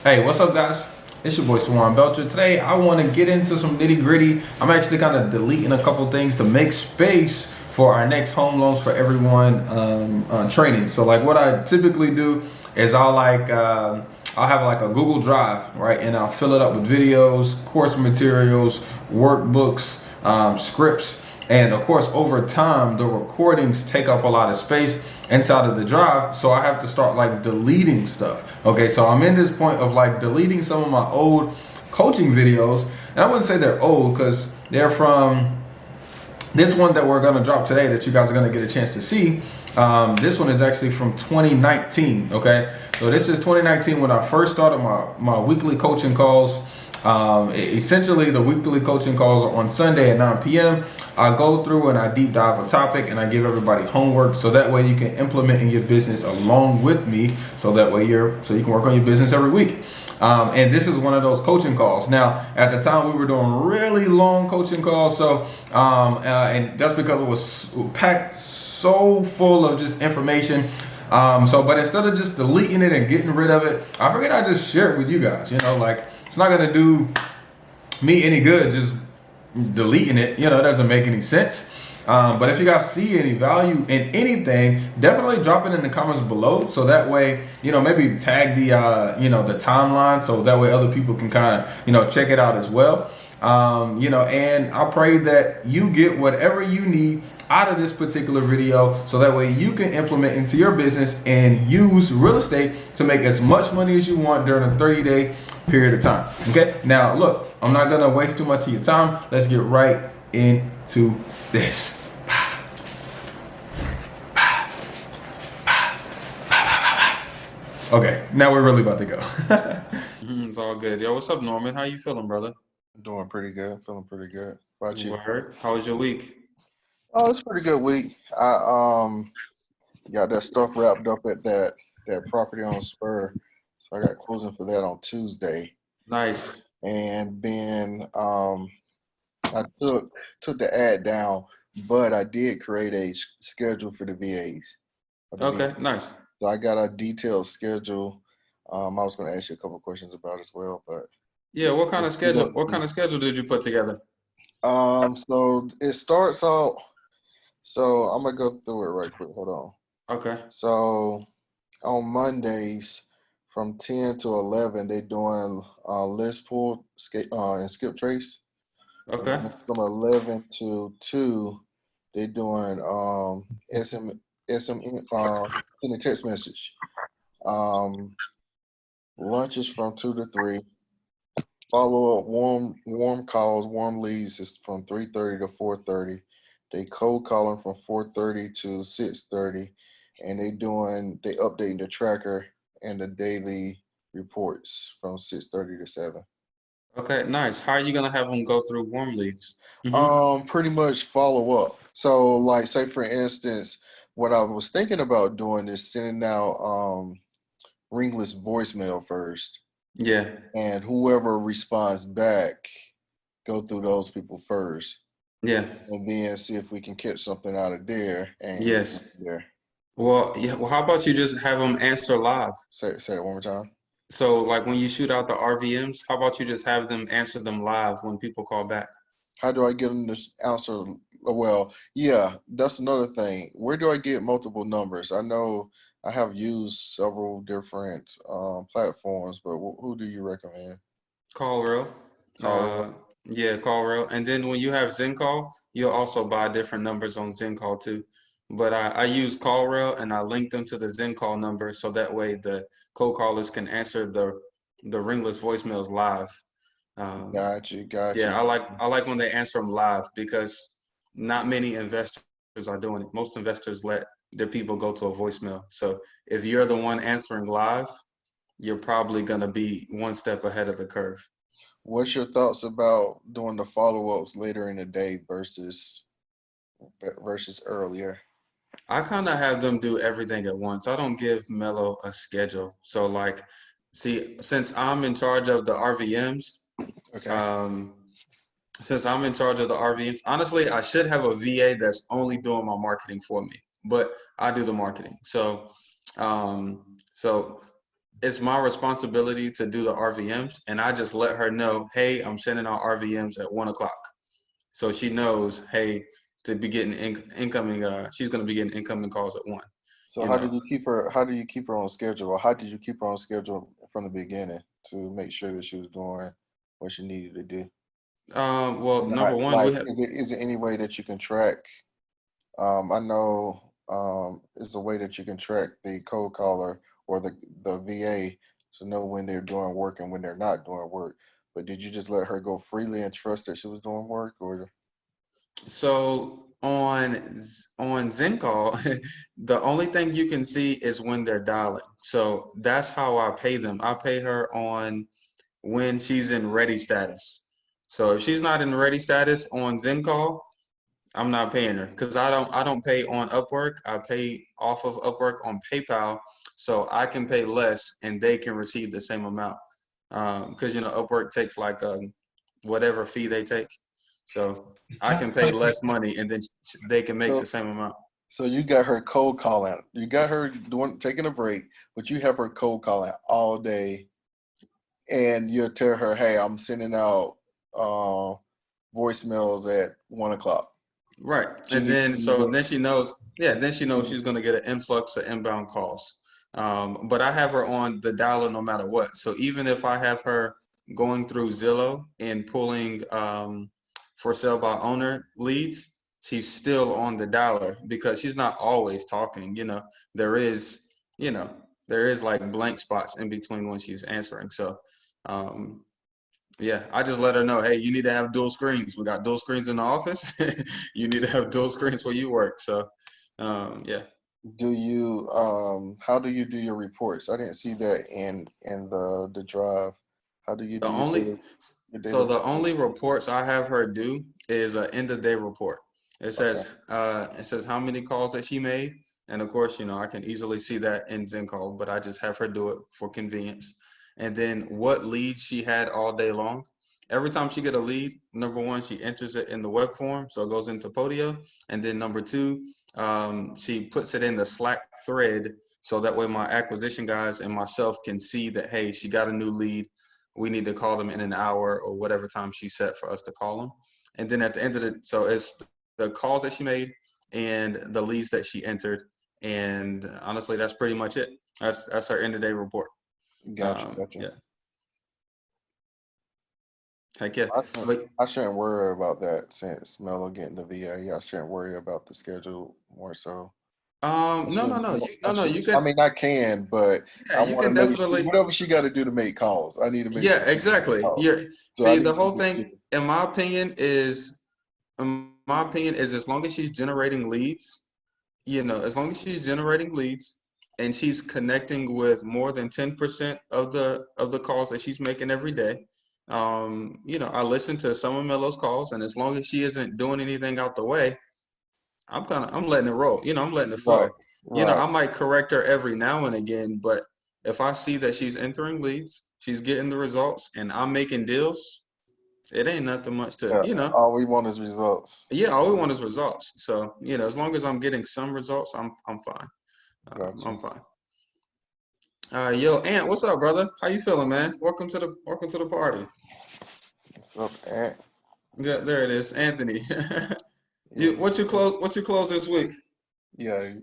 Hey, what's up, guys? It's your boy Swan Belcher. Today, I want to get into some nitty gritty. I'm actually kind of deleting a couple things to make space for our next home loans for everyone training. So, like, what I typically do is I'll have like a Google Drive, right, and I'll fill it up with videos, course materials, workbooks, scripts. And of course, over time, the recordings take up a lot of space inside of the drive. So I have to start like deleting stuff. Okay, so I'm in this point of like deleting some of my old coaching videos. And I wouldn't say they're old because they're from this one that we're gonna drop today that you guys are gonna get a chance to see. This one is actually from 2019. Okay, so this is 2019 when I first started my weekly coaching calls. Essentially, the weekly coaching calls are on Sunday at 9 p.m. I go through and I deep dive a topic and I give everybody homework so that way you can implement in your business along with me. So that way you can work on your business every week. And this is one of those coaching calls. Now, at the time, we were doing really long coaching calls. So, and that's because it was packed so full of just information. But instead of just deleting it and getting rid of it, I figured I'd just share it with you guys. Like it's not gonna do me any good just deleting it. It doesn't make any sense. But if you guys see any value in anything, definitely drop it in the comments below. So that way, maybe tag the timeline. So that way other people can kind of, check it out as well. And I pray that you get whatever you need out of this particular video so that way you can implement into your business and use real estate to make as much money as you want during a 30-day period of time. Okay, now look, I'm not gonna waste too much of your time. Let's get right into this. Okay, now we're really about to go. It's all good. Yo, what's up, Norman? How you feeling, brother? Doing pretty good, feeling pretty good. How about you? Word. How was your week? Oh, it's a pretty good week. I got that stuff wrapped up at that property on Spur. So I got closing for that on Tuesday. Nice. And then I took the ad down, but I did create a schedule for the VAs. Okay, nice. So I got a detailed schedule. I was going to ask you a couple questions about as well, but Yeah, what kind if of you schedule? want What to. kind of schedule did you put together? So it starts out. So I'm gonna go through it right quick. Hold on. Okay. So on Mondays from 10 to 11, they doing list pull and skip trace. And Okay. then from 11 to 2, they doing SM send a text message. Um, Lunches from 2 to 3. Follow up warm calls, warm leads is from 3:30 to 4:30. They cold calling from 4:30 to 6:30, and they updating the tracker and the daily reports from 6:30 to 7. Okay, nice. How are you gonna have them go through warm leads? Mm-hmm. Pretty much follow up. So like say for instance, what I was thinking about doing is sending out ringless voicemail first, Yeah. and whoever responds back, go through those people first Yeah. and then see if we can catch something out of there and go Yes. from there. Well, yeah. Well, how about you just have them answer live? Say it one more time. So, like when you shoot out the RVMs, how about you just have them answer them live when people call back? How do I get them to answer? Well, yeah, that's another thing. Where do I get multiple numbers? I know I have used several different platforms, but who do you recommend? Call real. Call. Yeah, call real. And then when you have Zen call, you'll also buy different numbers on Zen call too. But I use call rail and I link them to the Zen call number so that way the cold callers can answer the ringless voicemails live. Um, Got you. yeah, I like when they answer them live because not many investors are doing it. Most investors let their people go to a voicemail. So if you're the one answering live, you're probably gonna be one step ahead of the curve. What's your thoughts about doing the follow-ups later in the day versus earlier? I kind of have them do everything at once. I don't give Mello a schedule. So like, see, Okay. um, since I'm in charge of the RVMs, honestly, I should have a VA that's only doing my marketing for me, but I do the marketing. So it's my responsibility to do the RVMs, and I just let her know, hey, I'm sending out RVMs at 1 o'clock. So she knows, hey, to be getting incoming, she's going to be getting incoming calls at 1. So You how did know, you keep her? How do you keep her on schedule, or how did you keep her on schedule from the beginning to make sure that she was doing what she needed to do? well, And how, number one, we like, have. is there any way that you can track? I know is a way that you can track the code caller or the VA to know when they're doing work and when they're not doing work. But did you just let her go freely and trust that she was doing work, or So on ZenCall, the only thing you can see is when they're dialing. So that's how I pay them. I pay her on when she's in ready status. So if she's not in ready status on ZenCall, I'm not paying her because I don't pay on Upwork. I pay off of Upwork on PayPal, so I can pay less and they can receive the same amount. Because Upwork takes like whatever fee they take, so It's I can pay 25%. less money and then they can make the so? same amount. So you got her cold calling. You got her doing taking a break, but you have her cold calling all day, and you'll tell her, "Hey, I'm sending out uh, voicemails at 1 o'clock." Right. She And needs then to know so what. then she knows, yeah, then she knows she's going to get an influx of inbound calls. But I have her on the dialer no matter what. So even if I have her going through Zillow and pulling for sale by owner leads, she's still on the dialer because she's not always talking. There is, you know, there is like blank spots in between when she's answering. So um, yeah, I just let her know, hey, you need to have dual screens. We got dual screens in the office. You need to have dual screens where you work. So, yeah. Do you how do you do your reports? I didn't see that in the drive. How do you The do only your daily so the report? only reports I have her do is an end of day report. Okay, It says how many calls that she made, and of course, I can easily see that in ZenCall, but I just have her do it for convenience. And then what leads she had all day long. Every time she get a lead, number one, she enters it in the web form, so it goes into Podio, and then number two, she puts it in the Slack thread, so that way my acquisition guys and myself can see that hey, she got a new lead, we need to call them in an hour or whatever time she set for us to call them. And then at the end of so it's the calls that she made and the leads that she entered. And honestly, that's pretty much it. That's her end of day report. gotcha. Yeah, heck yeah. I shouldn't, But I shouldn't worry about that since Melo getting the VA. I shouldn't worry about the schedule more so. I no, no, should, no, I no, should, you I can, mean, I can, but yeah, I you want to can make sure definitely, whatever she got to do to make calls. I need to make yeah, sure she can make exactly. calls. Yeah. So I See, need the to whole be thing, sure. in my opinion, is as long as she's generating leads, as long as she's generating leads and she's connecting with more than 10% of the calls that she's making every day. I listen to some of Melo's calls, and as long as she isn't doing anything out the way, I'm letting it roll. I'm letting it Right, flow. right. I might correct her every now and again, but if I see that she's entering leads, she's getting the results, and I'm making deals, it ain't nothing much to, Yeah, all we want is results. yeah, all we want is results. So, as long as I'm getting some results, I'm fine. Gotcha. I'm fine. Yo, Ant, what's up, brother? How you feeling, man? Welcome to the party. What's up, Ant? Yeah, there it is, Anthony. Yeah, What you close this week? yeah.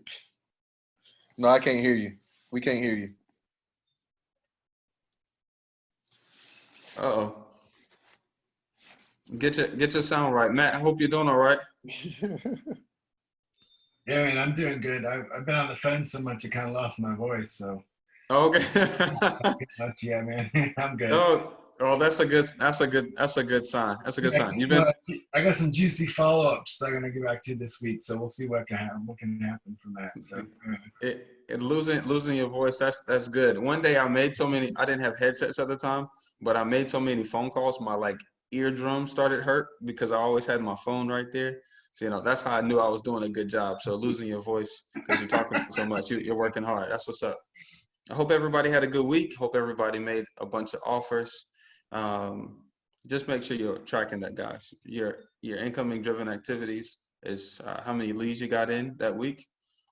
No, I can't hear you. We can't hear you. Uh-oh. Get your sound right, Matt. I hope you're doing all right. Yeah, man, I'm doing good. I've been on the phone so much I kind of lost my voice. So, Okay. but yeah, man, I'm good. Oh, that's a good sign. That's a good Yeah, sign. You've been I got some juicy follow-ups that I'm gonna get back to this week. So we'll see what can happen from that. So, losing your voice. That's good. One day I made so many. I didn't have headsets at the time, but I made so many phone calls. My like eardrum started hurt because I always had my phone right there. So that's how I knew I was doing a good job. So losing your voice because you're talking so much, you're working hard. That's what's up. I hope everybody had a good week. Hope everybody made a bunch of offers. Um, just make sure you're tracking that, guys. Your incoming driven activities is how many leads you got in that week.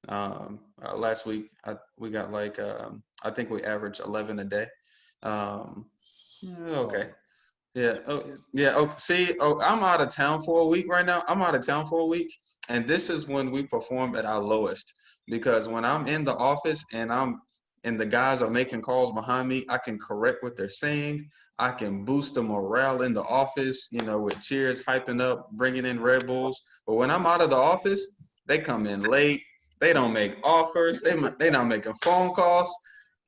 Last week, we got like, I think we averaged 11 a day. Okay. Yeah. Oh, yeah. Okay. See, I'm out of town for a week right now. I'm out of town for a week, and this is when we perform at our lowest. Because when I'm in the office and the guys are making calls behind me, I can correct what they're saying. I can boost the morale in the office, with cheers, hyping up, bringing in Red Bulls. But when I'm out of the office, they come in late. They don't make offers. They not making phone calls.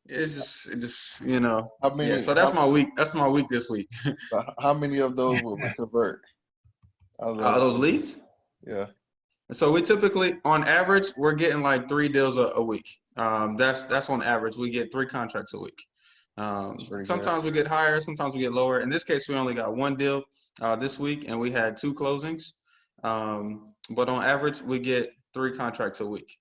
It's just. How Yeah. many? So that's my week. That's my week this week. How many of those will we convert? Out of Are those leads? Yeah. So we typically, on average, we're getting like 3 deals a week. That's on average. We get 3 contracts a week. Pretty good. Sometimes we get higher, sometimes we get lower. In this case, we only got 1 deal this week, and we had 2 closings. But on average, we get 3 contracts a week.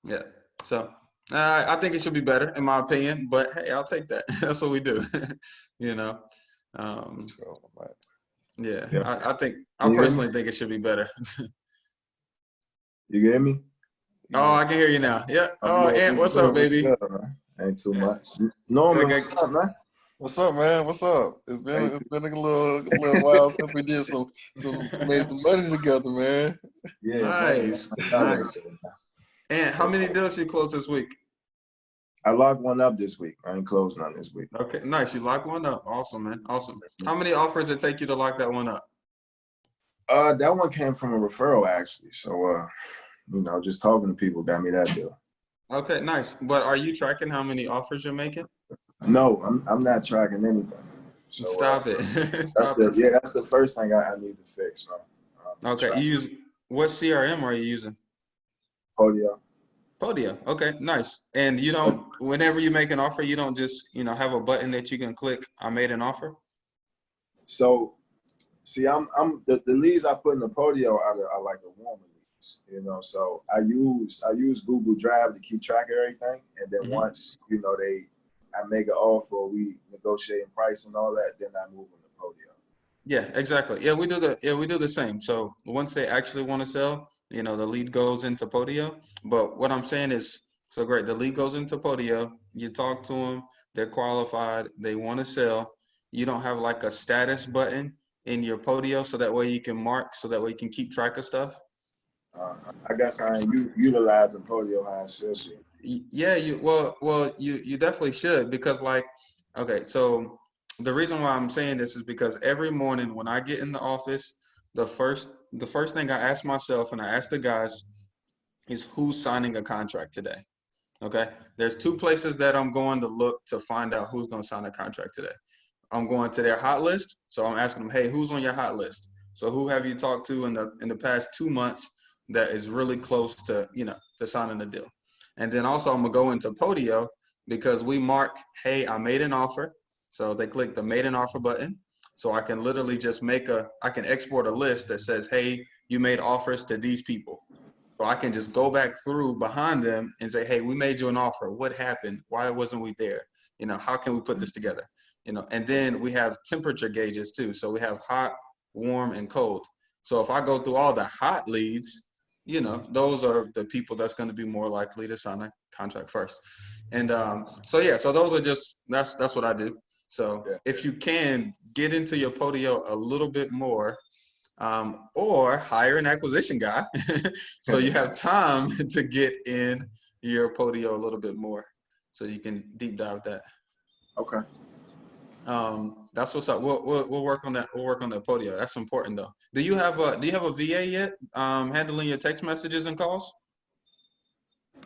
Yeah. So I think it should be better, in my opinion. But hey, I'll take that. That's what we do. You know. Um, So, but yeah. Yeah. I personally think it should be better. You get me? Oh, I can hear you now. Yeah. Oh, Ant, what's up, baby? Yeah, man. Ain't too much. Norman, Okay. what's up, man? What's up, man? What's up? It's been a little while since we did made some money together, man. Yeah, Nice. man. Nice. And how many deals you closed this week? I locked one up this week. I ain't closed none this week. Okay, nice. You locked one up. Awesome, man. Awesome. How many offers did it take you to lock that one up? That one came from a referral actually. So just talking to people got me that deal. Okay, nice. But are you tracking how many offers you're making? No, I'm not tracking anything. So Stop it. that's Stop it. that's the first thing I need to fix, man. Okay, you use what CRM are you using? Podio. Podio. Okay, nice. And you don't, whenever you make an offer, you don't just, have a button that you can click, I made an offer? So, see, I'm the leads I put in the Podio are like the warmer leads, So I use Google Drive to keep track of everything, and then once I make an offer, we negotiate price and all that, then I move them to Podio. Yeah, exactly. Yeah, we do the same. So once they actually want to sell, the lead goes into Podio. But what I'm saying is, so great. The lead goes into Podio. You talk to them. They're qualified. They want to sell. You don't have like a status button in your Podio, so that way you can mark, so that way you can keep track of stuff. I guess I ain't utilizing Podio how I should be. Yeah, you definitely should, because okay, so the reason why I'm saying this is because every morning when I get in the office, the first thing I ask myself and I ask the guys is who's signing a contract today. Okay, there's 2 places that I'm going to look to find out who's going to sign a contract today. I'm going to their hot list, so I'm asking them, hey, who's on your hot list? So who have you talked to in the past 2 months that is really close to to signing a deal? And then also I'm gonna go into Podio, because we mark, hey, I made an offer. So they click the made an offer button. So I can literally just I can export a list that says, hey, you made offers to these people. So I can just go back through behind them and say, hey, we made you an offer. What happened? Why wasn't we there? How can we put this together? And then we have temperature gauges too. So we have hot, warm, and cold. So if I go through all the hot leads, those are the people that's going to be more likely to sign a contract first. And so those are that's what I do. So if you can get into your Podio a little bit more, or hire an acquisition guy, so you have time to get in your Podio a little bit more, so you can deep dive that. Okay. That's what's up. We'll work on that. We'll work on that Podio. That's important though. Do you have a VA yet? Handling your text messages and calls?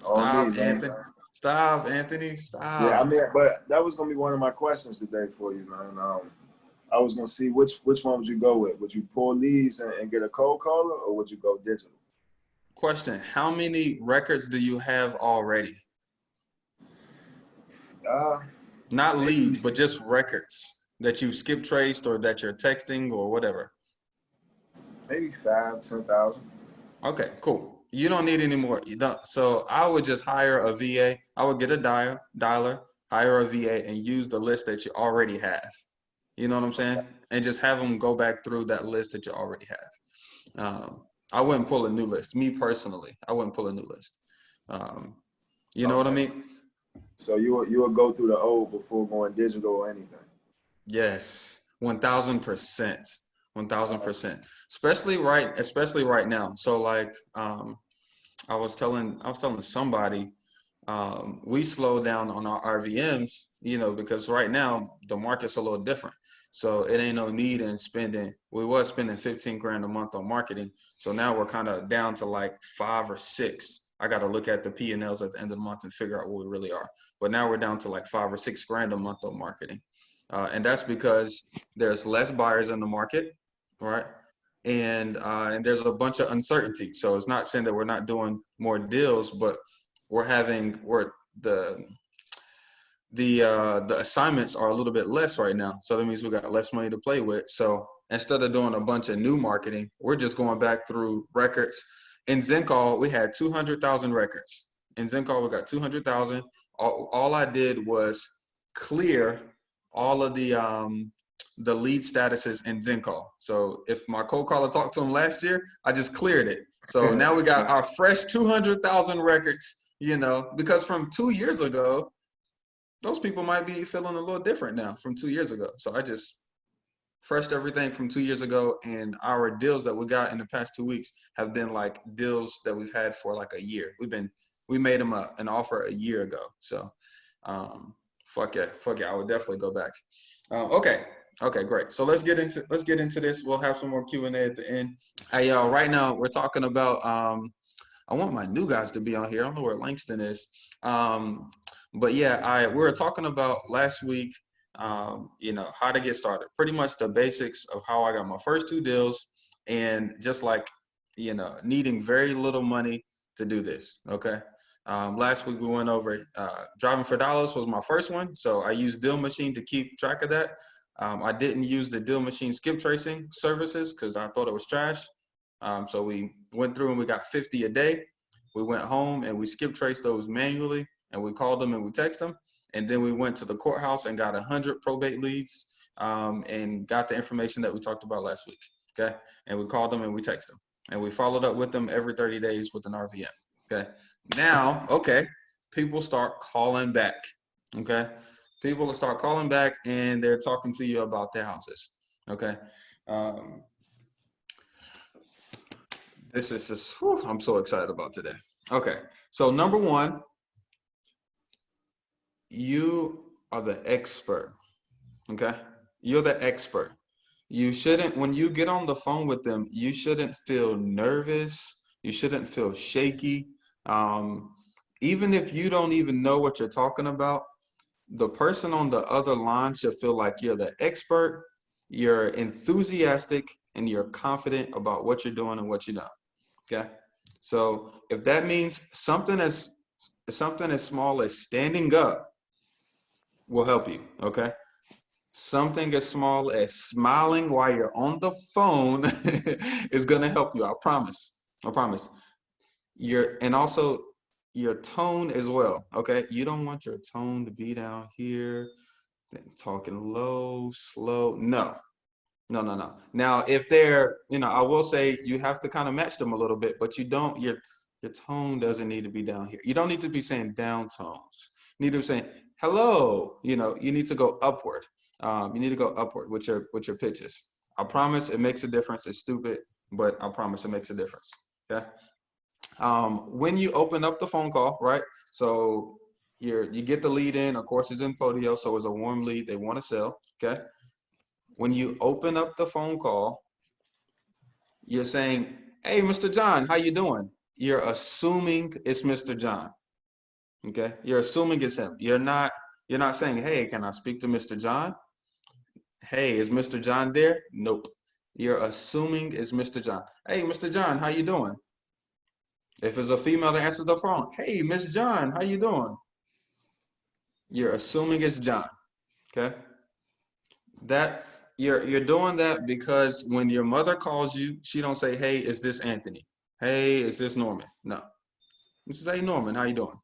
Stop, Anthony. Stop, Anthony. Stop. Yeah, I mean, but that was gonna be one of my questions today for you, man. I was gonna see which one would you go with? Would you pull leads and get a cold caller, or would you go digital? Question: how many records do you have already? Not leads, but just records that you've skip traced or that you're texting or whatever. Maybe 5,000-10,000. Okay, cool. You don't need any more. You don't. So I would just hire a VA. I would get a dialer, hire a VA, and use the list that you already have. You know what I'm saying? And just have them go back through that list that you already have. I wouldn't pull a new list. Me personally, I wouldn't pull a new list. You know what I Okay. mean? So you will go through the old before going digital or anything. Yes, 1000%, 1000%. Especially right now. So like, I was telling somebody, we slowed down on our RVMs, you know, because right now the market's a little different. So it ain't no need in spending. We was spending 15 grand a month on marketing. So now we're kind of down to like 5 or 6. I got to look at the P&Ls at the end of the month and figure out what we really are. But now we're down to like 5 or 6 grand a month on marketing. And that's because there's less buyers in the market, right? And there's a bunch of uncertainty. So it's not saying that we're not doing more deals, but the assignments are a little bit less right now. So that means we got less money to play with. So instead of doing a bunch of new marketing, we're just going back through records. In ZenCall, we had 200,000 records. In ZenCall, we got 200,000. All I did was clear all of the lead statuses in ZenCall. So if my cold caller talked to him last year, I just cleared it. So now we got our fresh 200,000 records, you know, because from 2 years ago, those people might be feeling a little different now from 2 years ago. So I just freshed everything from 2 years ago, and our deals that we got in the past 2 weeks have been like deals that we've had for like a year. We made them an offer a year ago. So fuck yeah, I would definitely go back. Okay, great. So let's get into this. We'll have some more Q&A at the end. Hey, y'all, right now we're talking about I want my new guys to be on here. I don't know where Langston is. But yeah, we were talking about last week, you know, how to get started. Pretty much the basics of how I got my first 2 deals, and just like, you know, needing very little money to do this. Okay. Last week we went over driving for dollars was my first one. So I used Deal Machine to keep track of that. I didn't use the Deal Machine skip tracing services because I thought it was trash. So we went through and we got 50 a day. We went home and we skip traced those manually, and we called them and we text them. And then we went to the courthouse and got 100 probate leads and got the information that we talked about last week. Okay. And we called them and we text them, and we followed up with them every 30 days with an RVM. Okay. Now, okay, people start calling back. Okay. People will start calling back and they're talking to you about their houses. Okay. This is just, whew, I'm so excited about today. Okay. So number one, you are the expert. Okay. You're the expert. You shouldn't, when you get on the phone with them, you shouldn't feel nervous. You shouldn't feel shaky. Even if you don't even know what you're talking about, the person on the other line should feel like you're the expert, you're enthusiastic, and you're confident about what you're doing and what you know. Okay. So if that means something as small as standing up will help you. Okay. Something as small as smiling while you're on the phone is going to help you. I promise. I promise. And also your tone as well. Okay. You don't want your tone to be down here, talking low, slow. No. Now, if they're, you know, I will say you have to kind of match them a little bit, but you don't, your tone doesn't need to be down here. You don't need to be saying down tones. You need to be saying, hello, you know, you need to go upward. You need to go upward with your pitches. I promise it makes a difference. It's stupid, but I promise it makes a difference. Okay. When you open up the phone call, right? So you get the lead in, of course, it's in Podio, so it's a warm lead. They want to sell. Okay. When you open up the phone call, you're saying, hey, Mr. John, how you doing? You're assuming it's Mr. John. Okay. You're assuming it's him. You're not saying, hey, can I speak to Mr. John? Hey, is Mr. John there? Nope. You're assuming it's Mr. John. Hey, Mr. John, how you doing? If it's a female that answers the phone, hey, Miss John, how you doing? You're assuming it's John. Okay. That you're doing that because when your mother calls you, she don't say, hey, is this Anthony? Hey, is this Norman? No. She says, hey, Norman, how you doing?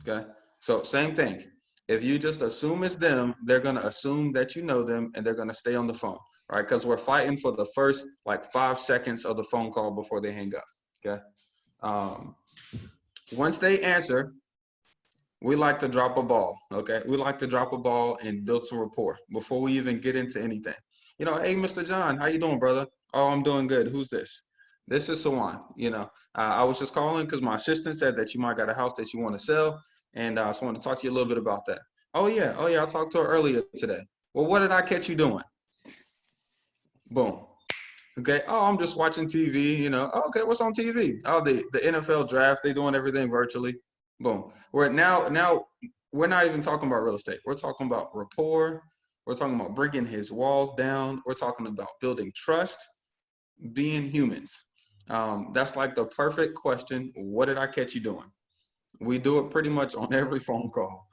Okay. So same thing. If you just assume it's them, they're going to assume that you know them and they're going to stay on the phone, right? Because we're fighting for the first like 5 seconds of the phone call before they hang up, okay? Once they answer, we like to drop a ball, okay? We like to drop a ball and build some rapport before we even get into anything. You know, hey, Mr. John, how you doing, brother? Oh, I'm doing good. Who's this? This is Sawan. You know, I was just calling because my assistant said that you might got a house that you want to sell, and I just want to talk to you a little bit about that. Oh yeah, I talked to her earlier today. Well, what did I catch you doing? Boom. Okay. Oh, I'm just watching TV. You know. Oh, okay, what's on TV? Oh, the NFL draft. They doing everything virtually. Boom. We're now we're not even talking about real estate. We're talking about rapport. We're talking about bringing his walls down. We're talking about building trust, being humans. That's like the perfect question. What did I catch you doing? We do it pretty much on every phone call.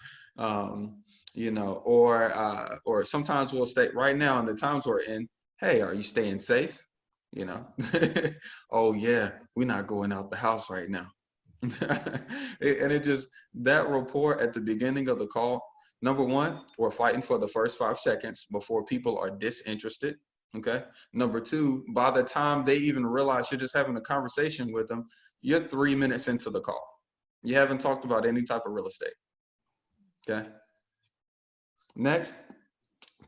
You know, or sometimes we'll state right now in the times we're in, hey, are you staying safe? You know, oh yeah, we're not going out the house right now. And it just, that rapport at the beginning of the call, number one, we're fighting for the first 5 seconds before people are disinterested. Okay. Number two, by the time they even realize you're just having a conversation with them, you're 3 minutes into the call. You haven't talked about any type of real estate. Okay. Next,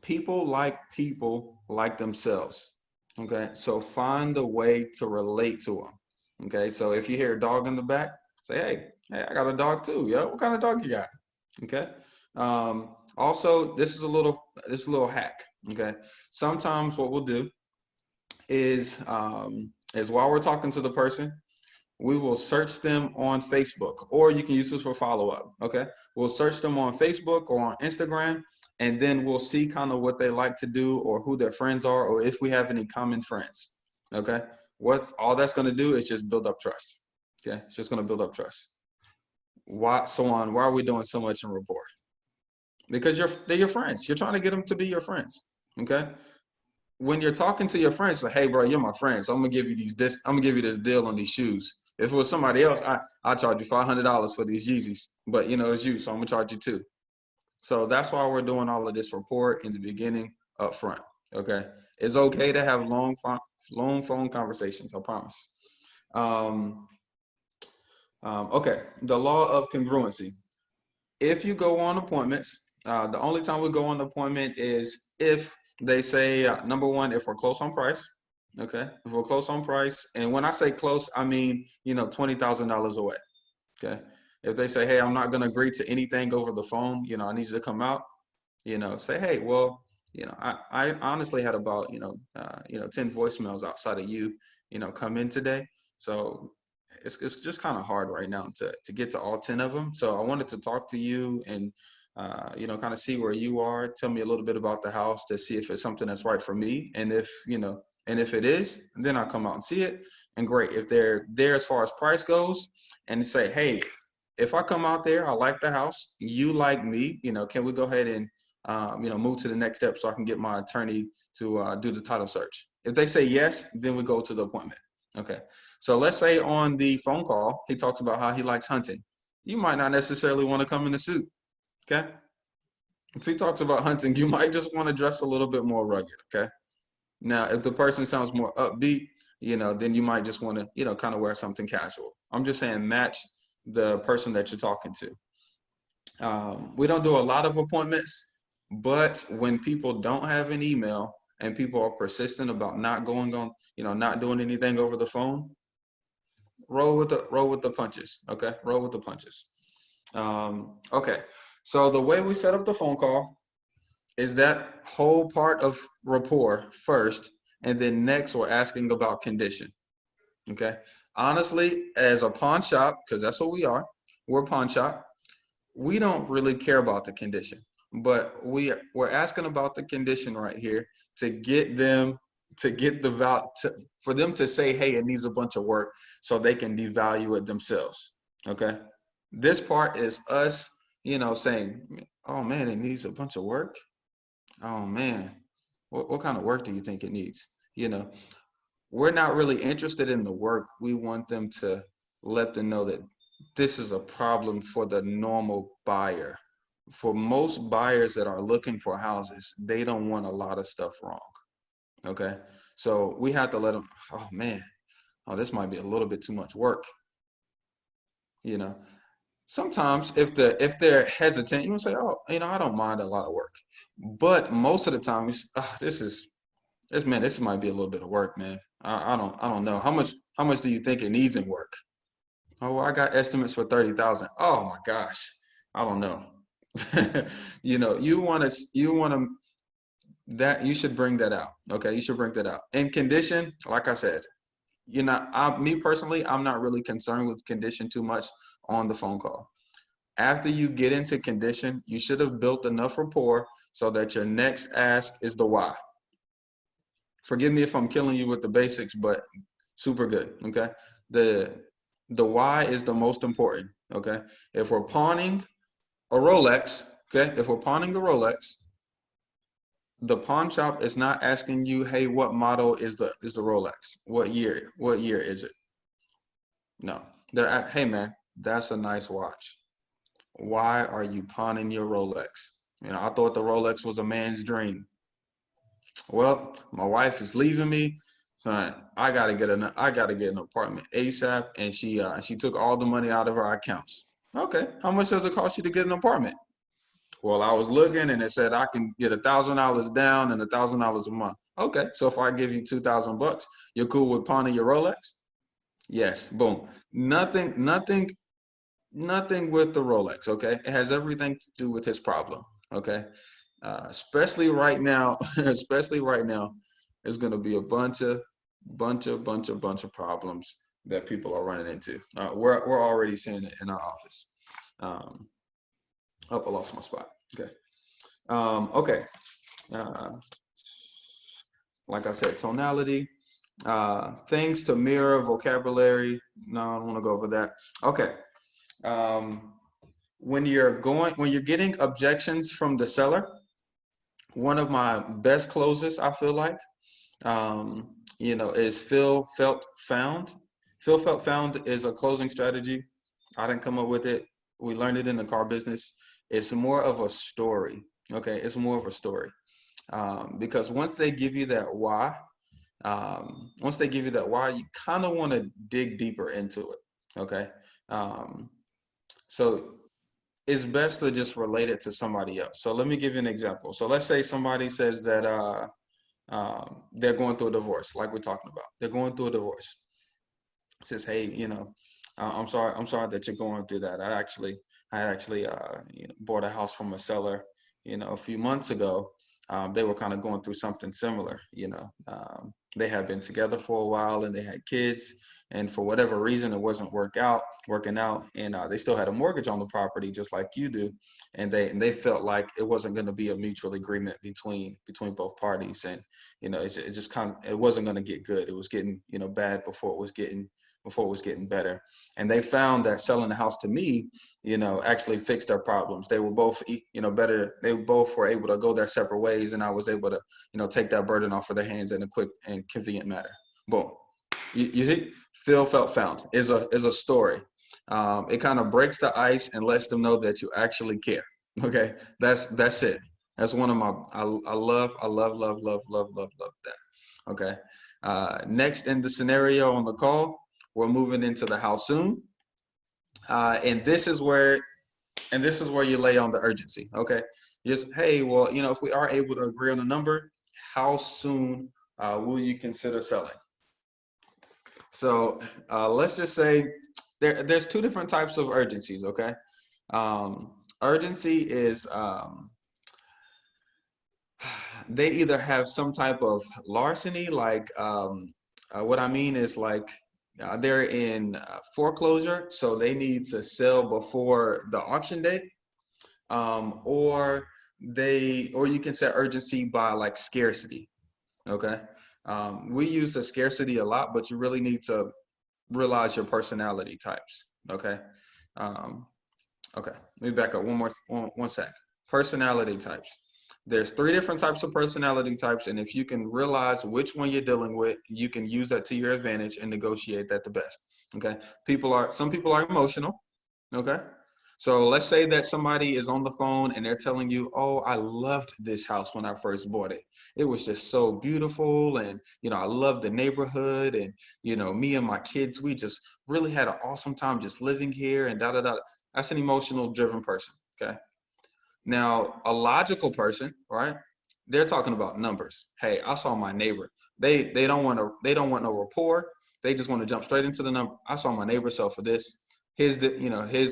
people like themselves. Okay. So find a way to relate to them. Okay. So if you hear a dog in the back, say, hey, I got a dog too. Yeah. What kind of dog you got? Okay. Also, this is a little hack. Okay. Sometimes what we'll do is while we're talking to the person, we will search them on Facebook, or you can use this for follow-up. Okay. We'll search them on Facebook or on Instagram, and then we'll see kind of what they like to do or who their friends are, or if we have any common friends. Okay. What all that's going to do is just build up trust. Okay. It's just going to build up trust. Why are we doing so much in rapport? Because they're your friends. You're trying to get them to be your friends. Okay. When you're talking to your friends, like, hey, bro, you're my friend, so I'm gonna give you this deal on these shoes. If it was somebody else, I charge you $500 for these Yeezys, but you know it's you, so I'm gonna charge you too. So that's why we're doing all of this rapport in the beginning up front. Okay, it's okay to have long phone conversations. I promise. Okay, the law of congruency. If you go on appointments, the only time we go on the appointment is if they say, number one, if we're close on price, okay? If we're close on price, and when I say close, I mean, you know, $20,000 away, okay? If they say, hey, I'm not gonna agree to anything over the phone, you know, I need you to come out, you know, say, hey, well, you know, I honestly had about, 10 voicemails outside of you, you know, come in today. So it's just kind of hard right now to get to all 10 of them. So I wanted to talk to you and, kind of see where you are. Tell me a little bit about the house to see if it's something that's right for me. And if it is, then I'll come out and see it. And great, if they're there as far as price goes, and say, hey, if I come out there, I like the house, you like me, you know, can we go ahead and, move to the next step so I can get my attorney to do the title search? If they say yes, then we go to the appointment. Okay. So let's say on the phone call, he talks about how he likes hunting. You might not necessarily want to come in a suit. Okay. If he talks about hunting, you might just want to dress a little bit more rugged. Okay. Now, if the person sounds more upbeat, then you might just want to, kind of wear something casual. I'm just saying match the person that you're talking to. We don't do a lot of appointments, but when people don't have an email and people are persistent about not going on, not doing anything over the phone, roll with the punches. Okay, roll with the punches. Okay, so the way we set up the phone call is that whole part of rapport first, and then next we're asking about condition. Okay, honestly, as a pawn shop, because that's what we are, we're a pawn shop. We don't really care about the condition, but we're asking about the condition right here to get them for them to say, hey, it needs a bunch of work so they can devalue it themselves. Okay. This part is us, saying, oh man, it needs a bunch of work. Oh man, what kind of work do you think it needs? We're not really interested in the work. We want them to let them know that this is a problem for the normal buyer. for most buyers that are looking for houses, they don't want a lot of stuff wrong. Okay. So we have to let them, oh man, oh, this might be a little bit too much work. You know, sometimes if they're hesitant, you can say, oh, I don't mind a lot of work. But most of the time, this might be a little bit of work, man. I don't know. How much do you think it needs in work? Oh, well, I got estimates for 30,000. Oh my gosh. I don't know. You should bring that out. Okay. You should bring that out. And condition, like I said, me personally, I'm not really concerned with condition too much on the phone call. After you get into condition, you should have built enough rapport so that your next ask is the why. Forgive me if I'm killing you with the basics, but super good. Okay. The why is the most important. Okay. If we're pawning a Rolex, the pawn shop is not asking you, hey, what model is the Rolex? What year is it? No, they're at, hey man, that's a nice watch. Why are you pawning your Rolex? I thought the Rolex was a man's dream. Well, my wife is leaving me, so I gotta get an apartment ASAP, and she took all the money out of her accounts. Okay, how much does it cost you to get an apartment? Well, I was looking and it said I can get $1,000 down and $1,000 a month. Okay, so if I give you $2,000, you're cool with pawning your Rolex? Yes, boom. Nothing with the Rolex, okay? It has everything to do with his problem, okay? Especially right now, there's going to be a bunch of problems that people are running into. We're already seeing it in our office. I lost my spot. Okay. Okay. Like I said, tonality, things to mirror, vocabulary. No, I don't want to go over that. Okay. When you're getting objections from the seller, one of my best closes, I feel like, is feel, felt, found. Feel, felt, found is a closing strategy. I didn't come up with it. We learned it in the car business. It's more of a story. Okay, it's more of a story. Because once they give you that why, you kind of want to dig deeper into it. Okay. So it's best to just relate it to somebody else. So let me give you an example. So let's say somebody says that they're going through a divorce, like we're talking about. They're going through a divorce. It says, hey, I'm sorry that you're going through that. I actually bought a house from a seller, a few months ago. They were kind of going through something similar. They had been together for a while and they had kids, and for whatever reason, it wasn't working out, and they still had a mortgage on the property, just like you do, and they felt like it wasn't going to be a mutual agreement between both parties, and it just kind of, it wasn't going to get good. It was getting bad before it was getting better, and they found that selling the house to me, actually fixed their problems. They were both better. They both were able to go their separate ways, and I was able to take that burden off of their hands in a quick and convenient manner. Boom. You see, feel, felt, found is a story. It kind of breaks the ice and lets them know that you actually care. Okay, that's it. That's one of my I love that. Okay. Next in the scenario on the call, we're moving into the how soon, and this is where you lay on the urgency. Okay, just hey, well, if we are able to agree on a number, how soon will you consider selling? So let's just say there's two different types of urgencies. Okay, urgency is they either have some type of larceny, like what I mean is like they're in foreclosure, so they need to sell before the auction date, or you can set urgency by like scarcity. Okay, we use the scarcity a lot, but you really need to realize your personality types. Okay, okay. Let me back up one sec. Personality types. There's 3 different types of personality types, and if you can realize which one you're dealing with, you can use that to your advantage and negotiate that the best. Okay, some people are emotional. Okay, So let's say that somebody is on the phone and they're telling you, oh, I loved this house when I first bought it. It was just so beautiful. And, I love the neighborhood. And, me and my kids, we just really had an awesome time just living here and da, da, da. That's an emotional driven person. Okay. Now, a logical person, right? They're talking about numbers. Hey, I saw my neighbor. They don't want no rapport. They just want to jump straight into the number. I saw my neighbor sell for this. His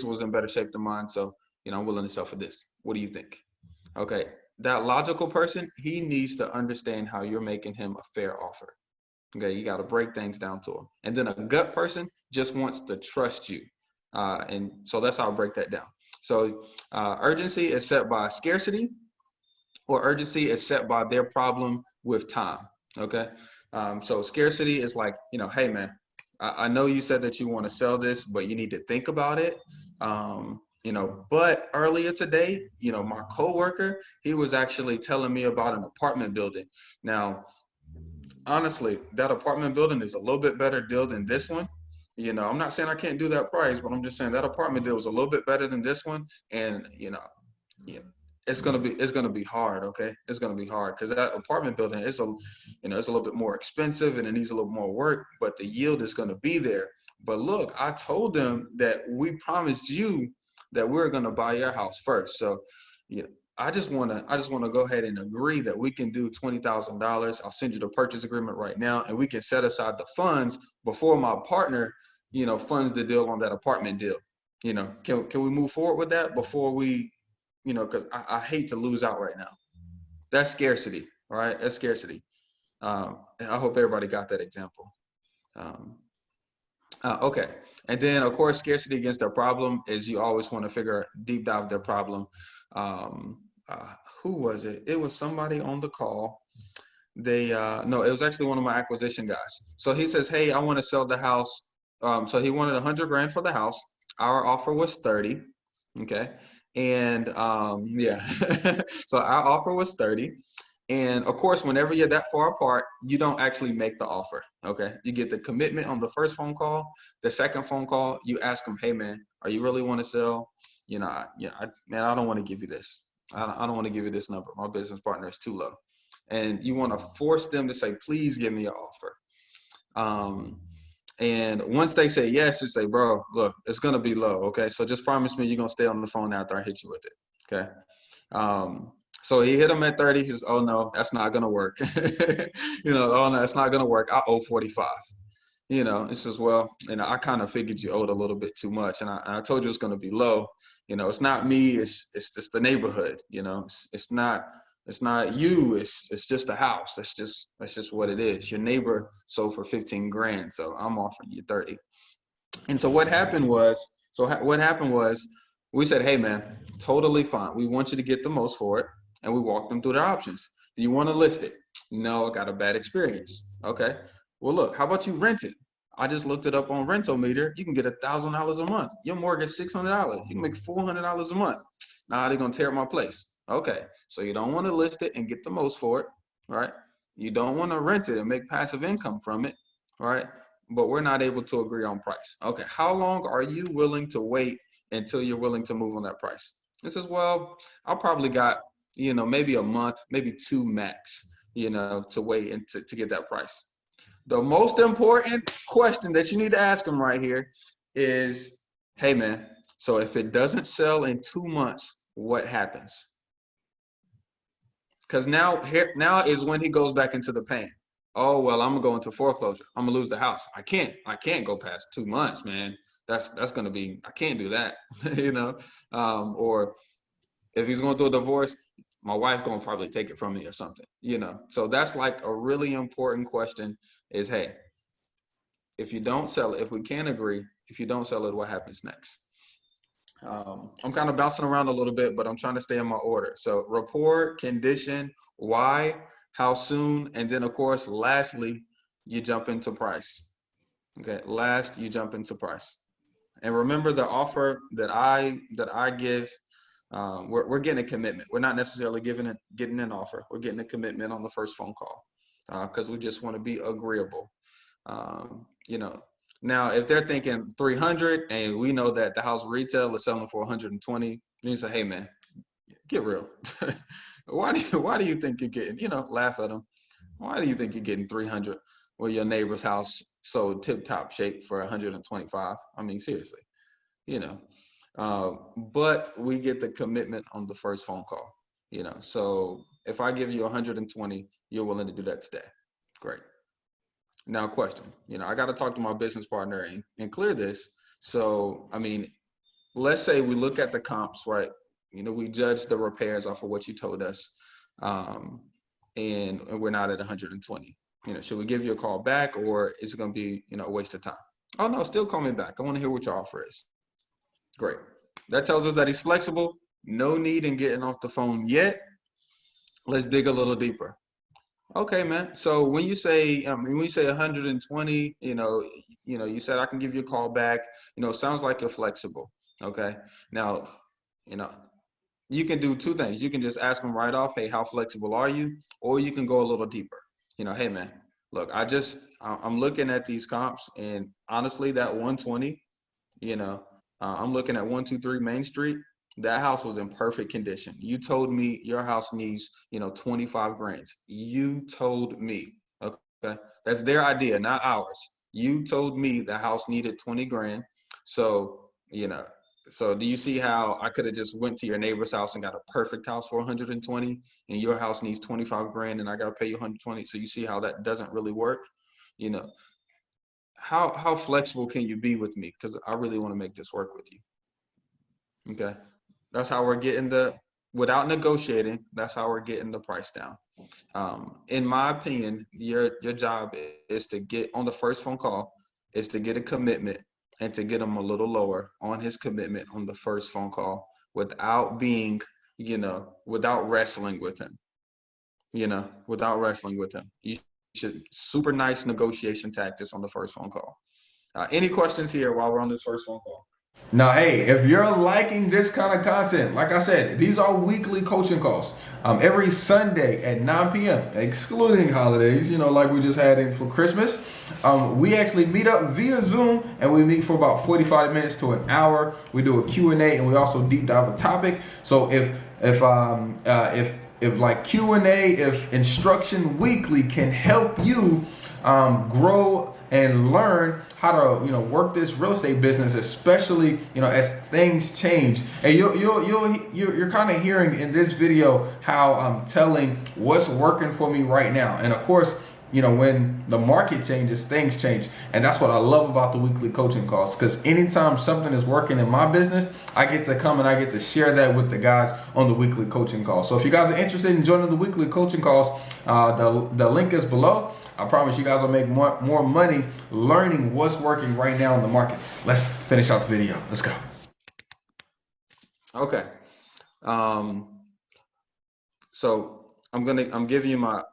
was in better shape than mine. So, I'm willing to sell for this. What do you think? Okay. That logical person, he needs to understand how you're making him a fair offer. Okay. You got to break things down to him. And then a gut person just wants to trust you. And so that's how I break that down. So urgency is set by scarcity, or urgency is set by their problem with time. Okay. So scarcity is like, hey man, I know you said that you want to sell this, but you need to think about it. But earlier today, my coworker, he was actually telling me about an apartment building. Now, honestly, that apartment building is a little bit better deal than this one. I'm not saying I can't do that price, but I'm just saying that apartment deal was a little bit better than this one. And, it's gonna be hard. Okay. It's gonna be hard because that apartment building is it's a little bit more expensive and it needs a little more work, but the yield is gonna be there. But look, I told them that we promised you that we're gonna buy your house first. So, I just wanna go ahead and agree that we can do $20,000. I'll send you the purchase agreement right now, and we can set aside the funds before my partner, funds the deal on that apartment deal. Can we move forward with that before we, because I hate to lose out right now. That's scarcity, all right? That's scarcity. I hope everybody got that example. Okay. And then, of course, scarcity against their problem is you always want to deep dive their problem. Who was it? It was somebody on the call. No, it was actually one of my acquisition guys. So he says, hey, I want to sell the house. So he wanted 100 grand for the house. Our offer was 30. Okay. And yeah, so our offer was 30. And of course, whenever you're that far apart, you don't actually make the offer. Okay. You get the commitment on the first phone call. The second phone call, you ask them, hey man, are you really want to sell? I don't want to give you this. I don't want to give you this number. My business partner is too low. And you want to force them to say, please give me your offer. And once they say yes, you say, bro, look, it's going to be low. Okay. So just promise me you're going to stay on the phone after I hit you with it. Okay. So he hit him at 30. He says, oh no, that's not going to work. Oh no, that's not going to work. I owe 45. It says, well, I kind of figured you owed a little bit too much. And I told you it's going to be low. It's not me. It's just the neighborhood. It's not you. It's just the house. That's just what it is. Your neighbor sold for 15 grand. So I'm offering you 30. And so what happened was we said, hey man, totally fine. We want you to get the most for it. And we walked them through their options. Do you want to list it? No, I got a bad experience. Okay. Well, look, how about you rent it? I just looked it up on Rental Meter. You can get $1,000 a month. Your mortgage $600. You can make $400 a month. Now they're going to tear up my place. Okay. So you don't want to list it and get the most for it, right? You don't want to rent it and make passive income from it, right? But we're not able to agree on price. Okay. How long are you willing to wait until you're willing to move on that price? It says, well, I'll probably got, maybe a month, maybe 2 max, to wait and to get that price. The most important question that you need to ask them right here is, hey man, so if it doesn't sell in 2 months, what happens? Because now is when he goes back into the pain. Oh, well, I'm gonna go into foreclosure. I'm gonna lose the house. I can't go past 2 months, man. That's gonna be, I can't do that, or if he's going through a divorce, my wife gonna probably take it from me or something, So that's like a really important question is, hey, if you don't sell it, if we can't agree, if you don't sell it, what happens next? I'm kind of bouncing around a little bit, but I'm trying to stay in my order. So rapport, condition, why, how soon, and then of course, lastly, you jump into price. Okay, last you jump into price. And remember the offer that I give, we're getting a commitment. We're not necessarily getting an offer. We're getting a commitment on the first phone call because we just want to be agreeable. Now, if they're thinking 300 and we know that the house retail is selling for 120, then you say, hey man, get real. why do you think you're getting, laugh at them. Why do you think you're getting 300 where your neighbor's house sold tip top shape for 125? I mean, seriously, but we get the commitment on the first phone call, so if I give you 120, you're willing to do that today. Great. Now, question, I got to talk to my business partner and clear this. So, I mean, let's say we look at the comps, right? We judge the repairs off of what you told us, and we're not at 120. Should we give you a call back, or is it going to be, a waste of time? Oh, no, still call me back. I want to hear what your offer is. Great. That tells us that he's flexible. No need in getting off the phone yet. Let's dig a little deeper. Okay, man. So when you say 120, you said I can give you a call back. Sounds like you're flexible. Okay. Now, you can do two things. You can just ask them right off, hey, how flexible are you? Or you can go a little deeper. Hey, man, look, I'm looking at these comps, and honestly, that 120, I'm looking at 123 Main Street. That house was in perfect condition. You told me your house needs, 25 grand. You told me, okay? That's their idea, not ours. You told me the house needed 20 grand. So, so do you see how I could have just went to your neighbor's house and got a perfect house for 120, and your house needs 25 grand and I got to pay you 120? So you see how that doesn't really work? How flexible can you be with me? Because I really want to make this work with you. Okay. That's how we're getting without negotiating, that's how we're getting the price down. In my opinion, your job is to get on the first phone call, is to get a commitment and to get him a little lower on his commitment on the first phone call without being, without wrestling with him, without wrestling with him. You should super nice negotiation tactics on the first phone call. Any questions here while we're on this first phone call? Now, hey, if you're liking this kind of content, like I said, these are weekly coaching calls. Every Sunday at 9 p.m., excluding holidays, like we just had in for Christmas. We actually meet up via Zoom, and we meet for about 45 minutes to an hour. We do a Q&A, and we also deep dive a topic. So if like Q&A, if Instruction Weekly can help you grow and learn how to work this real estate business, especially as things change. And you're kind of hearing in this video how I'm telling what's working for me right now. And of course, when the market changes, things change. And that's what I love about the weekly coaching calls, because anytime something is working in my business, I get to come and I get to share that with the guys on the weekly coaching calls. So if you guys are interested in joining the weekly coaching calls, the link is below. I promise you guys will make more money learning what's working right now in the market. Let's finish out the video. Let's go. Okay. So I'm giving you my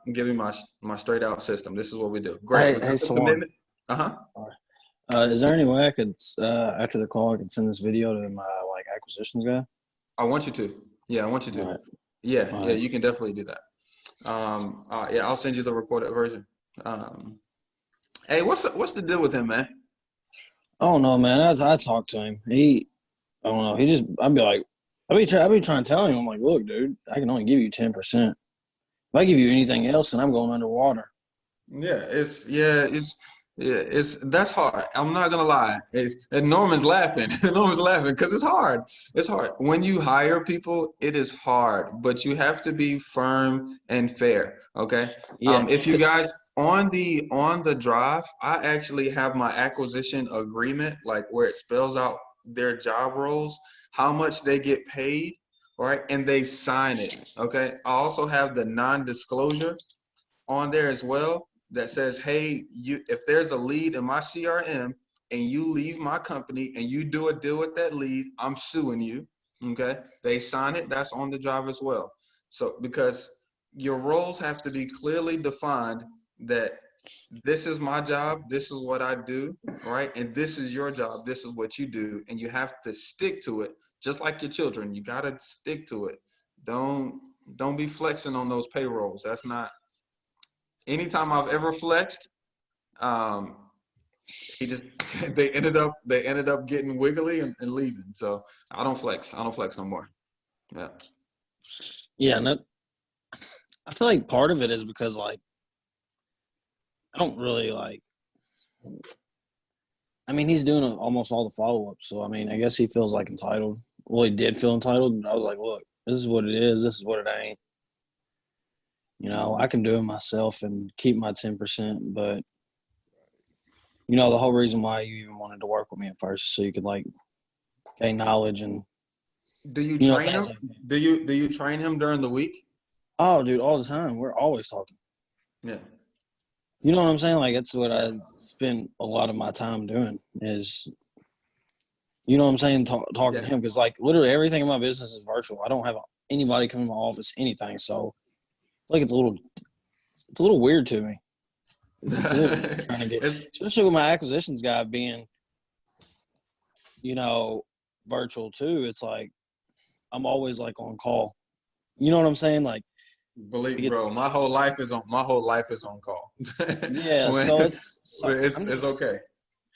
straight out system. This is what we do. Great. Hey, Swan. Is there any way I could after the call I could send this video to my acquisitions guy? I want you to. Yeah, I want you to. All right. Yeah, All yeah, right. you can definitely do that. Yeah, I'll send you the recorded version. Hey, what's the deal with him, man? I don't know, man. I talked to him. I don't know. I'd be trying to tell him. I'm like, look, dude, I can only give you 10%. If I give you anything else, then I'm going underwater. Yeah, that's hard. I'm not gonna lie. And Norman's laughing. Norman's laughing because it's hard. It's hard. When you hire people, it is hard, but you have to be firm and fair. Okay. Yeah. If you guys on the drive, I actually have my acquisition agreement, like where it spells out their job roles, how much they get paid, right? And they sign it. Okay. I also have the non-disclosure on there as well that says, hey, if there's a lead in my CRM and you leave my company and you do a deal with that lead, I'm suing you. Okay. They sign it. That's on the drive as well. So because your roles have to be clearly defined, that this is my job, this is what I do, right? And this is your job, this is what you do. And you have to stick to it, just like your children. You got to stick to it. Don't be flexing on those payrolls. That's not, anytime I've ever flexed, he just they ended up getting wiggly and leaving. So I don't flex no more. Yeah. Yeah, and I feel like part of it is because like I don't really like. I mean, he's doing almost all the follow ups, so I mean, I guess he feels like entitled. Well, he did feel entitled, but I was like, look, this is what it is. This is what it ain't. You know, I can do it myself and keep my 10%, but you know, the whole reason why you even wanted to work with me at first is so you could like gain knowledge and Do you you know train him? things like that. Do you train him during the week? Oh, dude, all the time. We're always talking. Yeah. You know what I'm saying? Like that's what I spend a lot of my time doing is, you know what I'm saying, talking to him because like literally everything in my business is virtual. I don't have anybody come in my office, anything. So I feel like it's a little weird to me. It's a little weird trying to get, especially with my acquisitions guy being, you know, virtual too. It's like I'm always like on call. You know what I'm saying? Like, Believe, bro, my whole life is on call. yeah. When- So it's okay.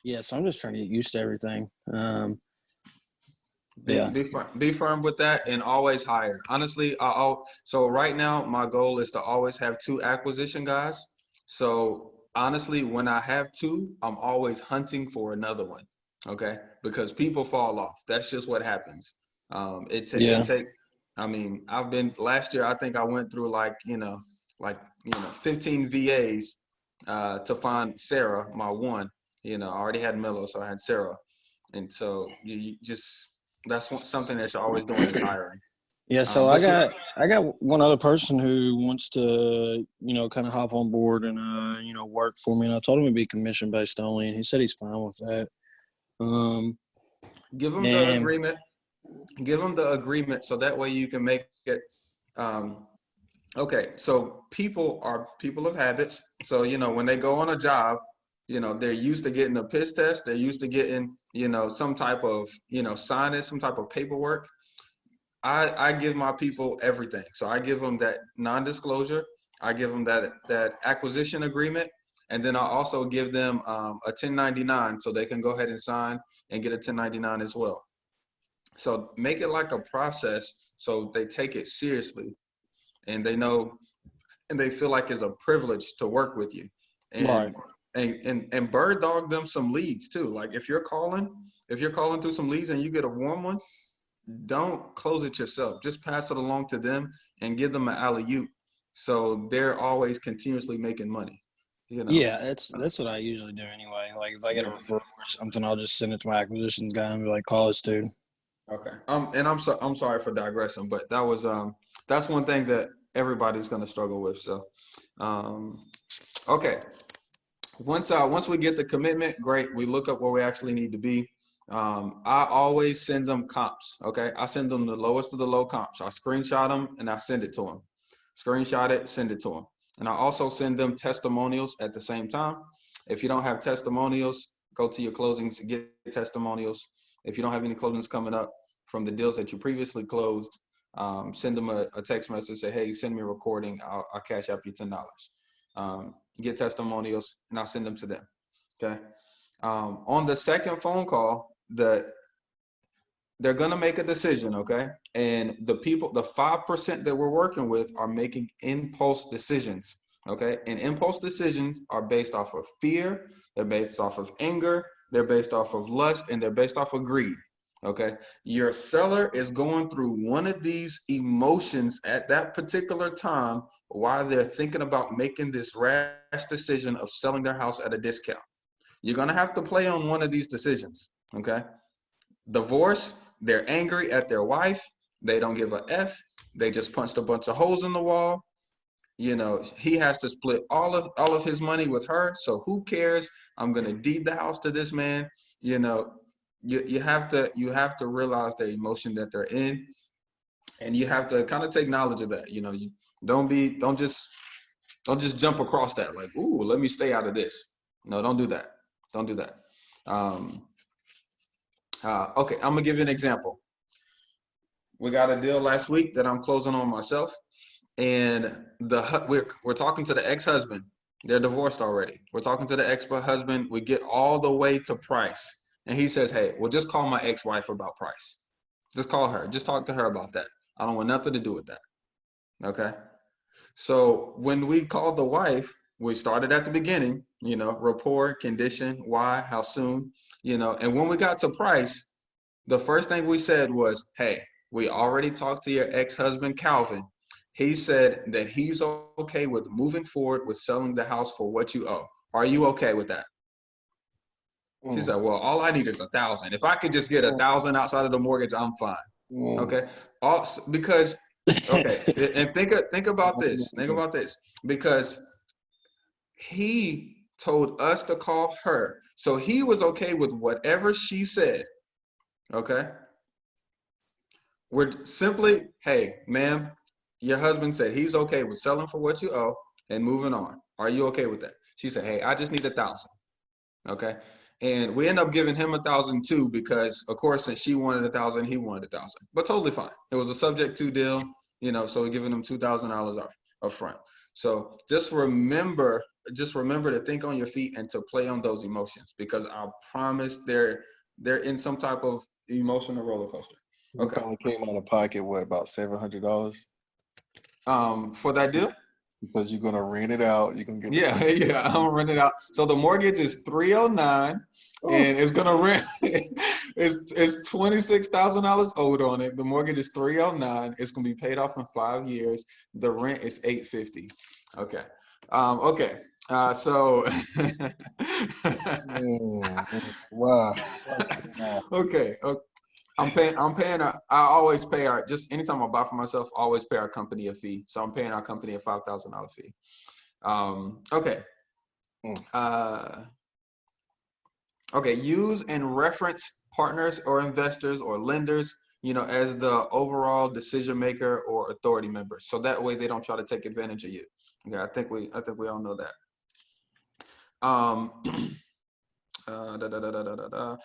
Yeah, so I'm just trying to get used to everything. Be firm with that and always hire. Honestly, so right now my goal is to always have 2 acquisition guys. So honestly, when I have 2, I'm always hunting for another one. Okay, because people fall off. That's just what happens. It takes. I mean, last year. I think I went through like 15 VAs to find Sarah, my one. I already had Milo, so I had Sarah, and so you just something that you're always doing is hiring. Yeah, so I got one other person who wants to, kind of hop on board and work for me, and I told him it'd be commission based only, and he said he's fine with that. Give them the agreement. Give them the agreement so that way you can make it. Okay, so people are people of habits. So when they go on a job, they're used to getting a piss test. They're used to getting some type of signage, some type of paperwork. I give my people everything. So I give them that non-disclosure. I give them that acquisition agreement. And then I also give them a 1099 so they can go ahead and sign and get a 1099 as well. So make it like a process so they take it seriously and they know and they feel like it's a privilege to work with you. And and bird dog them some leads too. Like if you're calling through some leads and you get a warm one, don't close it yourself. Just pass it along to them and give them an alley-oop. So they're always continuously making money. Yeah, that's what I usually do anyway. Like if I get a referral or something, I'll just send it to my acquisitions guy and be like, call this dude. Okay. And I'm sorry for digressing, but that was that's one thing that everybody's gonna struggle with. So okay. Once we get the commitment, great. We look up where we actually need to be. I always send them comps. Okay. I send them the lowest of the low comps. I screenshot them and I send it to them. Screenshot it, send it to them. And I also send them testimonials at the same time. If you don't have testimonials, go to your closings and get testimonials. If you don't have any closings coming up from the deals that you previously closed, send them a text message, say, hey, send me a recording. I'll cash up you $10. Get testimonials and I'll send them to them. Okay. On the second phone call, they're going to make a decision. Okay. And the 5% that we're working with are making impulse decisions. Okay. And impulse decisions are based off of fear. They're based off of anger. They're based off of lust, and they're based off of greed. Okay. Your seller is going through one of these emotions at that particular time while they're thinking about making this rash decision of selling their house at a discount. You're going to have to play on one of these decisions. Okay. Divorce, they're angry at their wife. They don't give a F. They just punched a bunch of holes in the wall. He has to split all of his money with her. So who cares? I'm going to deed the house to this man. You have to realize the emotion that they're in, and you have to kind of take knowledge of that. You don't just jump across that like, ooh, let me stay out of this. No, don't do that. Don't do that. Okay, I'm gonna give you an example. We got a deal last week that I'm closing on myself, and we're talking to the ex-husband, They're divorced already. We're talking to the ex-husband. We get all the way to price. And he says, hey, well, just call my ex-wife about price. Just call her. Just talk to her about that. I don't want nothing to do with that. Okay. So when we called the wife, we started at the beginning, rapport, condition, why, how soon, and when we got to price, the first thing we said was, hey, we already talked to your ex-husband, Calvin. He said that he's okay with moving forward with selling the house for what you owe. Are you okay with that? She said, well, all I need is 1,000. If I could just get 1,000 outside of the mortgage, I'm fine. Okay. Because, okay. And think about this. Think about this. Because he told us to call her. So he was okay with whatever she said. Okay. We're simply, hey, ma'am, your husband said he's okay with selling for what you owe and moving on. Are you okay with that? She said, hey, I just need 1,000. Okay. And we end up giving him 1,000 too, because of course, since she wanted 1,000, he wanted 1,000, but totally fine. It was a subject to deal, so we're giving him $2,000 up front. So just remember to think on your feet and to play on those emotions, because I promise they're in some type of emotional roller coaster. You probably came out of pocket, what, about $700? For that deal? Because you're gonna rent it out. You're gonna get Yeah, I'm gonna rent it out. So the mortgage is 309, and it's gonna rent. it's $26,000 owed on it. The mortgage is 309. It's gonna be paid off in 5 years. The rent is 850. Okay. Okay. So. Wow. Okay. I'm paying. I always pay just anytime I buy for myself, I always pay our company a fee. So I'm paying our company a $5,000 fee. Okay. Okay. Use and reference partners or investors or lenders, as the overall decision maker or authority member. So that way they don't try to take advantage of you. Okay. I think we all know that.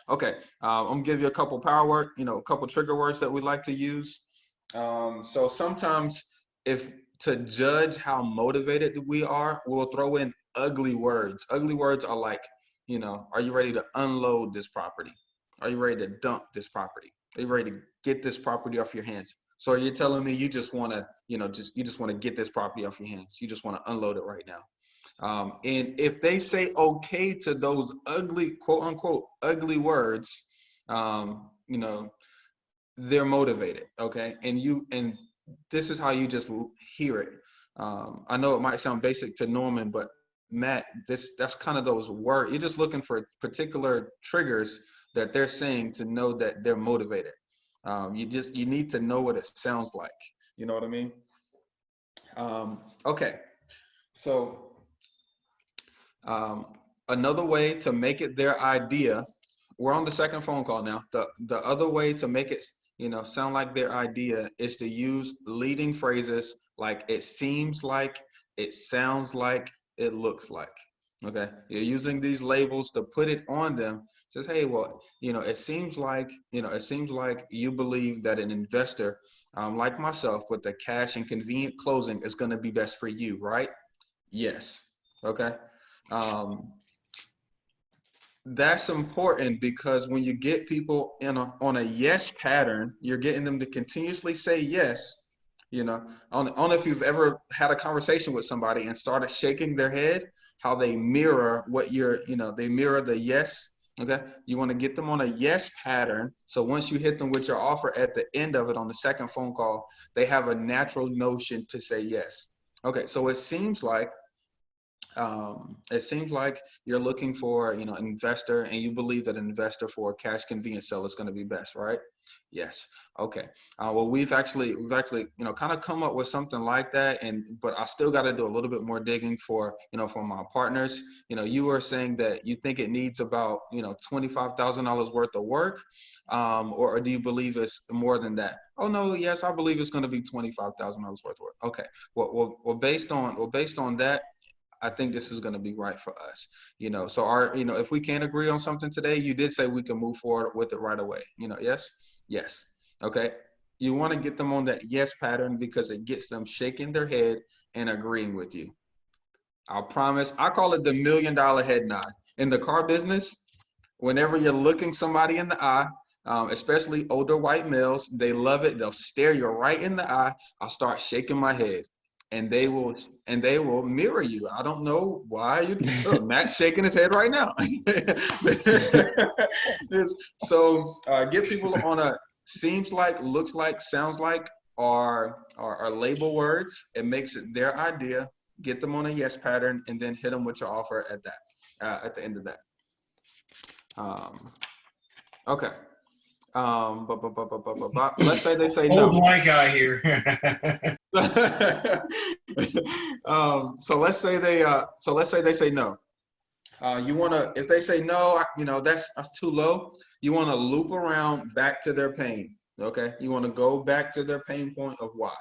Okay, I'm gonna give you a couple power word, a couple trigger words that we like to use. So sometimes, if to judge how motivated we are, we'll throw in ugly words. Ugly words are like, are you ready to unload this property? Are you ready to dump this property? Are you ready to get this property off your hands? So you're telling me you just want to, you just want to get this property off your hands. You just want to unload it right now. And if they say okay to those ugly, quote unquote, ugly words, they're motivated. Okay. And this is how you just hear it. I know it might sound basic to Norman, but Matt, that's kind of those words. You're just looking for particular triggers that they're saying to know that they're motivated. You need to know what it sounds like. You know what I mean? Okay. So, another way to make it their idea, we're on the second phone call now. The other way to make it, sound like their idea is to use leading phrases like it seems like, it sounds like, it looks like. Okay. You're using these labels to put it on them. It says, hey, well, it seems like you believe that an investor like myself with a cash and convenient closing is going to be best for you, right? Yes. Okay. That's important, because when you get people on a yes pattern, you're getting them to continuously say yes. I don't know if you've ever had a conversation with somebody and started shaking their head, how they mirror what they mirror the yes. Okay. You want to get them on a yes pattern. So once you hit them with your offer at the end of it on the second phone call, they have a natural notion to say yes. Okay. So it seems like you're looking for, an investor, and you believe that an investor for a cash convenience sale is going to be best, right? Yes. Okay. Well, we've actually, kind of come up with something like that, but I still got to do a little bit more digging for my partners. You were saying that you think it needs about, $25,000 worth of work, or do you believe it's more than that? Oh no, yes, I believe it's going to be $25,000 worth of work. Okay. Well, based on that, I think this is going to be right for us, so if we can't agree on something today, you did say we can move forward with it right away, yes. Okay. You want to get them on that yes pattern, because it gets them shaking their head and agreeing with you. I promise. I call it the $1 million head nod. In the car business, whenever you're looking somebody in the eye, especially older white males, they love it. They'll stare you right in the eye. I'll start shaking my head, and they will mirror you. I don't know why. Look, Matt's shaking his head right now. So get people on a seems like, looks like, sounds like, are label words. It makes it their idea. Get them on a yes pattern, and then hit them with your offer at that at the end of that. Okay. Let's say they say Old no. white guy here. So let's say they say no. You want to, if they say no, that's too low. You want to loop around back to their pain. Okay. You want to go back to their pain point of why.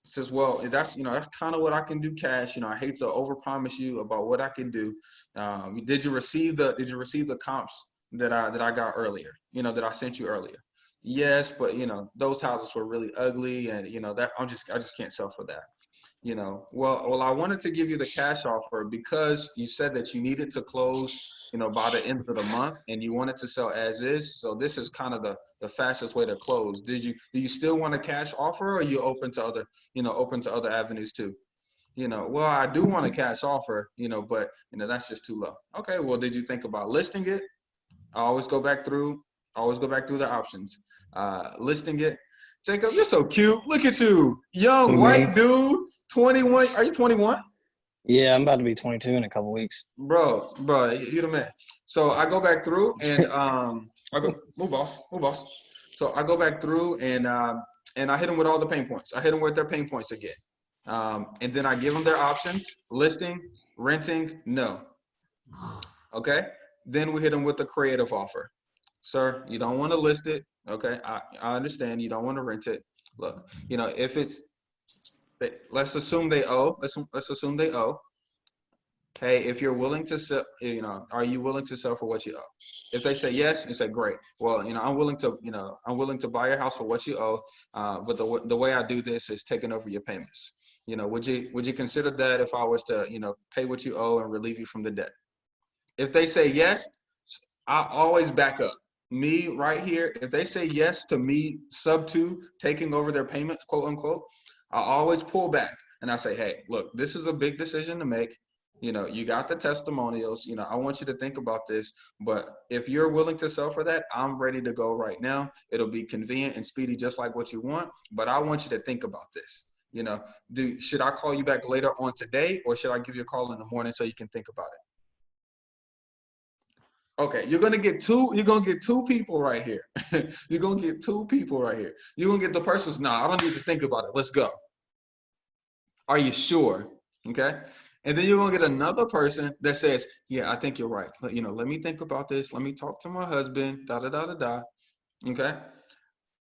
Says, well, that's kind of what I can do cash. I hate to overpromise you about what I can do. Did you receive the comps that I got earlier? That I sent you earlier. Yes, but those houses were really ugly, and that I just can't sell for that. Well, I wanted to give you the cash offer because you said that you needed to close, by the end of the month, and you wanted to sell as is. So this is kind of the fastest way to close. Do you still want a cash offer, or are you open to other avenues too? Well, I do want a cash offer, but that's just too low. Okay, well, did you think about listing it? I always go back through the options. Listing it. Jacob, you're so cute. Look at you. Young Who, white me? dude, 21. Are you 21? Yeah, I'm about to be 22 in a couple weeks. Bro, you the man. So I go back through and I go, move boss. So I go back through and I hit them with all the pain points. I hit them with their pain points again. And then I give them their options: listing, renting, no. Okay. Then we hit them with the creative offer. Sir, you don't want to list it. Okay. I understand you don't want to rent it. Look, if it's, let's assume they owe. Let's assume they owe. Hey, if you're willing to sell, are you willing to sell for what you owe? If they say yes, you say great. Well, I'm willing to buy your house for what you owe. But the way I do this is taking over your payments. Would you consider that if I was to, pay what you owe and relieve you from the debt? If they say yes, I always back up. Me right here, if they say yes to me sub 2 taking over their payments, quote unquote, I always pull back and I say, hey, look, this is a big decision to make. You got the testimonials. I want you to think about this. But if you're willing to sell for that, I'm ready to go right now. It'll be convenient and speedy, just like what you want. But I want you to think about this. Should I call you back later on today, or should I give you a call in the morning so you can think about it? Okay, you're gonna get two people right here. You're gonna get two people right here. You're gonna get the person's, nah, I don't need to think about it. Let's go. Are you sure? Okay. And then you're gonna get another person that says, yeah, I think you're right. Let me think about this. Let me talk to my husband, da da da da da. Okay.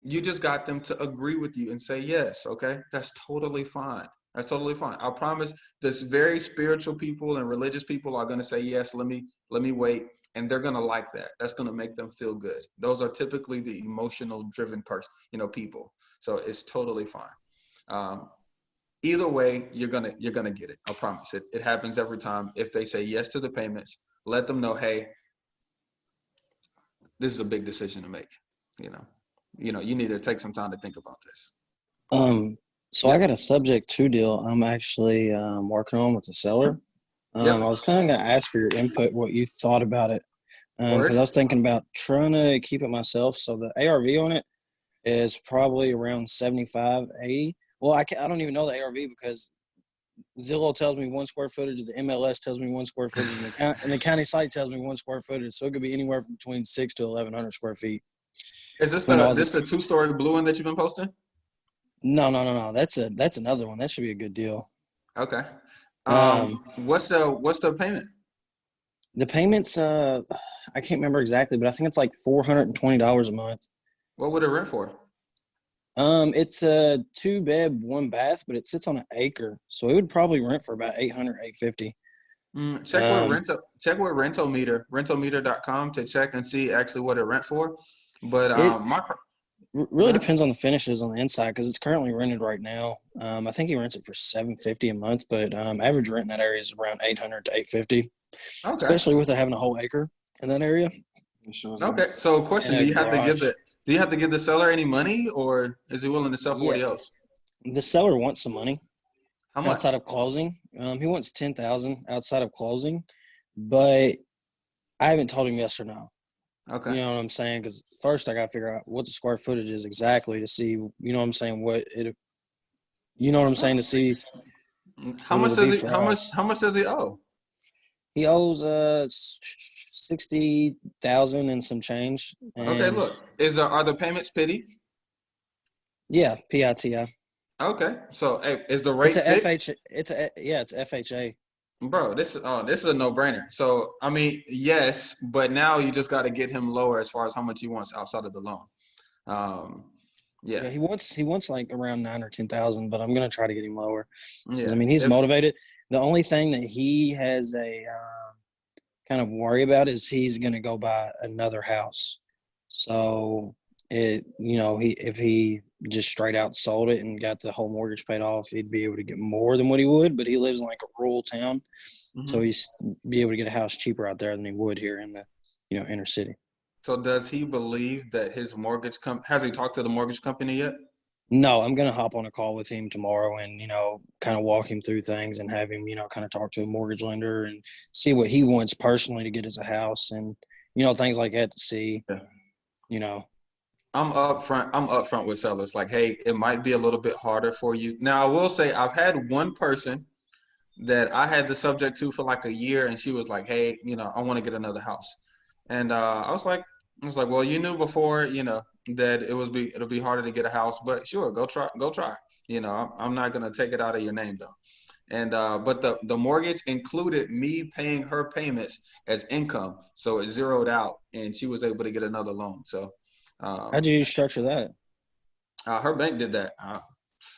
You just got them to agree with you and say yes. Okay. That's totally fine. That's totally fine. I promise this very spiritual people and religious people are gonna say yes, let me wait. And they're gonna like that. That's gonna make them feel good. Those are typically the emotional driven people. So it's totally fine. Either way, you're gonna get it. I promise it. It happens every time. If they say yes to the payments, let them know, hey, this is a big decision to make. You need to take some time to think about this. So I got a subject to deal I'm actually working on with the seller. I was kind of going to ask for your input, what you thought about it, because I was thinking about trying to keep it myself. So the ARV on it is probably around 75, 80. Well, I don't even know the ARV because Zillow tells me 1 square footage, the MLS tells me 1 square footage, and the county site tells me 1 square footage. So it could be anywhere from between 6 to 1,100 square feet. Is this the 2-story blue one that you've been posting? No. That's another one. That should be a good deal. Okay. What's the payment? The payments, I can't remember exactly, but I think it's like $420 a month. What would it rent for? It's a 2-bed, 1 bath, but it sits on an acre, so it would probably rent for about $800, $850. Check with rentometer.com to check and see actually what it rent for. But Really depends on the finishes on the inside because it's currently rented right now. I think he rents it for $750 a month, but average rent in that area is around $800 to $850, Okay. especially with it having a whole acre in that area It shows Okay. So question, and a garage. do you have to give the seller any money, or is he willing to sell for what Yeah, he owes? the seller wants some money How outside much? of closing. He wants $10,000 outside of closing, but I haven't told him yes or no. Okay. You know what I'm saying? Because first I got to figure out what the square footage is exactly to see. You know what I'm saying? You know what I'm saying, to see How what much it'll does be he for how much us. how much does he owe? He owes 60,000 and some change, Okay, and look. Are the payments pity? yeah, PITI. Okay. So hey, is the It's rate a fixed? FH. It's FHA. Bro, this is a no-brainer. So I mean, yes, but now you just got to get him lower as far as how much he wants outside of the loan. Um, yeah, Yeah, he wants like around 9 or 10,000, but I'm gonna try to get him lower because I yeah. mean he's If motivated. The only thing that he has a kind of worry about is he's gonna go buy another house. So he if he just straight out sold it and got the whole mortgage paid off, he'd be able to get more than what he would. But he lives in like a rural town, so Mhm. he's be able to get a house cheaper out there than he would here in the inner city. So does he believe that his has he talked to the mortgage company yet? No, I'm gonna hop on a call with him tomorrow and kind of walk him through things and have him kind of talk to a mortgage lender and see what he wants personally to get as a house and things like that to see. Yeah. You know, I'm upfront with sellers. Like, hey, it might be a little bit harder for you. Now, I will say I've had one person that I had the subject to for like a year, and she was like, "Hey, I want to get another house," and I was like, well, you knew before, that it'll be harder to get a house, but sure, go try. I'm not gonna take it out of your name though. And but the mortgage included me paying her payments as income, so it zeroed out, and she was able to get another loan. So, how'd um, you structure that? her bank did that.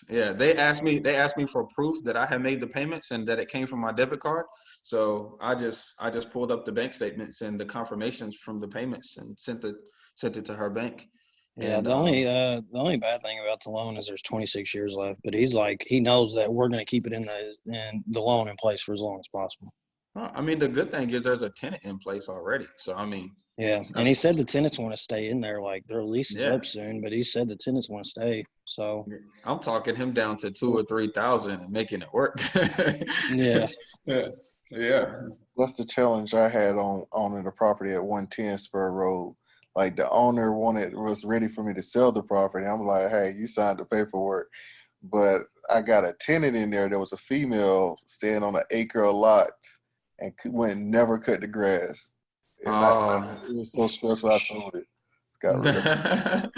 Yeah, they asked me for proof that I had made the payments and that it came from my debit card. So I just pulled up the bank statements and the confirmations from the payments and sent it to her bank. Yeah, And the only bad thing about the loan is there's 26 years left, but he's like he knows that we're gonna keep it in the loan in place for as long as possible. well, I mean, the good thing is there's a tenant in place already. So I mean, Yeah, and he said the tenants want to stay in there. Like their lease is yeah, up soon, but he said the tenants want to stay. So I'm talking him down to 2 or 3 thousand and making it work. yeah, Yeah, yeah. That's the challenge I had on owning the property at 110 Spur Road. Like the owner was ready for me to sell the property. I'm like, hey, you signed the paperwork, but I got a tenant in there that was a female staying on an acre of lot and never cut the grass, and Oh. it was so stressful. I sold it. It's got rid of it.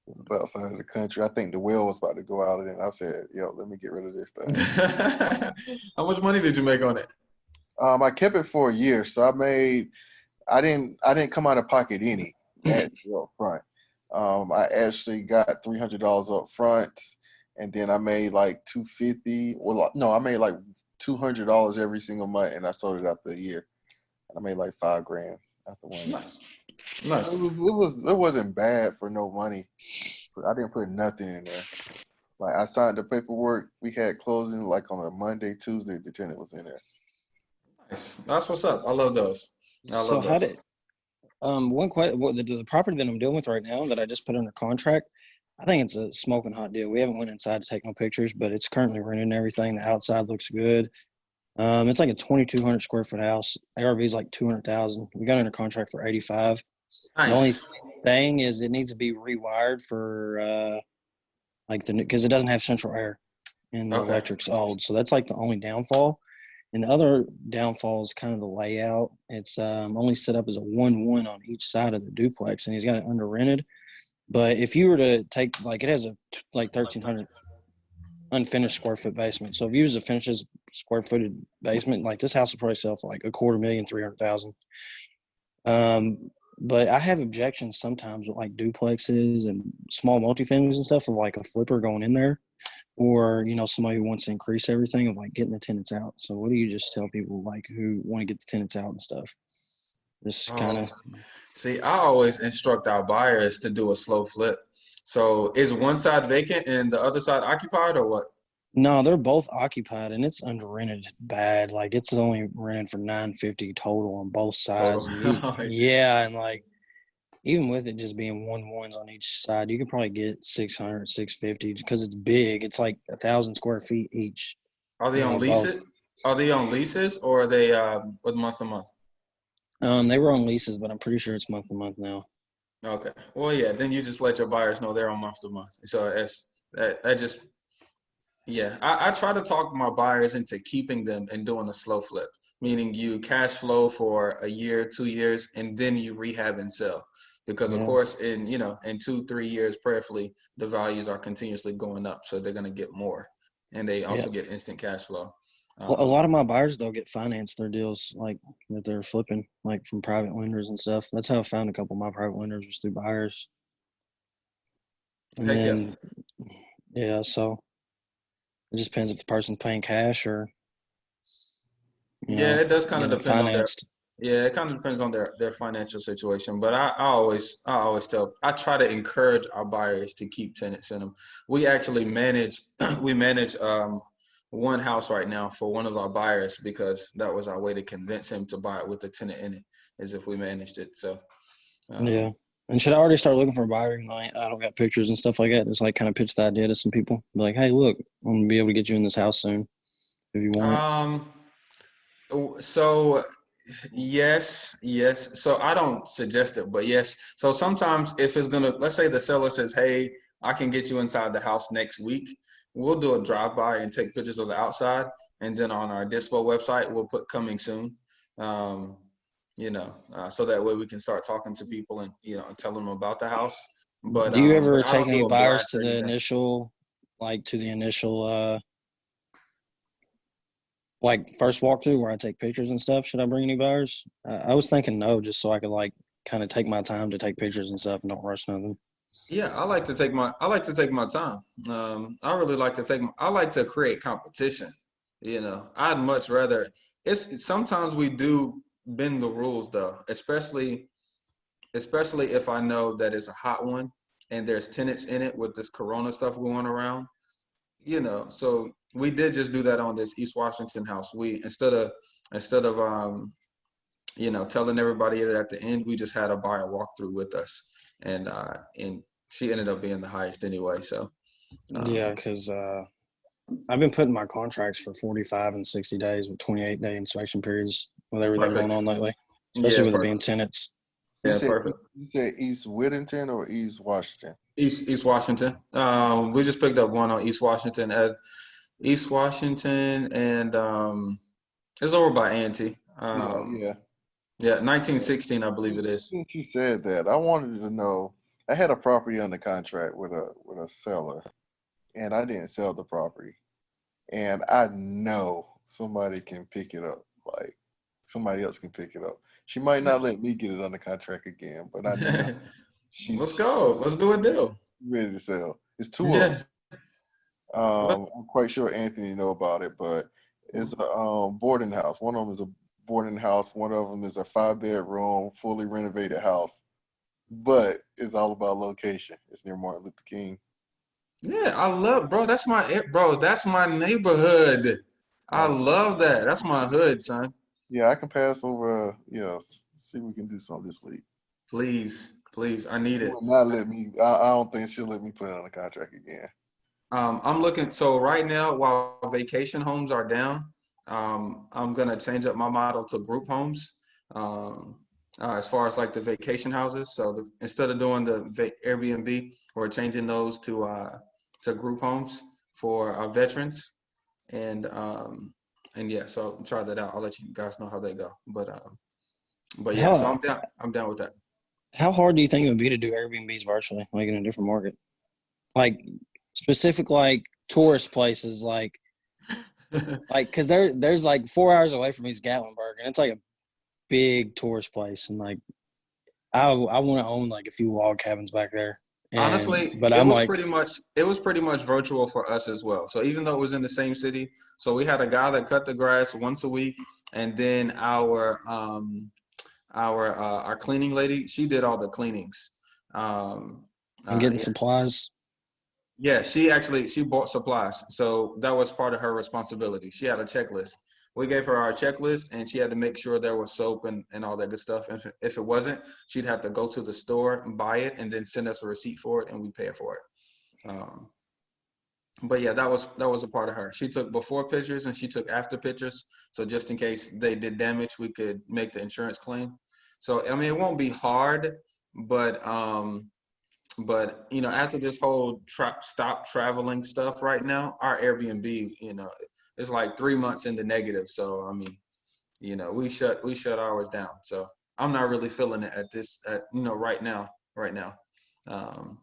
It was outside of the country. I think the well was about to go out, and I said, yo, let me get rid of this thing. How much money did you make on it? I kept it for a year, so I didn't come out of pocket any actually up front. I actually got $300 up front, and then I made like 250. Well, no, I made like $200 every single month, and I sold it after a year, and I made like $5,000 after 1 year. Nice. Nice. It wasn't bad for no money, but I didn't put nothing in there. Like I signed the paperwork. We had closing like on a Monday, Tuesday. The tenant was in there. Nice. That's what's up. I love those. I So love how those. did one question? What the property that I'm dealing with right now that I just put under contract? I think it's a smoking hot deal. We haven't went inside to take no pictures, but it's currently rented and everything. The outside looks good. It's like a 2,200 square foot house. ARV is like 200,000. We got under contract for 85. The only Nice. thing is it needs to be rewired for like because it doesn't have central air and the Okay. electric's old. So that's like the only downfall. And the other downfall is kind of the layout. It's only set up as a 1-1 on each side of the duplex, and he's got it under rented. But if you were to take like it has a like 1,300 unfinished square foot basement. So if you use a finished square footed basement, like this house will probably sell for like $250,000, 300,000. But I have objections sometimes with like duplexes and small multifamilies and stuff of like a flipper going in there or, somebody who wants to increase everything of like getting the tenants out. So what do you just tell people like who want to get the tenants out and stuff? Just kind Oh, of, see, I always instruct our buyers to do a slow flip. So is one side vacant and the other side occupied, or what? No, they're both occupied and it's under rented bad. Like it's only rented for $950 total on both sides. Total. And yeah, and like even with it just being ones on each side, you could probably get 600, 650 because it's big. It's like 1,000 square feet each. Are they on Both. leases? Are they on leases, or are they with month to month? They were on leases, but I'm pretty sure it's month to month now. Okay. Well, yeah. Then you just let your buyers know they're on month to month. So it's that just yeah. I try to talk my buyers into keeping them and doing a slow flip, meaning you cash flow for a year, 2 years, and then you rehab and sell. Because of Yeah. course, in 2-3 years, prayerfully, the values are continuously going up, so they're gonna get more, and they also get instant cash flow. A lot of my buyers though get financed their deals like that they're flipping like from private lenders and stuff. That's how I found a couple of my private lenders was through buyers. And Heck yeah. then yeah, so it just depends if the person's paying cash or Yeah, it does kind of getting it depend on their financed. yeah, it kind of depends on their financial situation. But I always tell I try to encourage our buyers to keep tenants in them. We actually manage we manage one house right now for one of our buyers because that was our way to convince him to buy it with the tenant in it, as if we managed it. So Yeah. And should I already start looking for a buyer? Like, I don't got pictures and stuff like that. Just like kind of pitch the idea to some people. Be like, hey, look, I'm gonna be able to get you in this house soon if you want it. So yes. So I don't suggest it, but yes. So sometimes if it's gonna, let's say the seller says, "Hey, I can get you inside the house next week." We'll do a drive-by and take pictures of the outside, and then on our Dispo website, we'll put "coming soon." Um, so that way we can start talking to people and and tell them about the house. But Do you ever but I take don't any do a buyers blast to or the anything. initial, like first walkthrough where I take pictures and stuff? Should I bring any buyers? I was thinking no, just so I could like kind of take my time to take pictures and stuff and don't rush nothing. Yeah, I like to take my time. I really like to I like to create competition. I'd much rather sometimes we do bend the rules though, especially if I know that it's a hot one and there's tenants in it with this corona stuff going around. So we did just do that on this East Washington house. We instead of telling everybody at the end, we just had a buyer walk through with us, and she ended up being the highest anyway. So Yeah, because I've been putting my contracts for 45 and 60 days with 28-day inspection periods with everything going perfect. on lately, especially Yeah, with it being perfect. tenants. You Yeah, said perfect. you said East Whittington or East Washington? East Washington. We just picked up one on East Washington and it's over by A&T. Yeah. Yeah, 1916, I believe it is. Since you said that, I wanted to know. I had a property under contract with a seller, and I didn't sell the property. And I know somebody can pick it up. Like somebody else can pick it up. She might not let me get it under contract again, but I know Let's she's go. Let's do a deal. ready to sell. It's two of them. Yeah. Let's, I'm quite sure Anthony know about it, but it's a boarding house. One of them is a boarding house. One of them is a 5-bedroom, fully renovated house. But it's all about location. It's near Martin Luther King. yeah, bro. That's my neighborhood. I Oh, love that. That's my hood, son. yeah, I can pass over. See if we can do something this week. Please, please, I need She it. will not let me. I don't think she'll let me put it on the contract again. I'm looking. So right now, while vacation homes are down, I'm gonna change up my model to group homes. Um, as far as like the vacation houses, so instead of doing the Airbnb, we're changing those to group homes for veterans, and yeah, so try that out. I'll let you guys know how they go. But yeah, so How I'm down. I'm down with that. how hard do you think it would be to do Airbnbs virtually, like in a different market, like specific like tourist places, like because there's like 4 hours away from East Gatlinburg, and it's like a big tourist place, and like I want to own like a few log cabins back there, and Honestly, but it I'm was like, pretty much it was pretty much virtual for us as well. So even though it was in the same city, so we had a guy that cut the grass once a week, and then our cleaning lady, she did all the cleanings. And getting Yeah. supplies. Yeah, she bought supplies, so that was part of her responsibility. She had a checklist. We gave her our checklist, and she had to make sure there was soap and all that good stuff. If it wasn't, she'd have to go to the store and buy it, and then send us a receipt for it, and we pay her for it. But yeah, that was a part of her. She took before pictures and she took after pictures, so just in case they did damage, we could make the insurance claim. So I mean, it won't be hard, but after this whole stop traveling stuff right now, our Airbnb, it's like 3 months in the negative. So I mean, we shut ours down. So I'm not really feeling it right now. Um,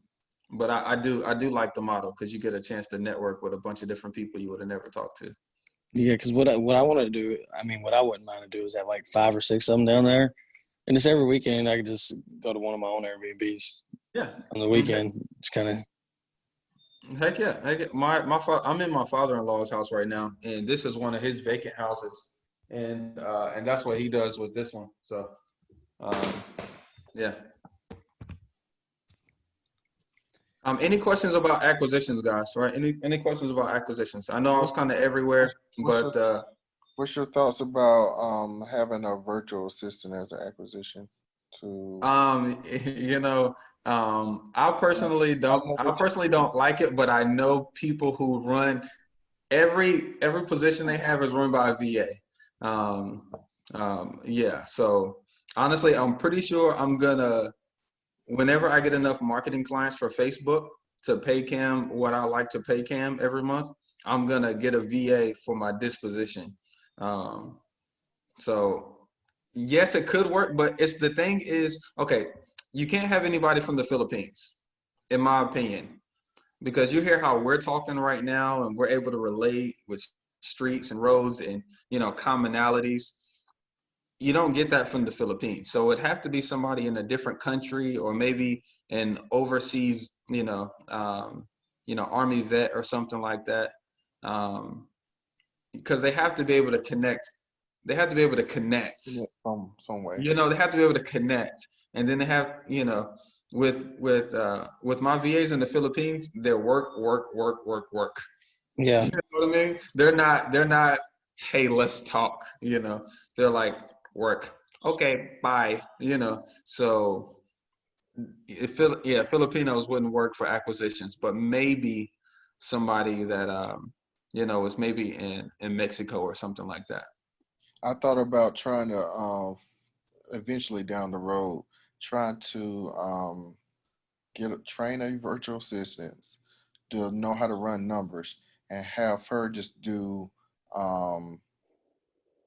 but I do like the model because you get a chance to network with a bunch of different people you would have never talked to. Yeah, because what I want to do, I mean, what I wouldn't mind to do is have like 5 or 6 of them down there, and just every weekend I could just go to one of my own Airbnbs Yeah. on the weekend. Just kind of. Heck yeah. Heck yeah. I'm in my father-in-law's house right now, and this is one of his vacant houses, and that's what he does with this one. So, um, yeah. Any questions about acquisitions, guys? Right? Any questions about acquisitions? I know I was kind of everywhere, but What's your thoughts about having a virtual assistant as an acquisition to you know, I personally don't like it, but I know people who run every position they have is run by a VA. Yeah. So honestly, I'm pretty sure I'm gonna, whenever I get enough marketing clients for Facebook to pay Cam what I like to pay Cam every month, I'm gonna get a VA for my disposition. Um, so yes, it could work, but the thing is, okay, you can't have anybody from the Philippines, in my opinion, because you hear how we're talking right now and we're able to relate with streets and roads and commonalities. You don't get that from the Philippines. So it'd have to be somebody in a different country or maybe an overseas, Army vet or something like that. Because they have to be able to connect. They have to be able to connect. some way? They have to be able to connect. And then they have, with my VAs in the Philippines, they're work, work, work, work, work. Yeah. You know what I mean? They're not, hey, let's talk, They're like, work. Okay, bye. So Filipinos wouldn't work for acquisitions, but maybe somebody that is maybe in Mexico or something like that. I thought about trying to eventually down the road, trying to train a virtual assistant to know how to run numbers and have her just do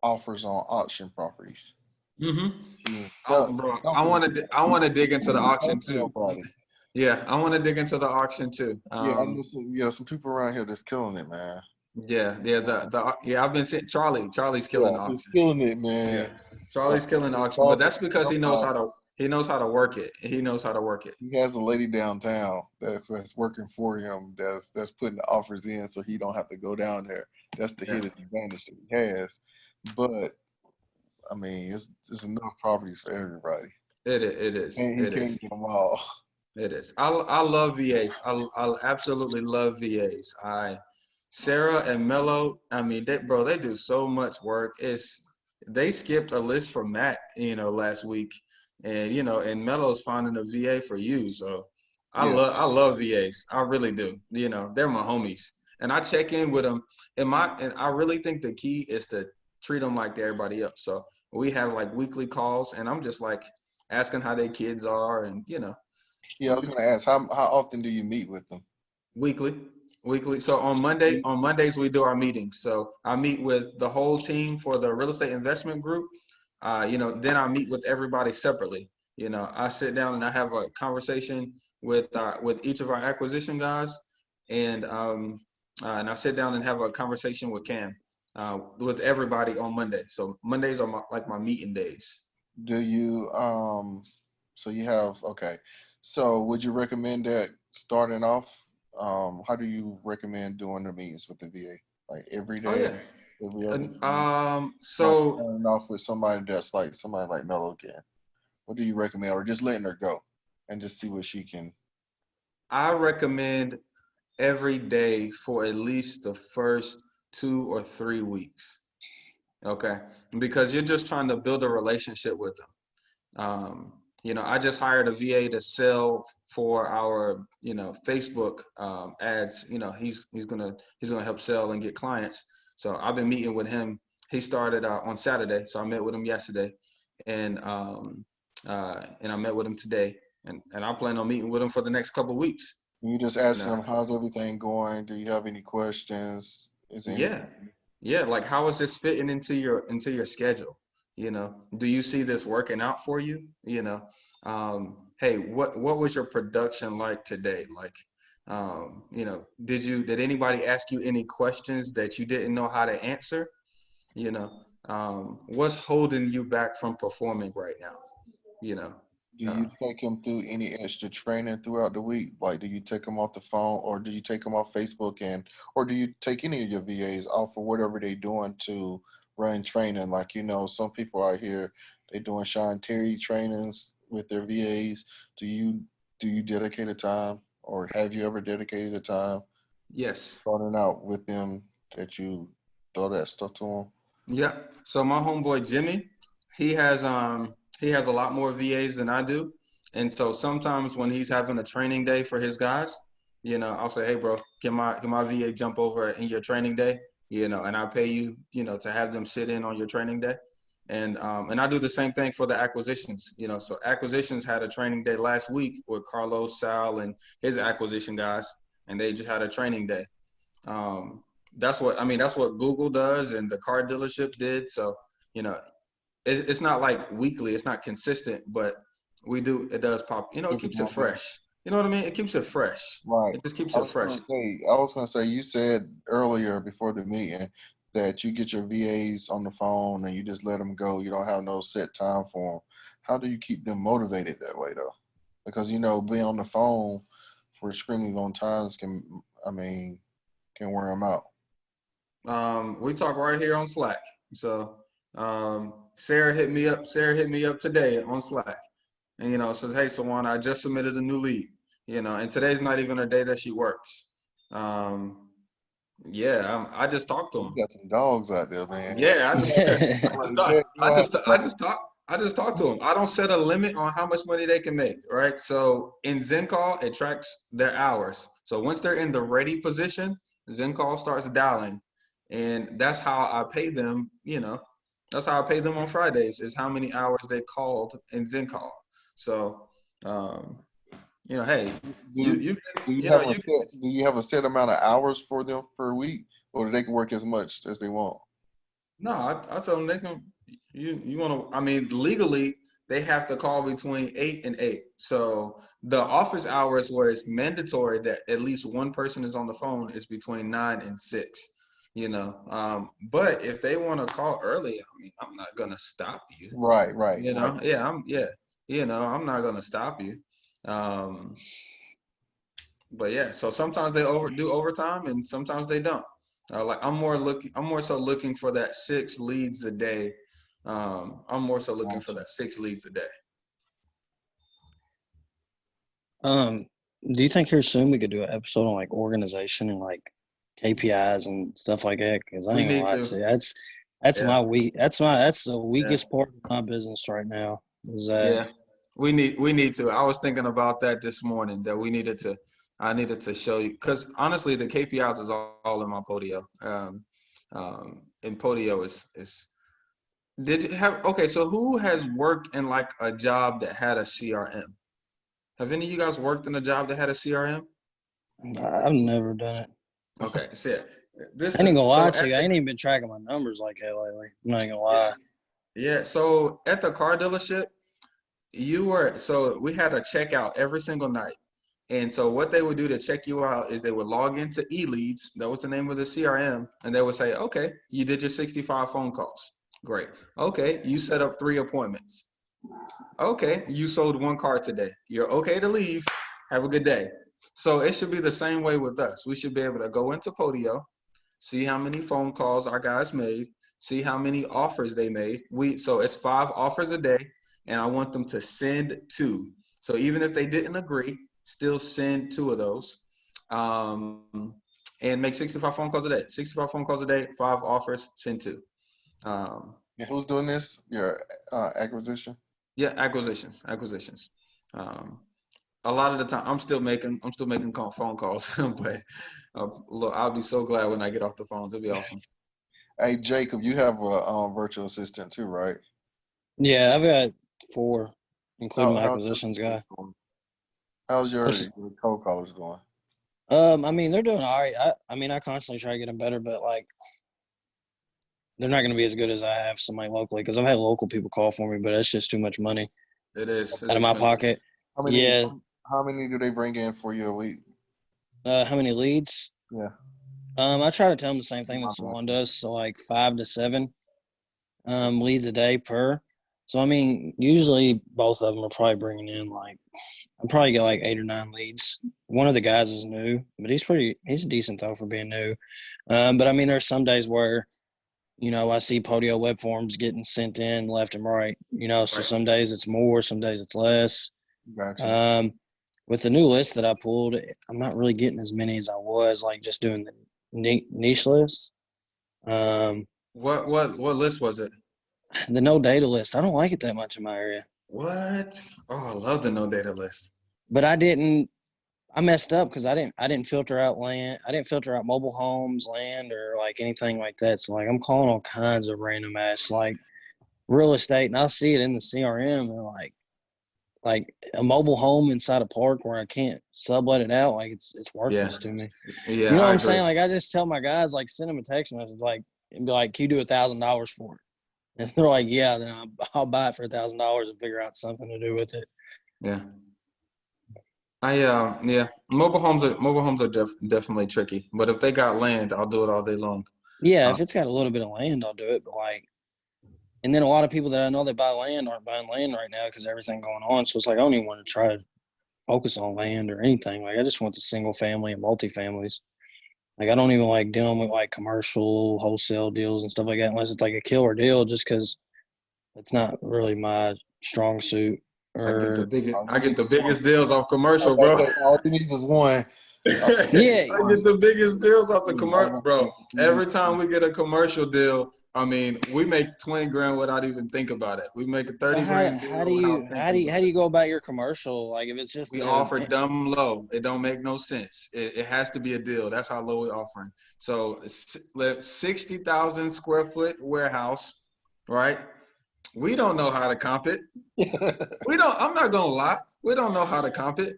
offers on auction properties. Mm-hmm. That, Bro, that I would want to dig into the auction help too. everybody. Yeah, I want to dig into the auction too. Yeah, I know some people around here that's killing it, man. I've been seeing Charlie's killing Yeah, the he's auction. killing it, Yeah, man. Charlie's killing the auction, but that's because he knows how to work it. He knows how to work it. He has a lady downtown that's working for him that's putting the offers in so he don't have to go down there. That's the Yeah. hidden advantage that he has. But I mean, it's enough properties for everybody. It is. And he It can't is. get them all. It is. I love VAs. I absolutely love VAs. Sarah and Mello, I mean, they do so much work. They skipped a list for Matt, last week, and Mello's finding a VA for you. So Yeah. I love VAs. I really do. They're my homies, and I check in with them. And I really think the key is to treat them like everybody else. So we have like weekly calls, and I'm just like asking how their kids are, and Yeah, I was gonna ask how often do you meet with them? weekly. So on Mondays we do our meetings. So I meet with the whole team for the real estate investment group. Then I meet with everybody separately. I sit down and I have a conversation with each of our acquisition guys, and I sit down and have a conversation with Cam, with everybody on Monday. So Mondays are my meeting days. Do you so you have okay. So would you recommend that starting off? How do you recommend doing the meetings with the VA? Like every Oh day, yeah. every other day? Like So starting off with somebody somebody like Mello can. What do you recommend? Or just letting her go and just see what she can I recommend every day for at least the first 2 or 3 weeks. Okay, because you're just trying to build a relationship with them. I just hired a VA to sell for our, Facebook ads. He's gonna help sell and get clients. So I've been meeting with him. He started on Saturday, so I met with him yesterday, and I met with him today, and I plan on meeting with him for the next couple of weeks. You just You asking know, them, how's everything going? Do you have any questions? Is there yeah, anything? yeah. Like, how is this fitting into your schedule? Do you see this working out for you? Hey, what was your production like today? Like, did anybody ask you any questions that you didn't know how to answer? What's holding you back from performing right now? You know, Do uh, you take them through any extra training throughout the week? Like, do you take them off the phone, or do you take them off Facebook, or do you take any of your VAs off of whatever they doing to run training? Like, some people out here, they doing Sean Terry trainings with their VAs. Do you dedicate a time, or have you ever dedicated a time yes. starting out with them that you throw that stuff to them? Yeah. So my homeboy Jimmy, he has a lot more VAs than I do. And so sometimes when he's having a training day for his guys, I'll say, hey bro, can my VA jump over in your training day? And I pay you, to have them sit in on your training day. And I do the same thing for the acquisitions. So acquisitions had a training day last week with Carlos, Sal, and his acquisition guys, and they just had a training day. Um, that's what Google does and the car dealership did. So, you know, it's not like weekly, it's not consistent, but it does pop, it Keep it keeps it moving. fresh. You know what I mean? It keeps it fresh. Right. It just keeps I it was gonna fresh. say, I was gonna say, you said earlier before the meeting that you get your VAs on the phone and you just let them go. You don't have no set time for them. How do you keep them motivated that way though? Because being on the phone for extremely long times can wear them out. We talk right here on Slack. So, Sarah hit me up. Sarah hit me up today on Slack, and says, "Hey, Sawan, I just submitted a new lead. And today's not even a day that she works. Um, yeah, I just talked to You him. got some dogs out there, man. Yeah, I just, Like, yeah, you don't have I just talked to them. I don't set a limit on how much money they can make, right? So in ZenCall, it tracks their hours. So once they're in the ready position, ZenCall starts dialing, and that's how I pay them. That's how I pay them on Fridays is how many hours they called in ZenCall. So, um, hey, you do you do you you know have a you set do you have a set amount of hours for them per week, or they can work as much as they want? No, I tell them they can. You want to? I mean, legally they have to call between 8 and 8. So the office hours where it's mandatory that at least one person is on the phone is between 9 and 6. But if they want to call early, I mean, I'm not gonna stop you. Right, right, right. I'm not gonna stop you. Um, but yeah, so sometimes they overdo overtime and sometimes they don't. I'm more so looking for that 6 leads a day. I'm more so looking for Gotcha. that 6 leads a day. Um, do you think here soon we could do an episode on like organization and like KPIs and stuff like that? Because I We ain't gonna need lie to. to you, that's Yeah, my weak. That's the yeah, weakest part of my business right now. Is that yeah. We need to. I was thinking about that this morning that I needed to show you because honestly, the KPIs is all in my Podio. And Podio is. Did you have okay? So who has worked in like a job that had a CRM? Have any of you guys worked in a job that had a CRM? I've never done it. Okay, so I this ain't is gonna lie so to at you. I the ain't even been tracking my numbers like that lately. I'm not gonna yeah, lie. yeah. So at the car dealership, so we had a checkout every single night. And so what they would do to check you out is they would log into eLeads, that was the name of the CRM, and they would say, okay, you did your 65 phone calls. Great. Okay, you set up 3 appointments. Okay, you sold 1 car today. You're okay to leave. Have a good day. So it should be the same way with us. We should be able to go into Podio, see how many phone calls our guys made, see how many offers they made. So it's 5 offers a day, and I want them to send 2. So even if they didn't agree, still send 2 of those, and make 65 phone calls a day. 65 phone calls a day, 5 offers, send 2. And who's doing this? Your acquisition? Yeah, acquisitions. A lot of the time, I'm still making phone calls, but look, I'll be so glad when I get off the phones. It'll be awesome. Hey, Jacob, you have a virtual assistant too, right? Yeah, I've got 4, including my How's acquisitions your- guy. How's your What's- cold callers going? I mean, they're doing all right. I mean, I constantly try to get them better, but like, they're not going to be as good as I have somebody locally because I've had local people call for me, but it's just too much money It is. It's out of my expensive. pocket. How many? Yeah. How many do they bring in for you a week? How many leads? Yeah. I try to tell them the same thing that Salon does, so like 5 to 7 leads a day per. So I mean, usually both of them are probably bringing in like I probably get like 8 or 9 leads. One of the guys is new, but he's decent though for being new. But I mean, there's some days where I see Podio web forms getting sent in left and right. So Right. some days it's more, some days it's less. Gotcha. With the new list that I pulled, I'm not really getting as many as I was, like just doing the niche list. What list was it? The no data list, I don't like it that much in my area. What? Oh, I love the no data list. But I messed up because I didn't filter out land. I didn't filter out mobile homes, land, or like anything like that. So like I'm calling all kinds of random ass like real estate, and I'll see it in the CRM and like a mobile home inside a park where I can't sublet it out. Like it's worthless to me. Yeah, You know what I I'm agree. saying? Like I just tell my guys, like send them a text message, like and be like, "Can you do $1,000 for it?" And they're like, "Yeah." Then I'll buy it for $1,000 and figure out something to do with it. Yeah. Yeah. Mobile homes are definitely tricky, but if they got land, I'll do it all day long. Yeah, if it's got a little bit of land, I'll do it. But like, and then a lot of people that I know that buy land aren't buying land right now because everything going on. So it's like I don't even want to try to focus on land or anything. Like I just want the single family and multifamilies. Like I don't even like dealing with like commercial wholesale deals and stuff like that unless it's like a killer deal, just because it's not really my strong suit. I get the Or biggest deals off commercial, bro. All you need is one. Yeah. I get the biggest deals off the commercial, bro. Every time we get a commercial deal, I mean, we make 20 grand without even thinking about it. We make a 30 So grand how deal do you without how do thinking you how about do it. you go about your commercial? Like if it's just We offer dumb low. It don't make no sense. It has to be a deal. That's how low we're offering. So 60,000 square foot warehouse, right? We don't know how to comp it. I'm not gonna lie. We don't know how to comp it,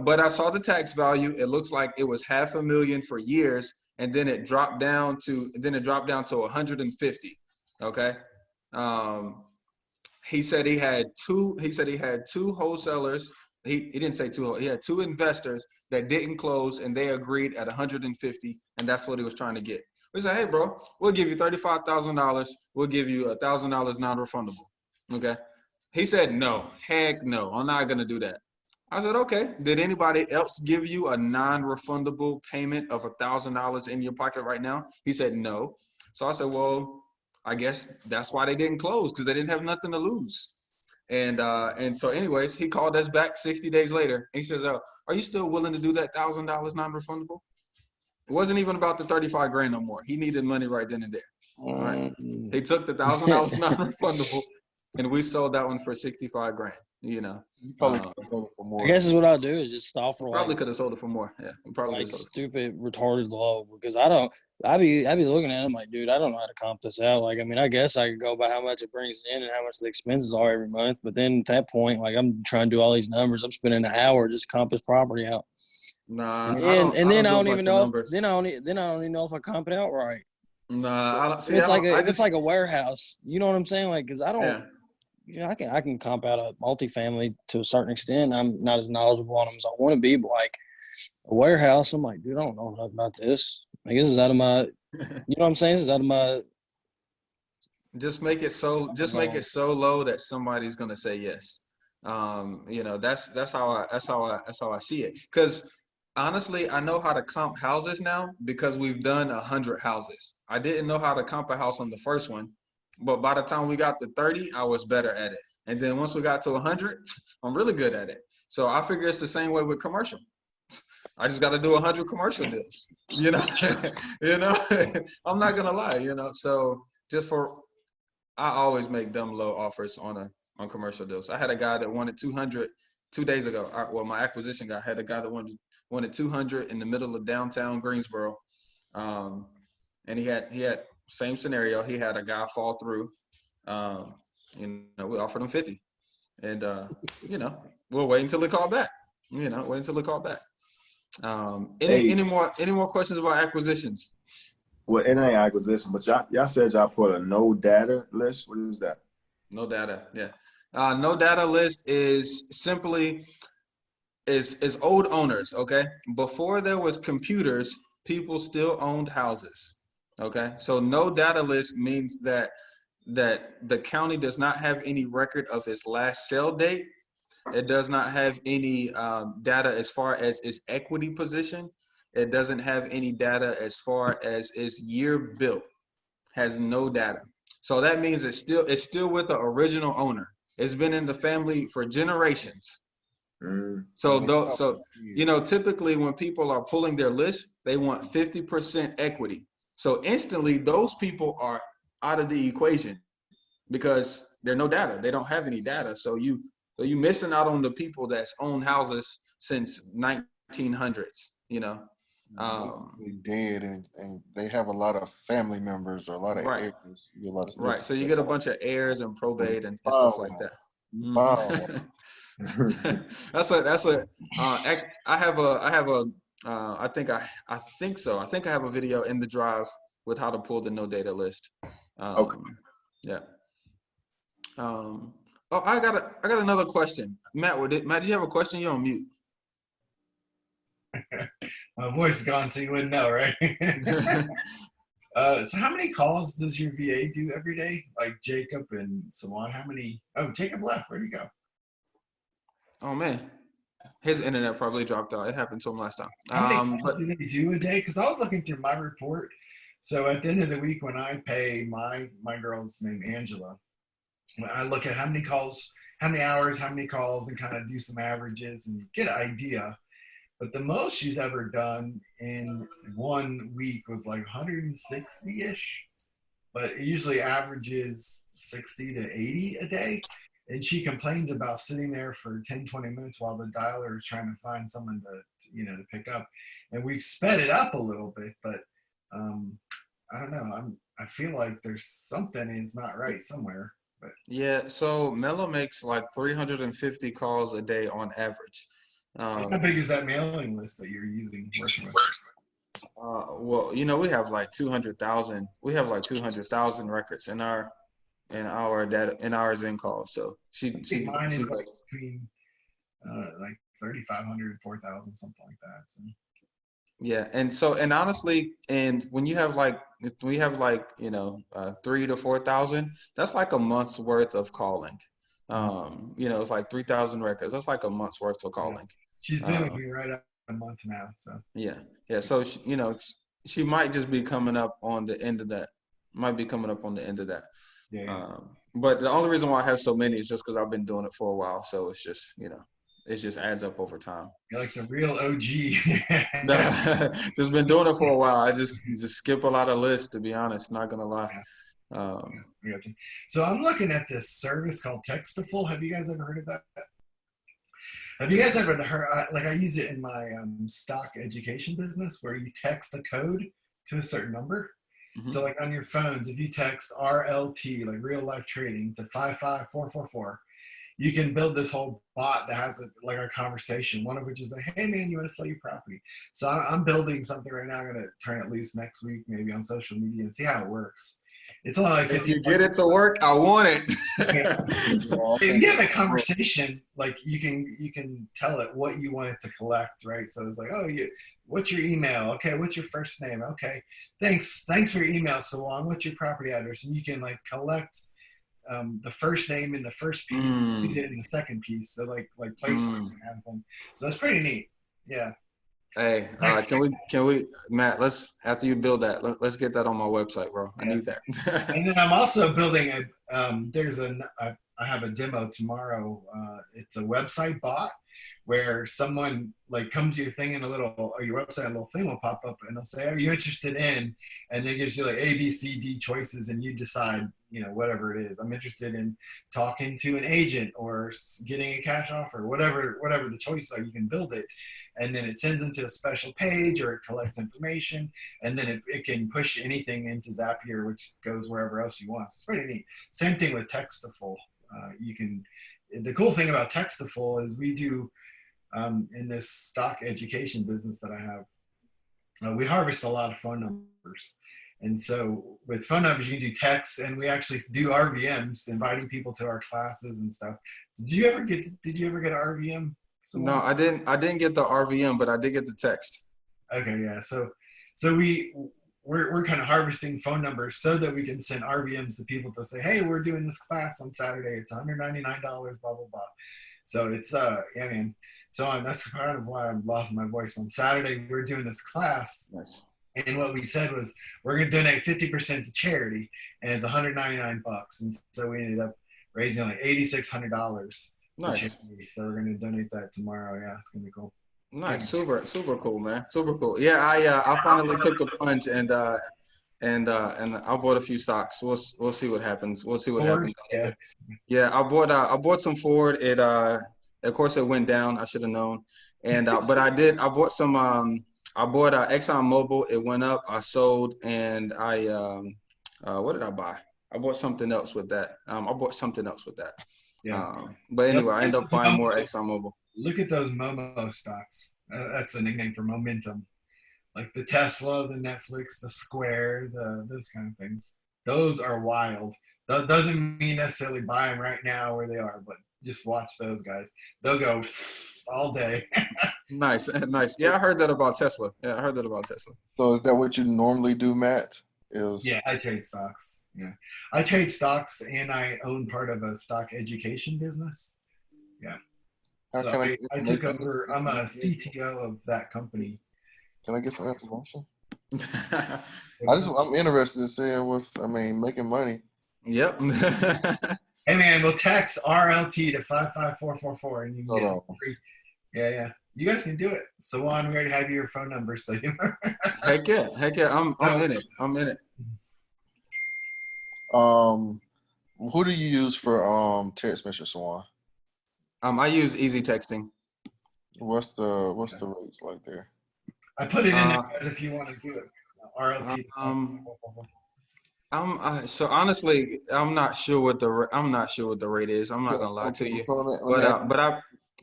but I saw the tax value. It looks like it was $500,000 for years, and then it dropped down to 150. Okay. He said he had two wholesalers. He didn't say two. He had 2 investors that didn't close, and they agreed at 150, and that's what he was trying to get. We said, hey, bro, we'll give you $35,000. We'll give you $1,000 non-refundable. Okay. He said, no, heck no, I'm not going to do that. I said, okay. Did anybody else give you a non-refundable payment of $1,000 in your pocket right now? He said, no. So I said, well, I guess that's why they didn't close, because they didn't have nothing to lose. And so anyways, he called us back 60 days later. He says, are you still willing to do that $1,000 non-refundable? It wasn't even about the 35 grand no more. He needed money right then and there. All right. He took the $1,000 non-refundable, and we sold that one for 65 grand. You probably could have sold it for more. I guess is what I'll do is just offer Probably could have sold it for more. Yeah, we probably like could have sold stupid retarded low because I be looking at them like, dude, I don't know how to comp this out. Like, I mean, I guess I could go by how much it brings in and how much the expenses are every month. But then at that point, like I'm trying to do all these numbers. I'm spending an hour just to comp this property out. Nah, And I don't then I do a don't bunch even of know. numbers. Then I don't even know if I comp it out right. Nah, I don't If see. it's like I just, a warehouse, you know what I'm saying? Like, because I don't. yeah. Yeah, I can comp out a multifamily to a certain extent. I'm not as knowledgeable on them as I want to be, but like a warehouse, I'm like, dude, I don't know nothing about this. Like this is out of my, you know what I'm saying? This is out of my. Just make it so low that somebody's gonna say yes. That's how I see it. Because honestly, I know how to comp houses now because we've done 100 houses. I didn't know how to comp a house on the first one, but by the time we got to 30, I was better at it. And then once we got to 100, I'm really good at it. So I figure it's the same way with commercial. I just got to do 100 commercial deals, you know, you know, I'm not going to lie, you know, so I always make dumb low offers on commercial deals. I had a guy that wanted 200 2 days ago. My acquisition guy had a guy that wanted 200 in the middle of downtown Greensboro. And he had same scenario. He had a guy fall through, you know, we offered him 50 and, you know, we'll wait until they call back, Any more questions about acquisitions? Well, it ain't acquisition, but y'all said y'all put a no data list. What is that? No data. Yeah. No data list is simply is old owners. Okay. Before there was computers, people still owned houses. Okay. So no data list means that the county does not have any record of its last sale date. It does not have any data as far as its equity position. It doesn't have any data as far as its year built. Has no data. So that means it's still with the original owner. It's been in the family for generations. So you know, typically when people are pulling their list, they want 50% equity. So instantly those people are out of the equation because there's no data. They don't have any data. So you missing out on the people that's owned houses since 1900s, you know. They did, and they have a lot of family members or a lot of Right. heirs. Right. So you get a bunch of heirs and probate and stuff like that. Wow. That's what I have a I think so. I think I have a video in the drive with how to pull the no data list. Okay. Yeah. I got another question. Matt, Matt, do you have a question? You're on mute. My voice is gone, so you wouldn't know, right? So how many calls does your VA do every day? Like Jacob and Sawan, how many? Oh, Jacob left. Where'd he go? Oh man, his internet probably dropped out. It happened to him last time. How many calls do they do a day? Because I was looking through my report. So at the end of the week, when I pay my girl's name Angela, when I look at how many calls, how many hours, how many calls, and kind of do some averages and get an idea. But the most she's ever done in 1 week was like 160-ish. But it usually averages 60 to 80 a day. And she complains about sitting there for 10, 20 minutes while the dialer is trying to find someone to pick up. And we've sped it up a little bit, but I don't know. I feel like there's something is not right somewhere. But yeah, so Mello makes like 350 calls a day on average. how big is that mailing list that you're working with? Well, you know, we have like 200,000. We have like 200,000 records in our data in our Zen call. So Mine is like between like 3,500, 4,000, something like that. So. Yeah, and honestly, and when we have like 3,000 to 4,000, that's like a month's worth of calling. You know, it's like 3,000 records. That's like a month's worth of calling. She's been with me right up a month now. So yeah. So she might just be coming up on the end of that. Yeah. But the only reason why I have so many is just because I've been doing it for a while. So it's just, it just adds up over time. You're like the real OG. Just been doing it for a while. I just skip a lot of lists, to be honest, not gonna lie. So I'm looking at this service called Text-to-Full. Have you guys ever heard of that? Have you guys ever heard, I use it in my stock education business where you text a code to a certain number. Mm-hmm. So like on your phones, if you text RLT, like real life trading, to 55444, you can build this whole bot that has a conversation, one of which is like, hey man, you want to sell your property? So I'm building something right now. I'm going to turn it loose next week, maybe on social media, and see how it works. It's only like 50 If you get it to work, I want it. Yeah. If you have a conversation, like you can tell it what you want it to collect, right? So it's like, what's your email? Okay, what's your first name? Okay, thanks for your email, Salon. What's your property address? And you can like collect the first name in the first piece, and use it in the second piece. So like placeholder kind of thing. So that's pretty neat. Yeah. Hey, can we, Matt? After you build that, let's get that on my website, bro. I need that. And then I'm also building I have a demo tomorrow. It's a website bot, where someone like comes to your thing and your website, a little thing will pop up and they'll say, "Are you interested in?" And then it gives you like A, B, C, D choices, and you decide, whatever it is. I'm interested in talking to an agent or getting a cash offer, whatever the choices are. You can build it, and then it sends them to a special page, or it collects information, and then it can push anything into Zapier, which goes wherever else you want. It's pretty neat. Same thing with Textaful. The cool thing about Textaful is we do in this stock education business that I have, we harvest a lot of phone numbers. And so with phone numbers, you can do texts, and we actually do RVMs, inviting people to our classes and stuff. Did you ever get an RVM? No, I didn't get the RVM, but I did get the text. Okay, yeah. So we're kind of harvesting phone numbers so that we can send RVMs to people to say, "Hey, we're doing this class on Saturday. It's $199, blah blah blah." So it's yeah, man. So that's part of why I've lost my voice. On Saturday, we're doing this class. Nice. And what we said was we're going to donate 50% to charity, and it's $199. And so we ended up raising like $8,600. Nice. So we're going to donate that tomorrow. Yeah, it's going to be cool. Nice. Super cool, man. Super cool. Yeah, I finally took the plunge and I bought a few stocks. We'll see what happens. We'll see what happens. Yeah. Yeah, I bought some Ford. It of course it went down. I should have known. And but I bought some I bought Exxon Mobil. It went up. I sold, and what did I buy? I bought something else with that. Yeah. But anyway, I ended up buying more Exxon Mobil. Look at those Momo stocks. That's a nickname for momentum. Like the Tesla, the Netflix, the Square, those kind of things. Those are wild. That doesn't mean necessarily buy them right now where they are, but just watch those guys. They'll go all day. Nice. Yeah, I heard that about Tesla. So is that what you normally do, Matt? Yeah, I trade stocks. Yeah, I trade stocks, and I own part of a stock education business. Yeah. So I took over. I'm a CTO of that company. Can I get some information? I'm interested in seeing making money. Yep. Hey man, we'll text RLT to 55444 and you can get free. Yeah. You guys can do it. So on, we already have your phone number, so you Heck yeah. I'm in it. Who do you use for text message, Swan? I use easy texting. What's the rates like there? I put it in there if you want to do it. RLT. So honestly, I'm not sure what the rate is. I'm not gonna lie to you.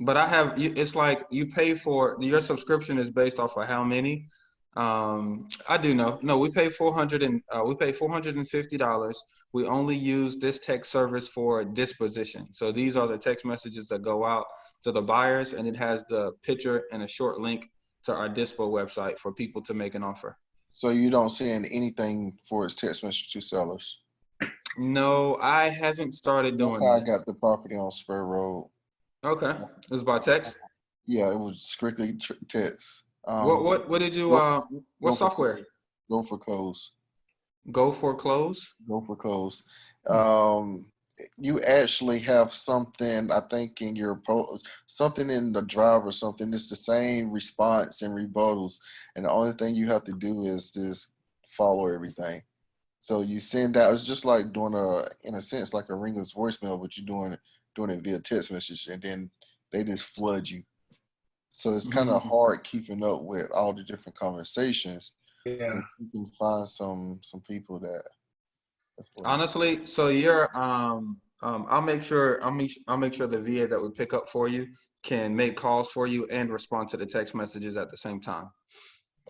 But I have. It's like you pay for your subscription is based off of how many. I do know. No, we pay $450. We only use this text service for Disposition. So these are the text messages that go out to the buyers, and it has the picture and a short link to our Dispo website for people to make an offer. So you don't send anything for its text message to sellers? No, I haven't started doing that. That's how I got the property on Spur Road. Okay, it was by text. Yeah, it was strictly text. What did you what software? Go for close. Go for close. You actually have something, I think, in your post, something in the drive or something. It's the same response and rebuttals, and the only thing you have to do is just follow everything. So you send out. It's just like doing in a sense, like a ringless voicemail, but you're doing it via text message, and then they just flood you. So it's kind of hard keeping up with all the different conversations. Yeah, you can find some people that. Honestly, so you're I'll make sure the VA that we pick up for you can make calls for you and respond to the text messages at the same time.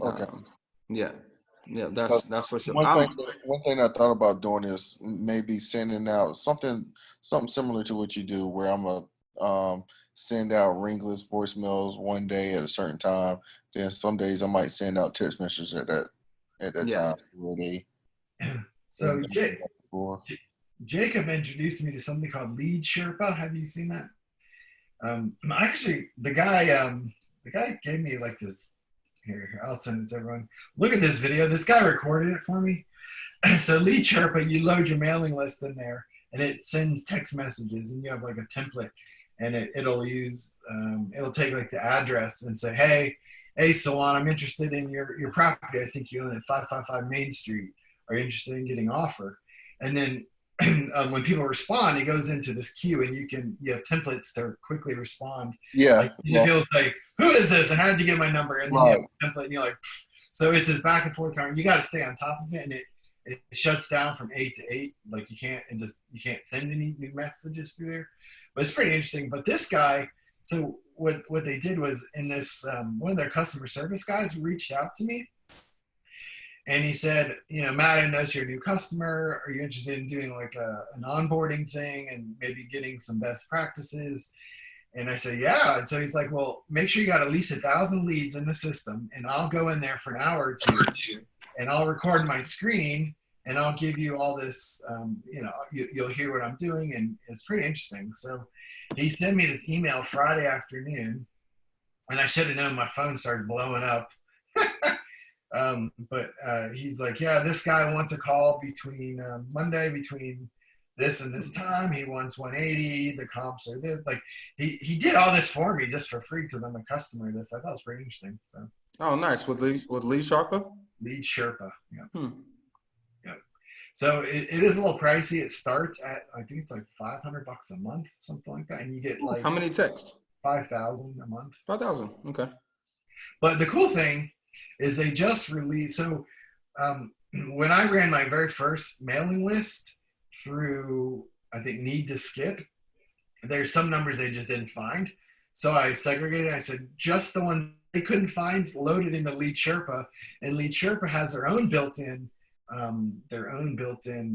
Okay. Yeah, that's for sure. One thing I thought about doing is maybe sending out something similar to what you do, where I'm a send out ringless voicemails one day at a certain time. Then some days I might send out text messages at that time where they. So Jacob introduced me to something called Lead Sherpa. Have you seen that? Actually, the guy gave me like this. Here, I'll send it to everyone. Look at this video. This guy recorded it for me. So Lead Sherpa, you load your mailing list in there, and it sends text messages, and you have like a template. and it'll use it'll take like the address and say, hey Salon, I'm interested in your property. I think you own it, 555 Main Street. Are you interested in getting offer? And then when people respond, it goes into this queue, and you have templates to quickly respond. Yeah, like yeah, he'll say, who is this, and how did you get my number? And then you have a template, and you're like, pfft. So it's this back and forth conversation. You got to stay on top of it, and it shuts down from 8 to 8. Like you can't send any new messages through there. But it's pretty interesting. But this guy, so what they did was in this one of their customer service guys reached out to me. And he said, Matt, I noticed you're a new customer. Are you interested in doing like an onboarding thing and maybe getting some best practices? And I said, yeah. And so he's like, well, make sure you got at least 1,000 leads in the system, and I'll go in there for an hour or two, and I'll record my screen, and I'll give you all this, you'll hear what I'm doing, and it's pretty interesting. So he sent me this email Friday afternoon, and I should have known my phone started blowing up. But he's like, yeah, this guy wants a call between Monday between this and this time. He wants 180. The comps are this. Like he did all this for me just for free because I'm a customer of this. I thought it was pretty interesting. So. Oh, nice. With Lee Sharpa? Lead Sherpa. Yeah. Yeah. So it is a little pricey. It starts at, I think it's like $500 a month, something like that, and you get like how many texts? 5,000 a month. 5,000. Okay. But the cool thing is they just released. So when I ran my very first mailing list through, I think, Need to Skip, there's some numbers they just didn't find. So I segregated. I said just the one they couldn't find, loaded into Lead Sherpa, and Lead Sherpa has their own built-in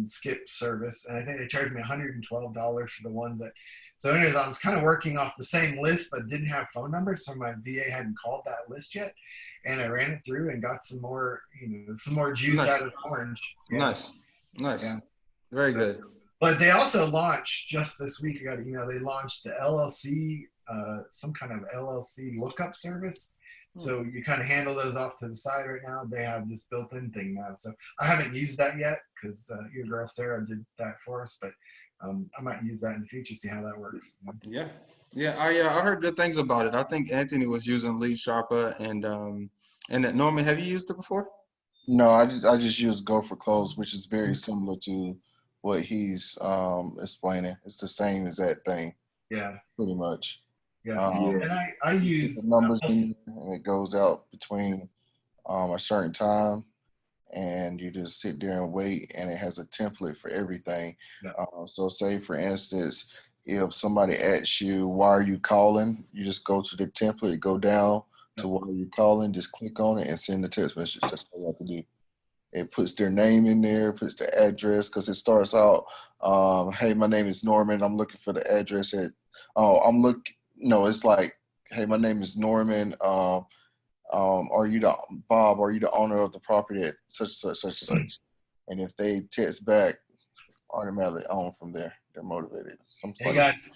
skip service, and I think they charged me $112 for the ones that. So anyways, I was kind of working off the same list, but didn't have phone numbers, so my VA hadn't called that list yet. And I ran it through and got some more juice Nice. out of the orange. Yeah. Nice. Yeah. Very good. But they also launched just this week. I got an email. They launched the LLC, some kind of LLC lookup service. So you kind of handle those off to the side right now. They have this built-in thing now. So I haven't used that yet because your girl Sarah did that for us. But I might use that in the future, see how that works. Yeah. I heard good things about it. I think Anthony was using Lead Sharpa, and that Norman, have you used it before? No, I just use Go for Close, which is very similar to what he's explaining. It's the same as that thing. Yeah. Pretty much. Yeah. And I use the numbers in, and it goes out between a certain time, and you just sit there and wait, and it has a template for everything. Yeah. So say for instance, if somebody asks you, why are you calling? You just go to the template, go down to why you're calling, just click on it and send the text message. That's all you have to do. It puts their name in there, puts the address, because it starts out, hey, my name is Norman. I'm looking for the address at, it's like, hey, my name is Norman. Are you the Bob? Are you the owner of the property at such and such? And if they text back, automatically on from there. They're motivated. Hey guys,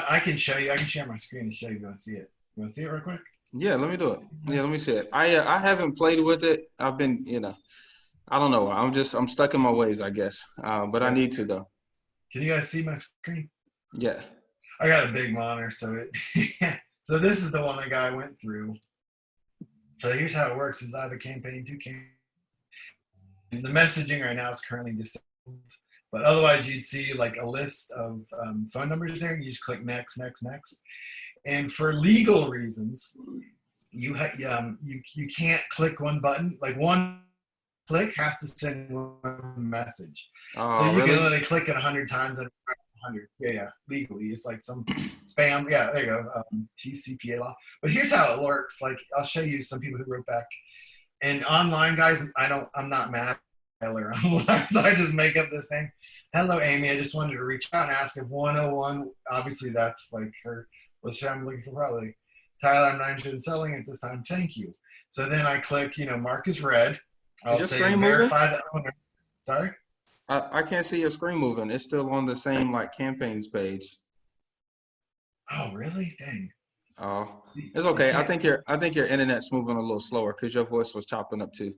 I can show you. I can share my screen and show you. You want to see it? You want to see it real quick? Yeah, let me do it. Yeah, let me see it. I haven't played with it. I've been, I don't know. I'm stuck in my ways, I guess. But I need to though. Can you guys see my screen? Yeah. I got a big monitor, so so this is the one the guy went through. So here's how it works: is I have a campaign, 2 campaigns. The messaging right now is currently disabled, but otherwise you'd see like a list of phone numbers there. You just click next. And for legal reasons, you can't click one button. Like one click has to send one message. Oh, so you really? can literally click it 100 times and 100. Yeah, legally. It's like some spam. Yeah, there you go. TCPA law. But here's how it works. Like I'll show you some people who wrote back. And online, guys, I'm not mad at Tyler online, so I just make up this thing. Hello, Amy. I just wanted to reach out and ask if 101. Obviously, that's like her. What's I'm looking for? Probably Tyler. I'm not interested in selling at this time. Thank you. So then I click, mark as read. I'll your say screen verify the owner. Sorry. I can't see your screen moving. It's still on the same like campaigns page. Oh, really? Dang. Oh, it's okay. I think your internet's moving a little slower because your voice was chopping up too.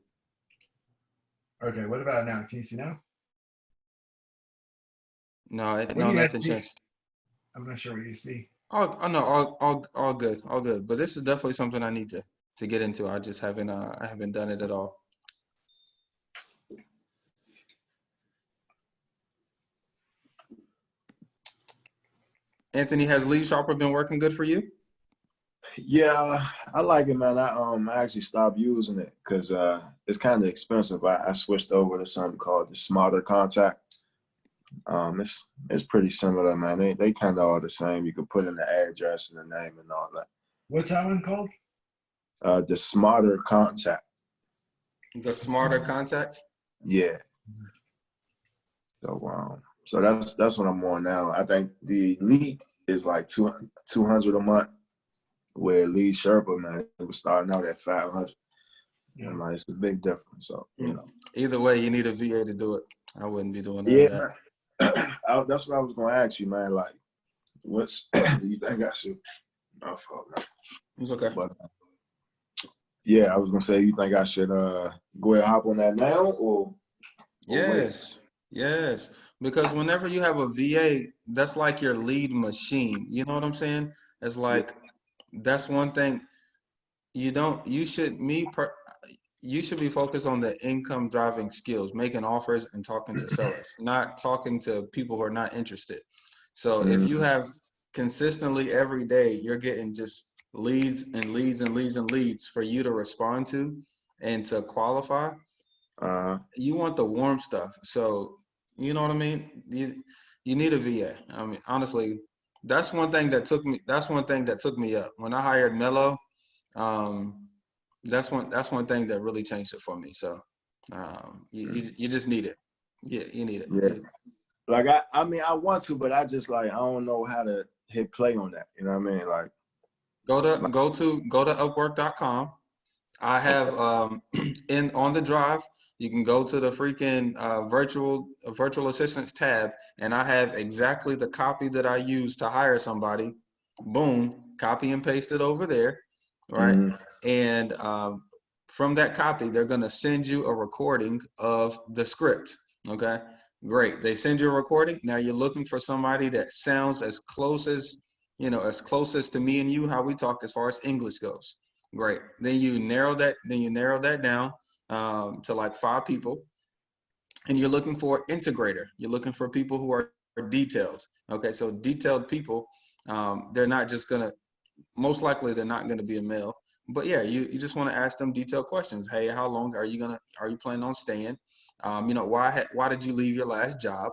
Okay. What about now? Can you see now? No, do you guys nothing see? changed. I'm not sure what you see. All good, all good. But this is definitely something I need to get into. I just haven't I haven't done it at all. Anthony, has Lead Sharper been working good for you? Yeah, I like it, man. I actually stopped using it because it's kind of expensive. I switched over to something called the Smarter Contact. It's pretty similar, man. They kind of all the same. You can put in the address and the name and all that. What's that one called? The Smarter Contact. The Smarter Contacts? Yeah. So that's what I'm on now. I think the Elite is like 200 a month, where Lead Sherpa, man, it was starting out at 500. Yeah. Like, it's a big difference. So Either way, you need a VA to do it. I wouldn't be doing yeah, that. that's what I was gonna ask you, man. Like, what's do you think I should? Oh, fuck, man. It's okay. But yeah, I was gonna say, you think I should go ahead and hop on that now, or Yes, yes. Because whenever you have a VA, that's like your lead machine. You know what I'm saying? It's like that's one thing you should be focused on the income driving skills, making offers and talking to sellers, not talking to people who are not interested. So if you have consistently every day, you're getting just leads and leads and leads and leads for you to respond to and to qualify. You want the warm stuff. So you know what I mean? You need a VA. I mean, honestly, that's one thing that took me up. When I hired Mello, that's one thing that really changed it for me. So you just need it. Yeah, you need it. yeah. Like I mean, I want to, but I just like I don't know how to hit play on that. You know what I mean? Like Go to Upwork.com. I have on the drive, you can go to the freaking virtual assistants tab, and I have exactly the copy that I use to hire somebody. Boom, copy and paste it over there, right? And from that copy, they're gonna send you a recording of the script. Okay, great. They send you a recording. Now you're looking for somebody that sounds as close as to me and you, how we talk as far as English goes. Great. Then you narrow that down to like 5 people, and you're looking for integrator. You're looking for people who are detailed. Okay, so detailed people, they're not just gonna, most likely they're not gonna be a male. But yeah, you just want to ask them detailed questions. Hey, how long are you planning on staying? Why did you leave your last job?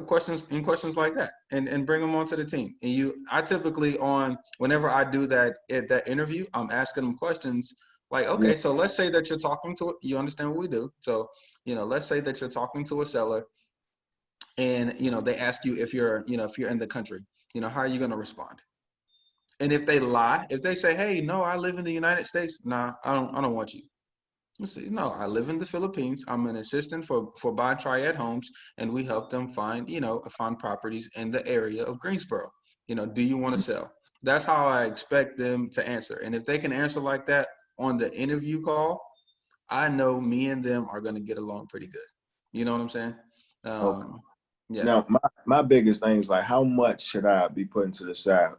Questions like that, and bring them onto the team. And I typically whenever I do that at that interview, I'm asking them questions like, okay, so let's say that you're talking to, you understand what we do. So, let's say that you're talking to a seller, and they ask you if you're in the country, how are you going to respond? And if they lie, if they say, hey, no, I live in the United States, nah, I don't want you. No, I live in the Philippines. I'm an assistant for Buy Triad Homes, and we help them find properties in the area of Greensboro. Do you want to sell? That's how I expect them to answer. And if they can answer like that on the interview call, I know me and them are going to get along pretty good. You know what I'm saying? okay. Yeah. Now my biggest thing is like, how much should I be putting to the side?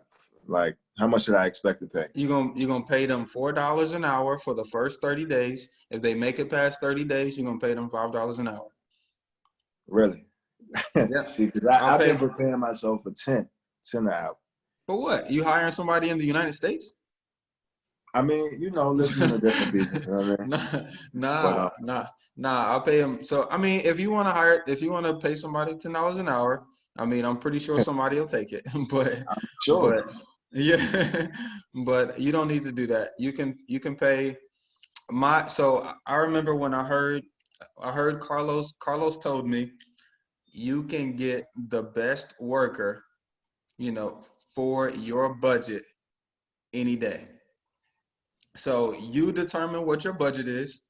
Like, how much should I expect to pay? You're gonna pay them $4 an hour for the first 30 days. If they make it past 30 days, you're gonna pay them $5 an hour. Really? Yeah. See, because I've been preparing myself for 10 an hour. For what? You hiring somebody in the United States? I mean, listening to different people. You know what I mean? Nah. I'll pay them. So I mean, if you want to pay somebody $10 an hour, I mean, I'm pretty sure somebody will take it. But Sure. but yeah, but you don't need to do that. You can pay So I remember when I heard Carlos. Carlos told me you can get the best worker, for your budget any day. So you determine what your budget is.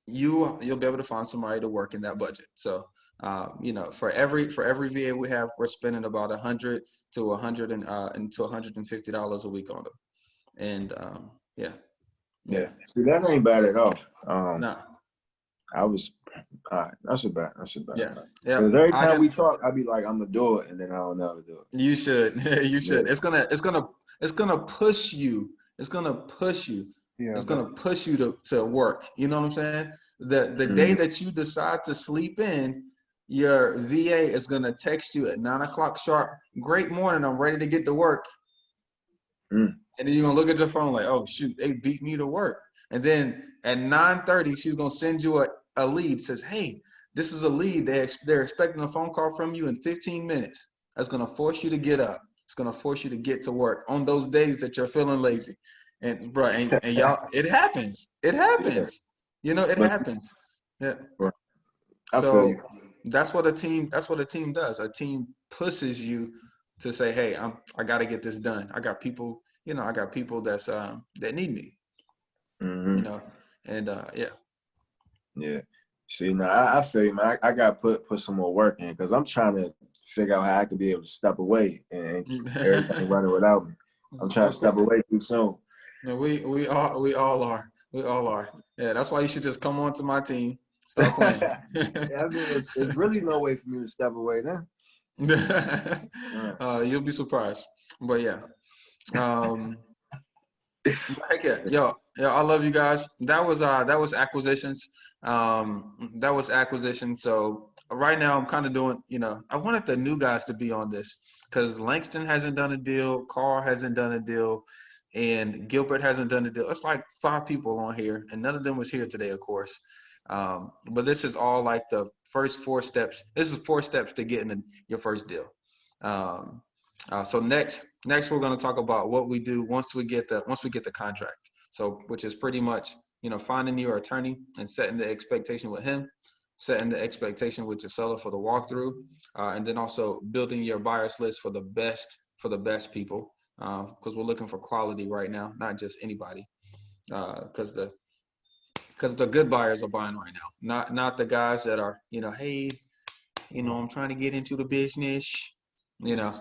You'll be able to find somebody to work in that budget. So for every VA we have, we're spending about $100 to $150 a week on them. And yeah. See, that ain't bad at all. Nah. I was, all right, that's about. Yeah. Yeah. Because every I time can. we talk, I'd be like, I'm gonna do it, and then I don't never do it. You should. You should. Yeah. It's gonna push you. It's gonna push you. Yeah, It's gonna push you to work. You know what I'm saying? The day that you decide to sleep in, your VA is gonna text you at 9 o'clock sharp. Great morning. I'm ready to get to work. Mm. And then you're gonna look at your phone like, oh shoot, they beat me to work. And then at 9:30, she's gonna send you a lead. Says, hey, this is a lead. They're expecting a phone call from you in 15 minutes. That's gonna force you to get up. It's gonna force you to get to work on those days that you're feeling lazy. And bro, and y'all, it happens. It Yeah. happens. You know, it But happens. Yeah. I feel So you. that's what a team does. A team pushes you to say, hey, I gotta get this done. I got people, I got people that need me, Hmm. and yeah. Yeah. See, now I feel you, man. I got to put some more work in because I'm trying to figure out how I could be able to step away and keep everything running without me. I'm trying to step away too soon. No, we all are. We all are. Yeah, that's why you should just come on to my team. Start playing. Yeah, I mean, it's really no way for me to step away then. You'll be surprised. But yeah. Heck yeah, yo, I love you guys. That was acquisitions. That was acquisition. So right now I'm kind of doing, I wanted the new guys to be on this because Langston hasn't done a deal, Carl hasn't done a deal, and Gilbert hasn't done a deal. It's like 5 people on here, and none of them was here today, of course. But this is all like the first 4 steps. This is 4 steps to getting your first deal. So next we're going to talk about what we do once we get the contract. So which is pretty much finding your attorney and setting the expectation with him, setting the expectation with your seller for the walkthrough, and then also building your buyers list for the best people, because we're looking for quality right now, not just anybody, because the good buyers are buying right now, not the guys that are hey, I'm trying to get into the business. Nah,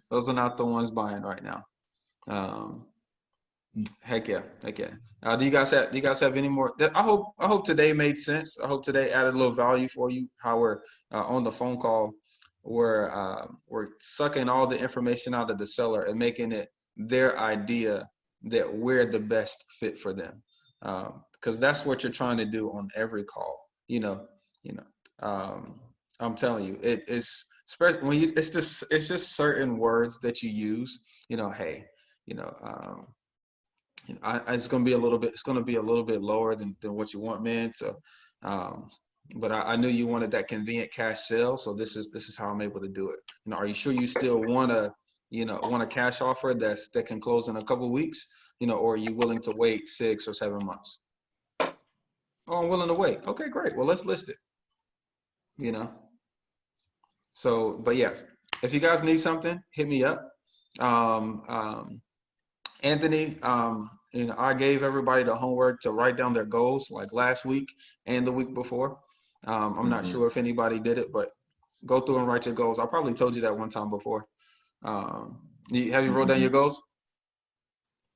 those are not the ones buying right now. Heck yeah. Do you guys have any more? I hope today made sense. I hope today added a little value for you. How we're on the phone call, we're sucking all the information out of the seller and making it their idea that we're the best fit for them. Because that's what you're trying to do on every call. I'm telling you, it's especially when it's just certain words that you use. Hey, it's going to be a little bit lower than what you want, man. So, but I knew you wanted that convenient cash sale, so this is how I'm able to do it. Are you sure you still want a cash offer that can close in a couple of weeks, or are you willing to wait 6 or 7 months? Oh, I'm willing to wait. Okay, great. Well, let's list it. So, but yeah, if you guys need something, hit me up. Anthony, I gave everybody the homework to write down their goals like last week and the week before. I'm not sure if anybody did it, but go through and write your goals. I probably told you that one time before. Have you wrote down your goals?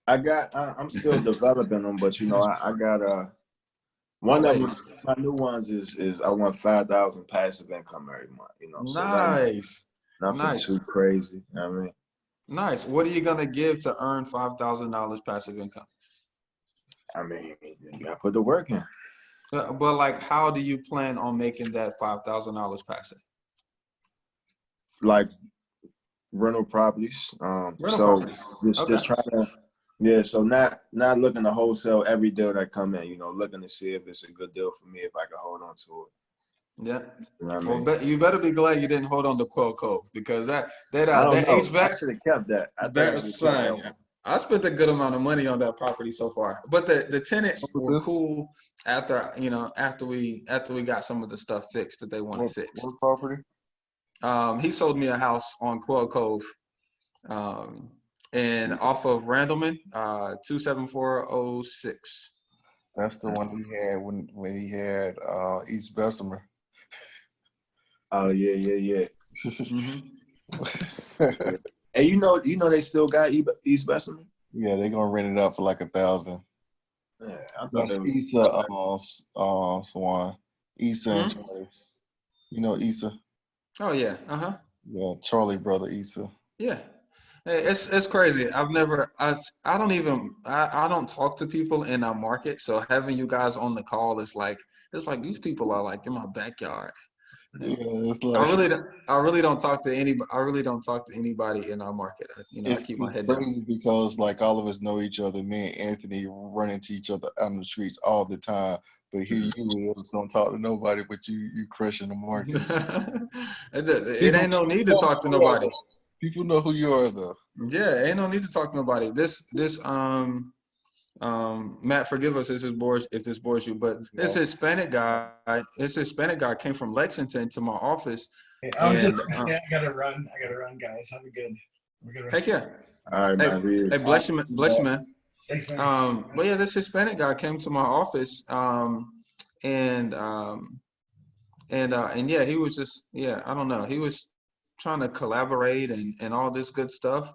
I'm still developing them, but I got one of them, my new ones is I want 5,000 passive income every month. So Nice. nothing too crazy. I mean, nice. What are you gonna give to earn $5,000 passive income? I mean, you gotta put the work in. But like, how do you plan on making that $5,000 passive? Like rental properties. Just trying to. Yeah, so not looking to wholesale every deal that come in, looking to see if it's a good deal for me, if I can hold on to it. Yeah. You know what I mean? You better be glad you didn't hold on to Quail Cove, because that I don't know. HVAC. I should have kept that. I spent a good amount of money on that property so far, but the tenants were cool after we got some of the stuff fixed that they wanted fixed. What property? He sold me a house on Quail Cove, and off of Randleman, 27406. That's the one he had when he had East Bessemer. Oh yeah. Mm-hmm. And they still got East Bessemer? Yeah, they're gonna rent it up for like 1,000. Yeah, I thought That's they was. Issa, Swan. Issa and Hmm? Charlie. You know Issa? Oh yeah. Uh-huh. Yeah, Charlie brother Issa. Yeah. Hey, it's crazy. I don't even I don't talk to people in our market. So having you guys on the call is like it's like these people are like in my backyard. Yeah, it's I like really don't. I really don't talk to anybody. I really don't talk to anybody in our market. I keep my it's head down. crazy because like all of us know each other. Me and Anthony run into each other out in the streets all the time. But here you is don't talk to nobody, but you crushing the market. It People ain't no need to know talk to who you are, nobody. though. People know who you are though. Yeah, ain't no need to talk to nobody. This Matt, forgive us if this bores you, but this No. Hispanic guy came from Lexington to my office, Hey, I was just and gonna say I gotta run. I gotta run, guys. Have a good heck rest. yeah, All right, hey man. We hey bless you man. Thanks, man. But yeah, this Hispanic guy came to my office, and and yeah, he was just yeah, I don't know, he was trying to collaborate and all this good stuff.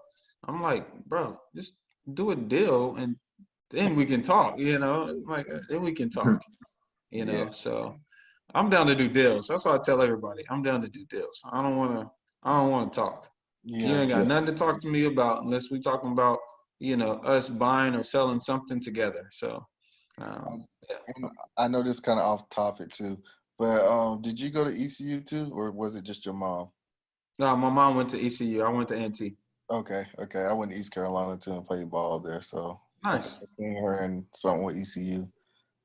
I'm like, bro, just do a deal and then we can talk, like then we can talk, yeah. So I'm down to do deals. That's what I tell everybody. I'm down to do deals. I don't want to talk. You Yeah, ain't got nothing to talk to me about unless we talking about, us buying or selling something together. So, yeah. and I know this kind of off topic too, but did you go to ECU too, or was it just your mom? No, my mom went to ECU. I went to NT. Okay, okay. I went to East Carolina too and played ball there, so I think Nice. I seen her in something with ECU.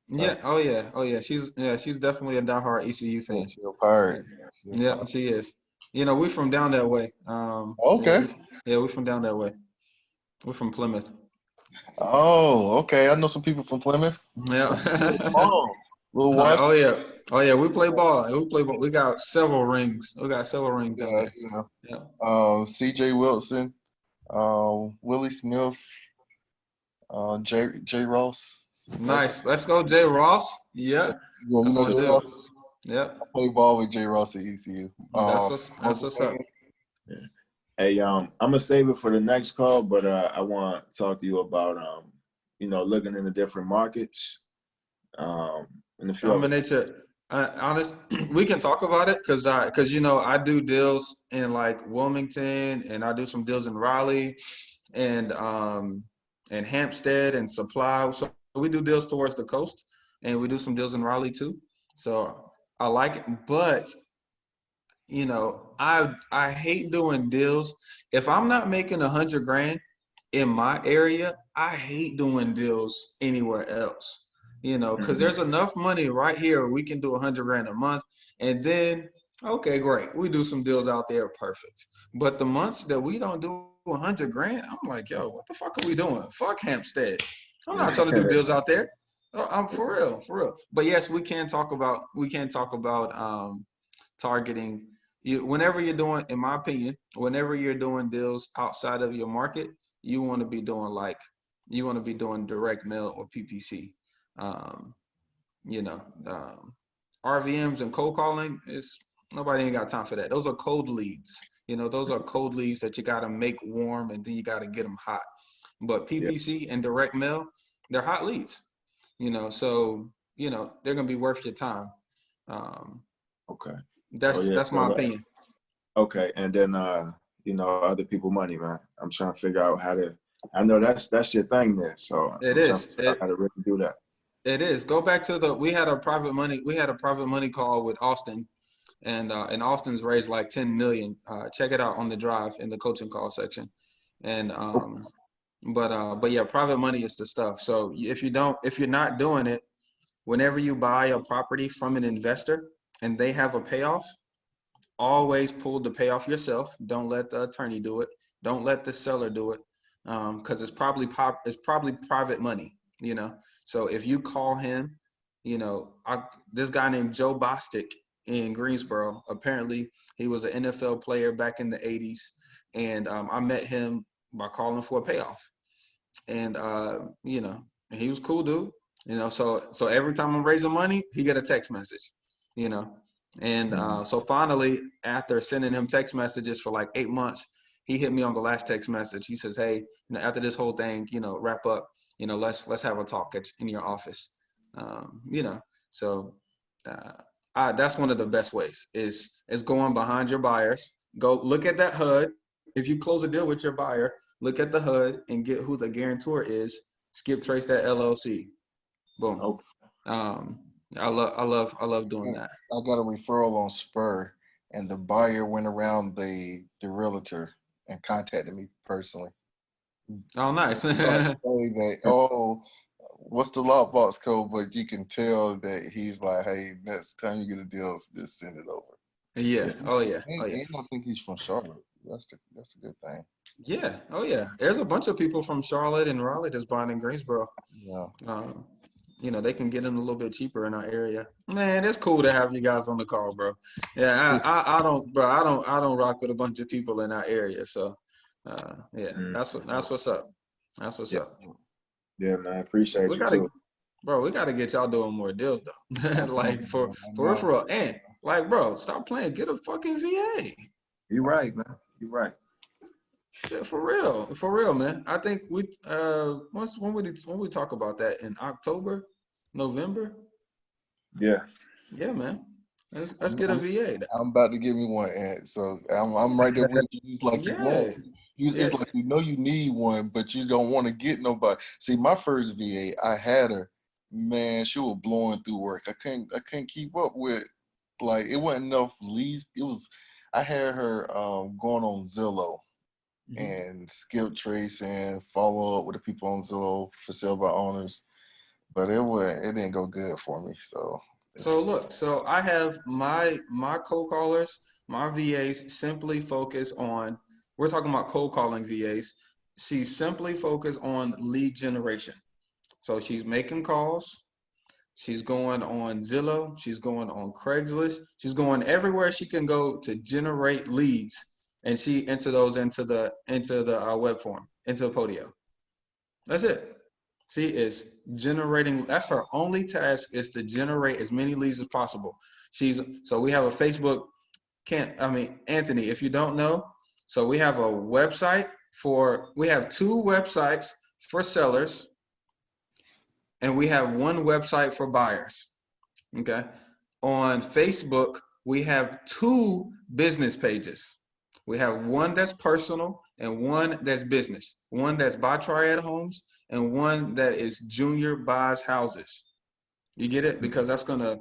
So Yeah. Oh yeah. Oh yeah. She's definitely a diehard ECU yeah, fan. she a pirate. She a Yeah, pirate. she is. We from down that way. Okay. We from down that way. We're from Plymouth. Oh, okay. I know some people from Plymouth. Little Yeah. ball, little Wash. Oh yeah. Oh yeah. We play ball. We play ball. We got several rings. We got several rings down Yeah, there. yeah. Yeah. C.J. Wilson, Willie Smith, J. Ross. Nice. Let's go, Jay Ross. Yeah, Yeah. you That's know my J. dude. Ross. Yep. I played ball with J. Ross at ECU. That's what's up. Yeah. Hey, I'm gonna save it for the next call, but I want to talk to you about looking into different markets, and a few other. Dominate your honest. We can talk about it because I do deals in like Wilmington and I do some deals in Raleigh and Hampstead and Supply. So we do deals towards the coast and we do some deals in Raleigh too. So I like it, but I hate doing deals. If I'm not making 100 grand in my area, I hate doing deals anywhere else. Because Mhm. there's enough money right here. We can do 100 grand a month, and then okay, great, we do some deals out there, perfect. But the months that we don't do 100 grand, I'm like, yo, what the fuck are we doing? Fuck Hampstead. I'm not trying to do deals out there. I'm for real, for real. But yes, we can talk about targeting you whenever you're doing, in my opinion, whenever you're doing deals outside of your market, you want to be doing direct mail or PPC. um, you know RVMs and cold calling is nobody ain't got time for that. Those are cold leads. Those are cold leads that you got to make warm and then you got to get them hot. But Yeah. PPC and direct mail, they're hot leads. So they're gonna be worth your time. um, Okay. So that's yeah. that's my opinion. Okay, and then other people money, man. I'm trying to figure out how to. I know that's your thing there, so It I'm trying to is. figure out how to really do that. It is. Go back to we had a private money call with Austin, and Austin's raised like 10 million. Check it out on the drive in the coaching call section. And but yeah, private money is the stuff. So if you're not doing it, whenever you buy a property from an investor and they have a payoff, always pull the payoff yourself. Don't let the attorney do it. Don't let the seller do it, because it's probably private money. So if you call him, this guy named Joe Bostic in Greensboro. Apparently, he was an NFL player back in the '80s, and I met him by calling for a payoff. And he was a cool dude. So every time I'm raising money, he get a text message. You know, and so finally, after sending him text messages for like 8 months, he hit me on the last text message. He says, "Hey, after this whole thing, wrap up, you know, let's have a talk in your office. You know, so that's one of the best ways is going behind your buyers. Go look at that HUD. If you close a deal with your buyer, look at the HUD and get who the guarantor is. Skip trace that LLC. Boom. Okay. I love doing that. I got a referral on Spur, and the buyer went around the realtor and contacted me personally. Oh, nice. Say that, oh, what's the lockbox code? But you can tell that he's like, hey, next time you get a deal, just send it over. Yeah. Oh yeah. And, Oh yeah. and I think he's from Charlotte. That's a good thing. Yeah. Oh yeah. There's a bunch of people from Charlotte and Raleigh that's buying in Greensboro. Yeah. You know, they can get in a little bit cheaper in our area. Man, it's cool to have you guys on the call, bro. Yeah, I don't rock with a bunch of people in our area. So yeah, that's what's up. That's what's up. Yeah, man. Appreciate We you gotta, too. bro, we gotta get y'all doing more deals though. Like for real. And like, bro, stop playing. Get a fucking VA. You're right, man. You're right. Yeah, for real, man. I think we when we talk about that in October, November. Yeah. Yeah, man. Let's get a VA. I'm about to give me one, Ant. So I'm right there with you. It's like you Yeah. want. It's like you know you need one, but you don't want to get nobody. See, my first VA, I had her. Man, she was blowing through work. I couldn't keep up with. Like it wasn't enough leads. It was. I had her going on Zillow and skip trace and follow up with the people on Zillow for sale by owners, but it didn't go good for me. So look, so I have my cold callers, my VAs simply focus on, we're talking about cold calling VAs. She simply focus on lead generation. So she's making calls. She's going on Zillow. She's going on Craigslist. She's going everywhere she can go to generate leads, and she enter those into the web form, into Podio. That's it. She is generating. That's her only task is to generate as many leads as possible. So we have a Facebook. Anthony, if you don't know, so we have a website we have 2 websites for sellers, and we have 1 website for buyers. Okay. On Facebook, we have 2 business pages. We have one that's personal and one that's business. One that's Buy Triad Homes and one that is Junior Buys Houses. You get it? Because that's going to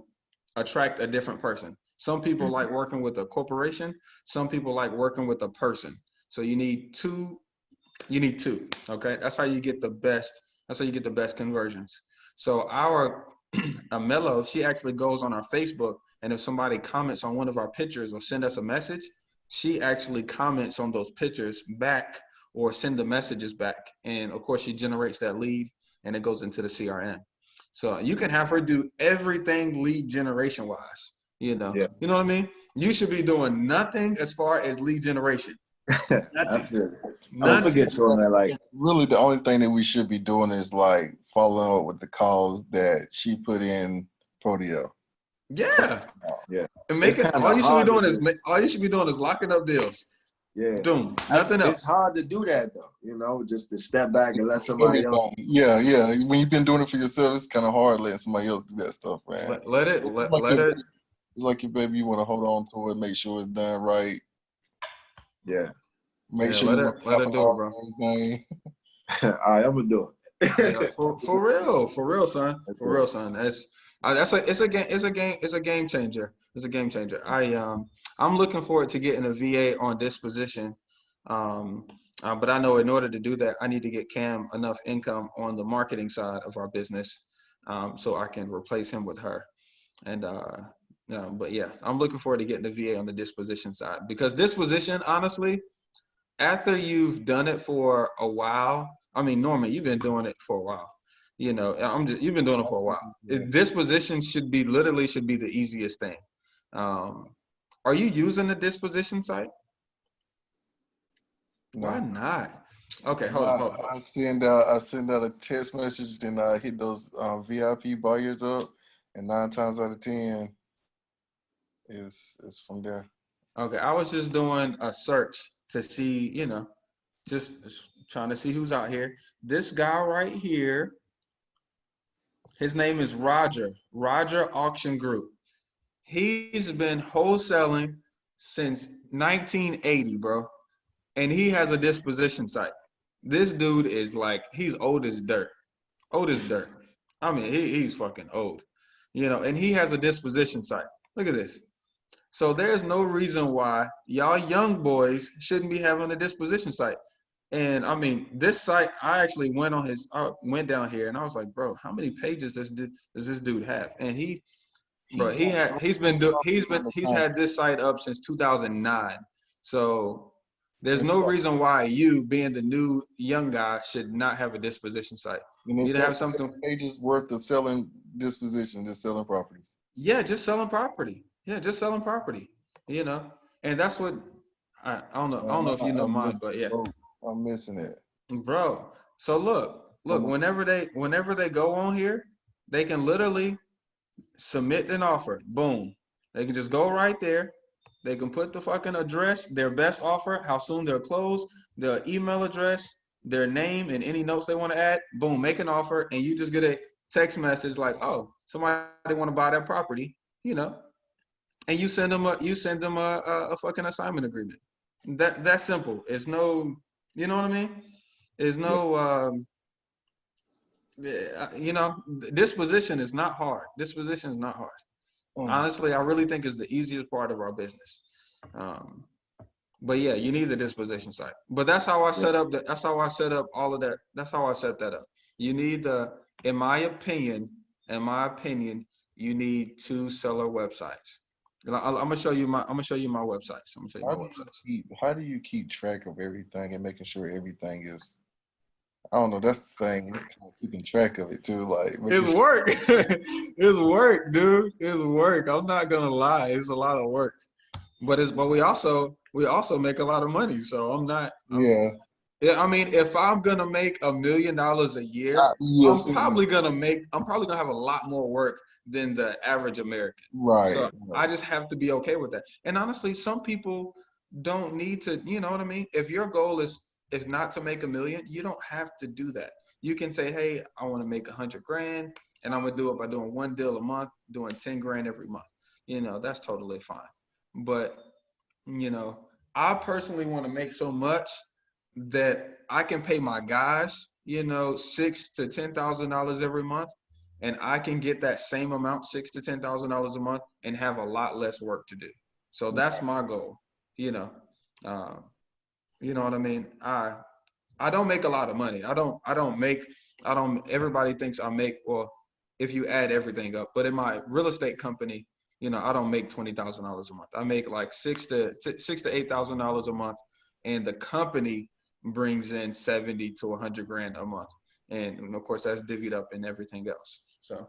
attract a different person. Some people like working with a corporation. Some people like working with a person. So you need 2. You need 2. Okay. That's how you get the best. That's how you get the best conversions. So our Mello, she actually goes on our Facebook, and if somebody comments on one of our pictures or send us a message, she actually comments on those pictures back or send the messages back. And of course, she generates that lead, and it goes into the CRM. So you can have her do everything lead generation wise. You know what I mean? You should be doing nothing as far as lead generation. I feel it. Nothing. I'm gonna get to on that. Like, really, the only thing that we should be doing is like following up with the calls that she put in Podio. Yeah. yeah. And make It's it. kinda All you should be doing is locking up deals. Yeah. Boom. Nothing else. It's hard to do that though, just to step back and let somebody else. Yeah. When you've been doing it for yourself, it's kind of hard letting somebody else do that stuff, man. Let it. It's like your baby, you want to hold on to it, make sure it's done right. Yeah. Make sure let you it do it, bro. everything. All right, I'm gonna do it. Yeah, for real, son. For real, son. It's a game changer. It's a game changer. I'm looking forward to getting a VA on Disposition. But I know in order to do that, I need to get Cam enough income on the marketing side of our business, so I can replace him with her. And but yeah, I'm looking forward to getting the VA on the Disposition side, because Disposition, honestly, after you've done it for a while, I mean, Norman, you've been doing it for a while. You've been doing it for a while. Disposition should be the easiest thing. Are you using the Disposition site? No. Why not? Okay, hold on. I send out a text message, then I hit those VIP buyers up, and 9 times out of 10 is from there. Okay, I was just doing a search to see, just trying to see who's out here. This guy right here, his name is Roger Auction Group. He's been wholesaling since 1980, bro. And he has a disposition site. This dude is like, he's old as dirt. Old as dirt. I mean, he's fucking old. You know, and he has a disposition site. Look at this. So there's no reason why y'all young boys shouldn't be having a disposition site. And I mean, this site, I actually went on his, I went down here and I was like, bro, how many pages does this dude have? And he's had this site up since 2009. So there's no reason why you, being the new young guy, should not have a disposition site. You need to have something pages worth of selling disposition, just selling properties. Yeah, just selling property. Yeah, just selling property. You know, and that's what I don't know. I don't know if you know mine, but yeah, I'm missing it, bro. So look. Whenever they go on here, they can literally submit an offer. Boom. They can just go right there. They can put the fucking address, their best offer, how soon they'll close, the email address, their name, and any notes they want to add. Boom, make an offer, and you just get a text message like, "Oh, somebody want to buy that property," you know, and you send them a fucking assignment agreement. That's simple. It's no, you know what I mean? There's no, you know, disposition is not hard. Disposition is not hard. Honestly, I really think it's the easiest part of our business. But yeah, you need the disposition site. But that's how I set up that's how I set up all of that. That's how I set that up. You need in my opinion, you need 2 seller websites. I'm gonna show you my websites. How do you keep track of everything and making sure everything is? I don't know. That's the thing. It's kind of keeping track of it too. Like it's work. It's work, dude. It's work. I'm not gonna lie. It's a lot of work. But we also make a lot of money. So I'm not. Yeah. I mean, if I'm gonna make $1 million a year, I'm probably gonna have a lot more work than the average American. Right. So I just have to be okay with that. And honestly, some people don't need to. You know what I mean? If your goal is not to make $1 million, you don't have to do that. You can say, hey, I want to make 100 grand, and I'm gonna do it by doing 1 deal a month, doing 10 grand every month. You know, that's totally fine. But you know, I personally want to make so much that I can pay my guys, you know, $6,000 to $10,000 every month, and I can get that same amount, $6,000 to $10,000 a month, and have a lot less work to do. So that's my goal. You know what I mean? I don't make a lot of money. Everybody thinks I make, well, if you add everything up, but in my real estate company, you know, I don't make $20,000 a month. I make like $6,000 to $8,000 a month, and the company brings in 70 to 100 grand a month, and of course that's divvied up in everything else. So,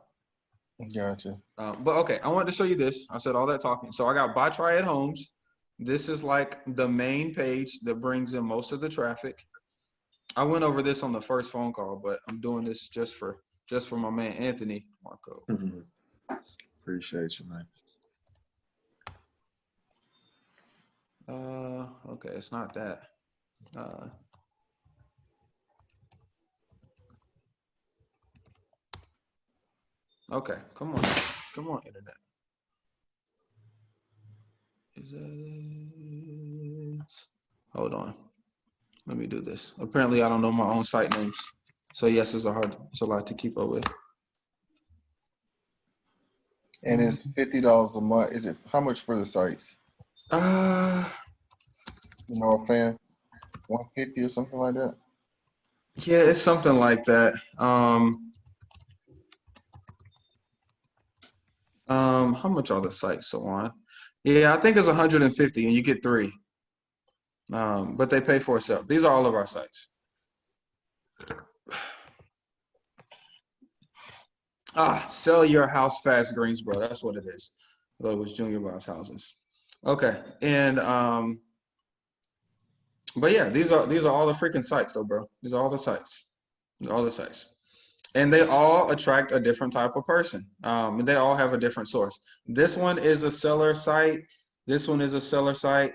gotcha. But okay, I wanted to show you this. I said all that talking. So I got Buy Try at Homes. This is like the main page that brings in most of the traffic. I went over this on the first phone call, but I'm doing this just for my man Anthony Marco. Mm-hmm. Appreciate you, man. Okay, it's not that. Okay, come on, internet. Is that it? Hold on. Let me do this. Apparently, I don't know my own site names. So yes, it's a lot to keep up with. And it's $50 a month. Is it how much for the sites? You know, a fan, 150 or something like that. Yeah, it's something like that. How much are the sites so on? Yeah, I think it's 150, and you get 3. But they pay for itself. These are all of our sites. Sell your house fast, Greensboro. That's what it is. I thought it was Junior Bob's houses. Okay, and but yeah, these are all the freaking sites though, bro. These are all the sites. All the sites. And they all attract a different type of person. And they all have a different source. This one is a seller site. This one is a seller site.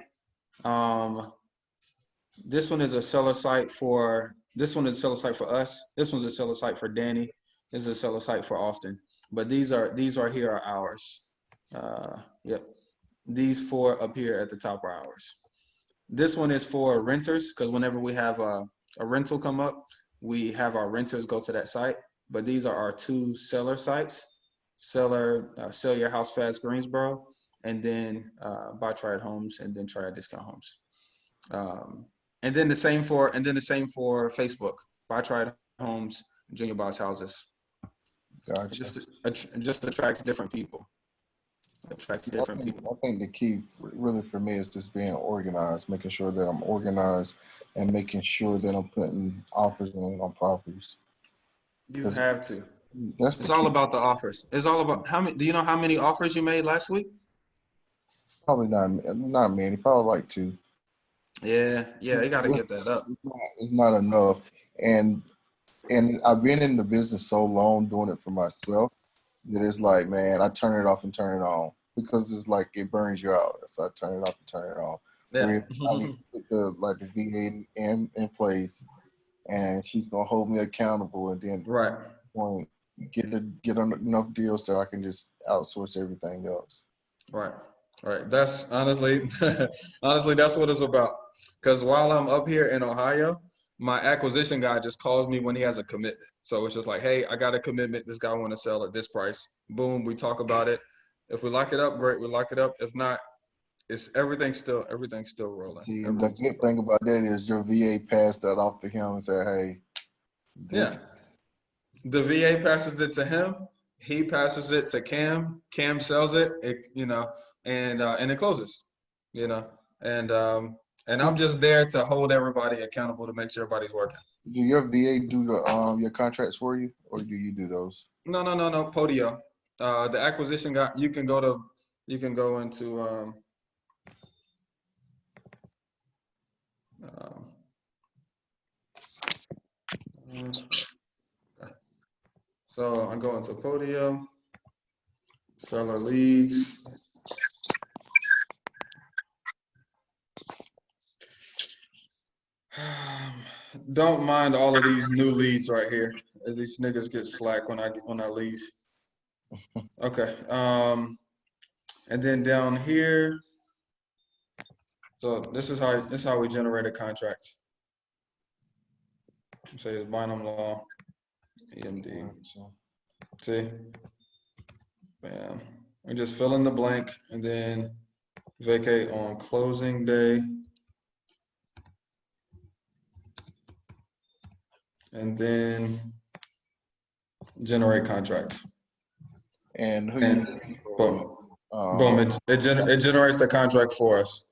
This one is a seller site for, this one is a seller site for us. This one's a seller site for Danny. This is a seller site for Austin. But these are here are ours. Yep. These 4 up here at the top are ours. This one is for renters, because whenever we have a rental come up, we have our renters go to that site. But these are our 2 seller sites: seller Sell Your House Fast Greensboro, and then Buy Triad Homes, and then Triad Discount Homes. And then the same for Facebook: Buy Triad Homes, Junior Boss Houses. It Gotcha. just attracts different people. Attracts different people. I think the key really for me is just being organized, making sure that I'm organized and making sure that I'm putting offers on properties. You have to. That's It's the all key. about the offers. It's all about how many. Do you know how many offers you made last week? Probably not many, probably like 2. Yeah, you got to It's get that up. it's not enough. And I've been in the business so long doing it for myself that it's like, man, I turn it off and turn it on because it's like it burns you out. So I turn it off and turn it on. Yeah. Where I need to put the VA in place, and she's gonna hold me accountable, and then Right. point get on enough deals so I can just outsource everything else. Right. That's honestly, honestly, that's what it's about. Because while I'm up here in Ohio, my acquisition guy just calls me when he has a commitment. So it's just like, hey, I got a commitment. This guy want to sell at this price. Boom, we talk about it. If we lock it up, great. We lock it up. If not, it's everything's still rolling. See, the good thing about that is your VA passed that off to him and said, hey, this. Yeah. The VA passes it to him. He passes it to Cam. Cam sells it. And it closes. And I'm just there to hold everybody accountable to make sure everybody's working. Do your VA do your contracts for you, or do you do those? No. Podio. The acquisition guy. You can go into so I go into Podio, seller leads. Don't mind all of these new leads right here. These niggas get slack when I leave. Okay. And then down here, so this is how we generate a contract. Say it's Bynum Law, EMD. See, bam. We just fill in the blank and then vacate on closing day. And then generate contract. And Boom. It generates the contract for us.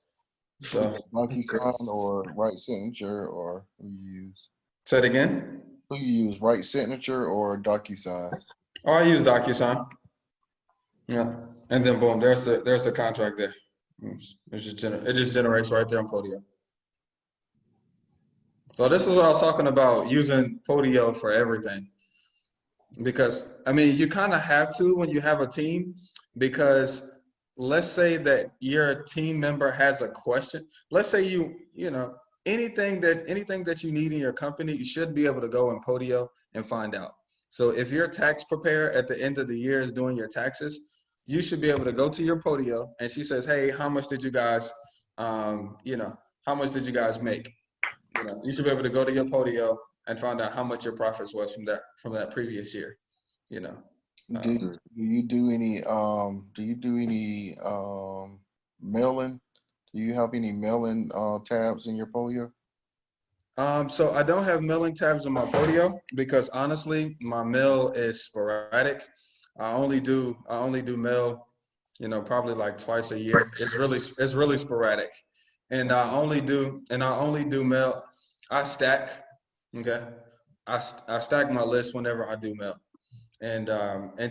So DocuSign or Right Signature, or who you use? Say it again. Who you use, Right Signature or DocuSign? Oh, I use DocuSign. Yeah, and then boom, there's a contract there. It just generates right there on Podio. So this is what I was talking about, using Podio for everything. Because I mean, you kind of have to when you have a team, because let's say that your team member has a question. Let's say anything that you need in your company, you should be able to go in Podio and find out. So if your tax preparer at the end of the year is doing your taxes, you should be able to go to your Podio and she says, hey, how much did you guys, how much did you guys make? You should be able to go to your Podio and find out how much your profits was from that previous year. Do you do any mailing? Do you have any mailing tabs in your Podio? So I don't have mailing tabs in my Podio because honestly, my mail is sporadic. I only do mail, probably like twice a year. It's really sporadic, and I only do mail. I stack, okay. I stack my list whenever I do mail, and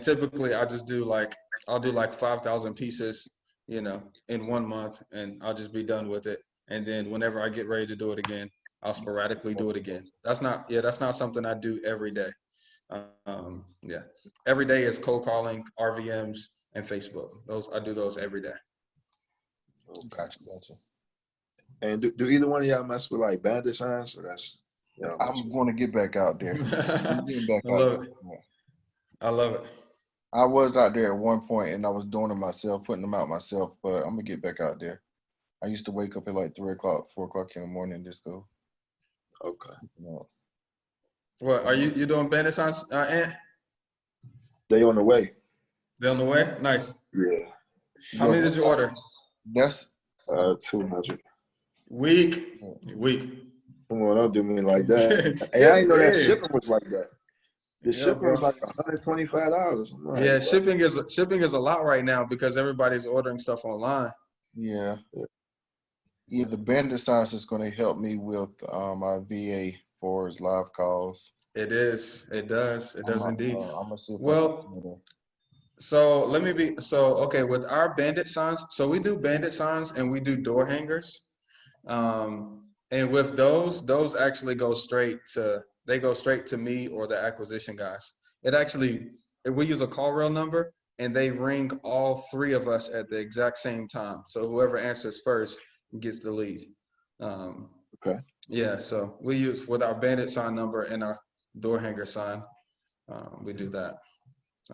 typically I'll do like 5,000 pieces, in 1 month, and I'll just be done with it. And then whenever I get ready to do it again, I'll sporadically do it again. That's not something I do every day. Every day is cold calling, RVMs, and Facebook. I do those every day. Gotcha. And do either one of y'all mess with like bandit signs? Or that's y'all mess I'm with? going to get back out there. I'm getting back I out love there. it. Yeah. I love it. I was out there at one point and I was doing it myself, putting them out myself, but I'm gonna get back out there. I used to wake up at like 3 o'clock, 4 o'clock in the morning and just go. Okay. You know. What are you doing bandit signs, Ant? They on the way. They on the way? Nice. Yeah. How Yeah, many did you order? that's 200. Week. Week. Come on, don't do me like that. Hey, I Get didn't know that big. shipping was like that. The Yeah, shipping was bro. like $125. I'm like, Yeah, what? shipping is a lot right now because everybody's ordering stuff online. yeah. Yeah, the bandit science is gonna help me with my VA for his live calls. It is. It does. It does indeed. I'm gonna see if I can Well, get it. so okay, with our bandit signs, so we do bandit signs and we do door hangers. And with those actually go straight to me or the acquisition guys. It actually, we use a call rail number and they ring all three of us at the exact same time. So whoever answers first gets the lead. Um, Okay. yeah, so we use with our bandit sign number and our door hanger sign, we do that.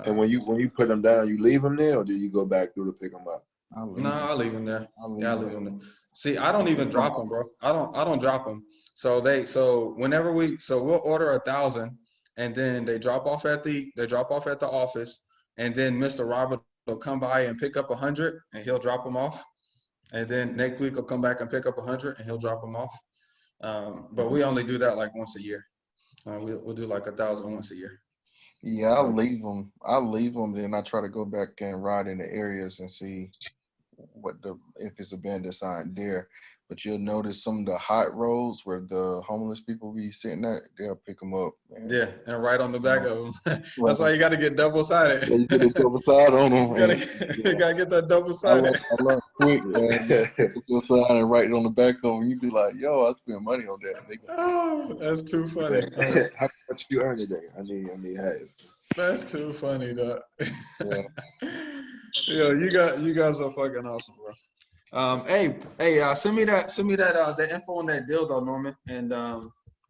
And when you put them down, you leave them there, or do you go back through to pick them up? I'll No, leave him. I'll leave them there. I'll Yeah, I'll leave leave him. them there. See, I don't even drop them, bro. I don't drop them. So whenever we'll order 1,000, and then they drop off at the office, and then Mr. Robert will come by and pick up 100, and he'll drop them off. And then next week he'll come back and pick up 100, and he'll drop them off. But we only do that like once a year. We'll do like 1,000 once a year. Yeah, I'll leave them. Then I try to go back and ride in the areas and see if it's a bandit sign there. But you'll notice some of the hot roads where the homeless people be sitting at, they'll pick them up. Yeah, and right on the back of them. Right. That's why you got to get double sided. Yeah, you get a double side on them. You gotta get that double sided. I love quick, man. Double side and right on the back of them. You be like, yo, I spent money on that. They go, Oh, that's too funny. How much you earn today? I need half. That's too funny, dog. yeah. Yo, you guys are fucking awesome, bro. Hey, send me that the info on that deal though, Norman. And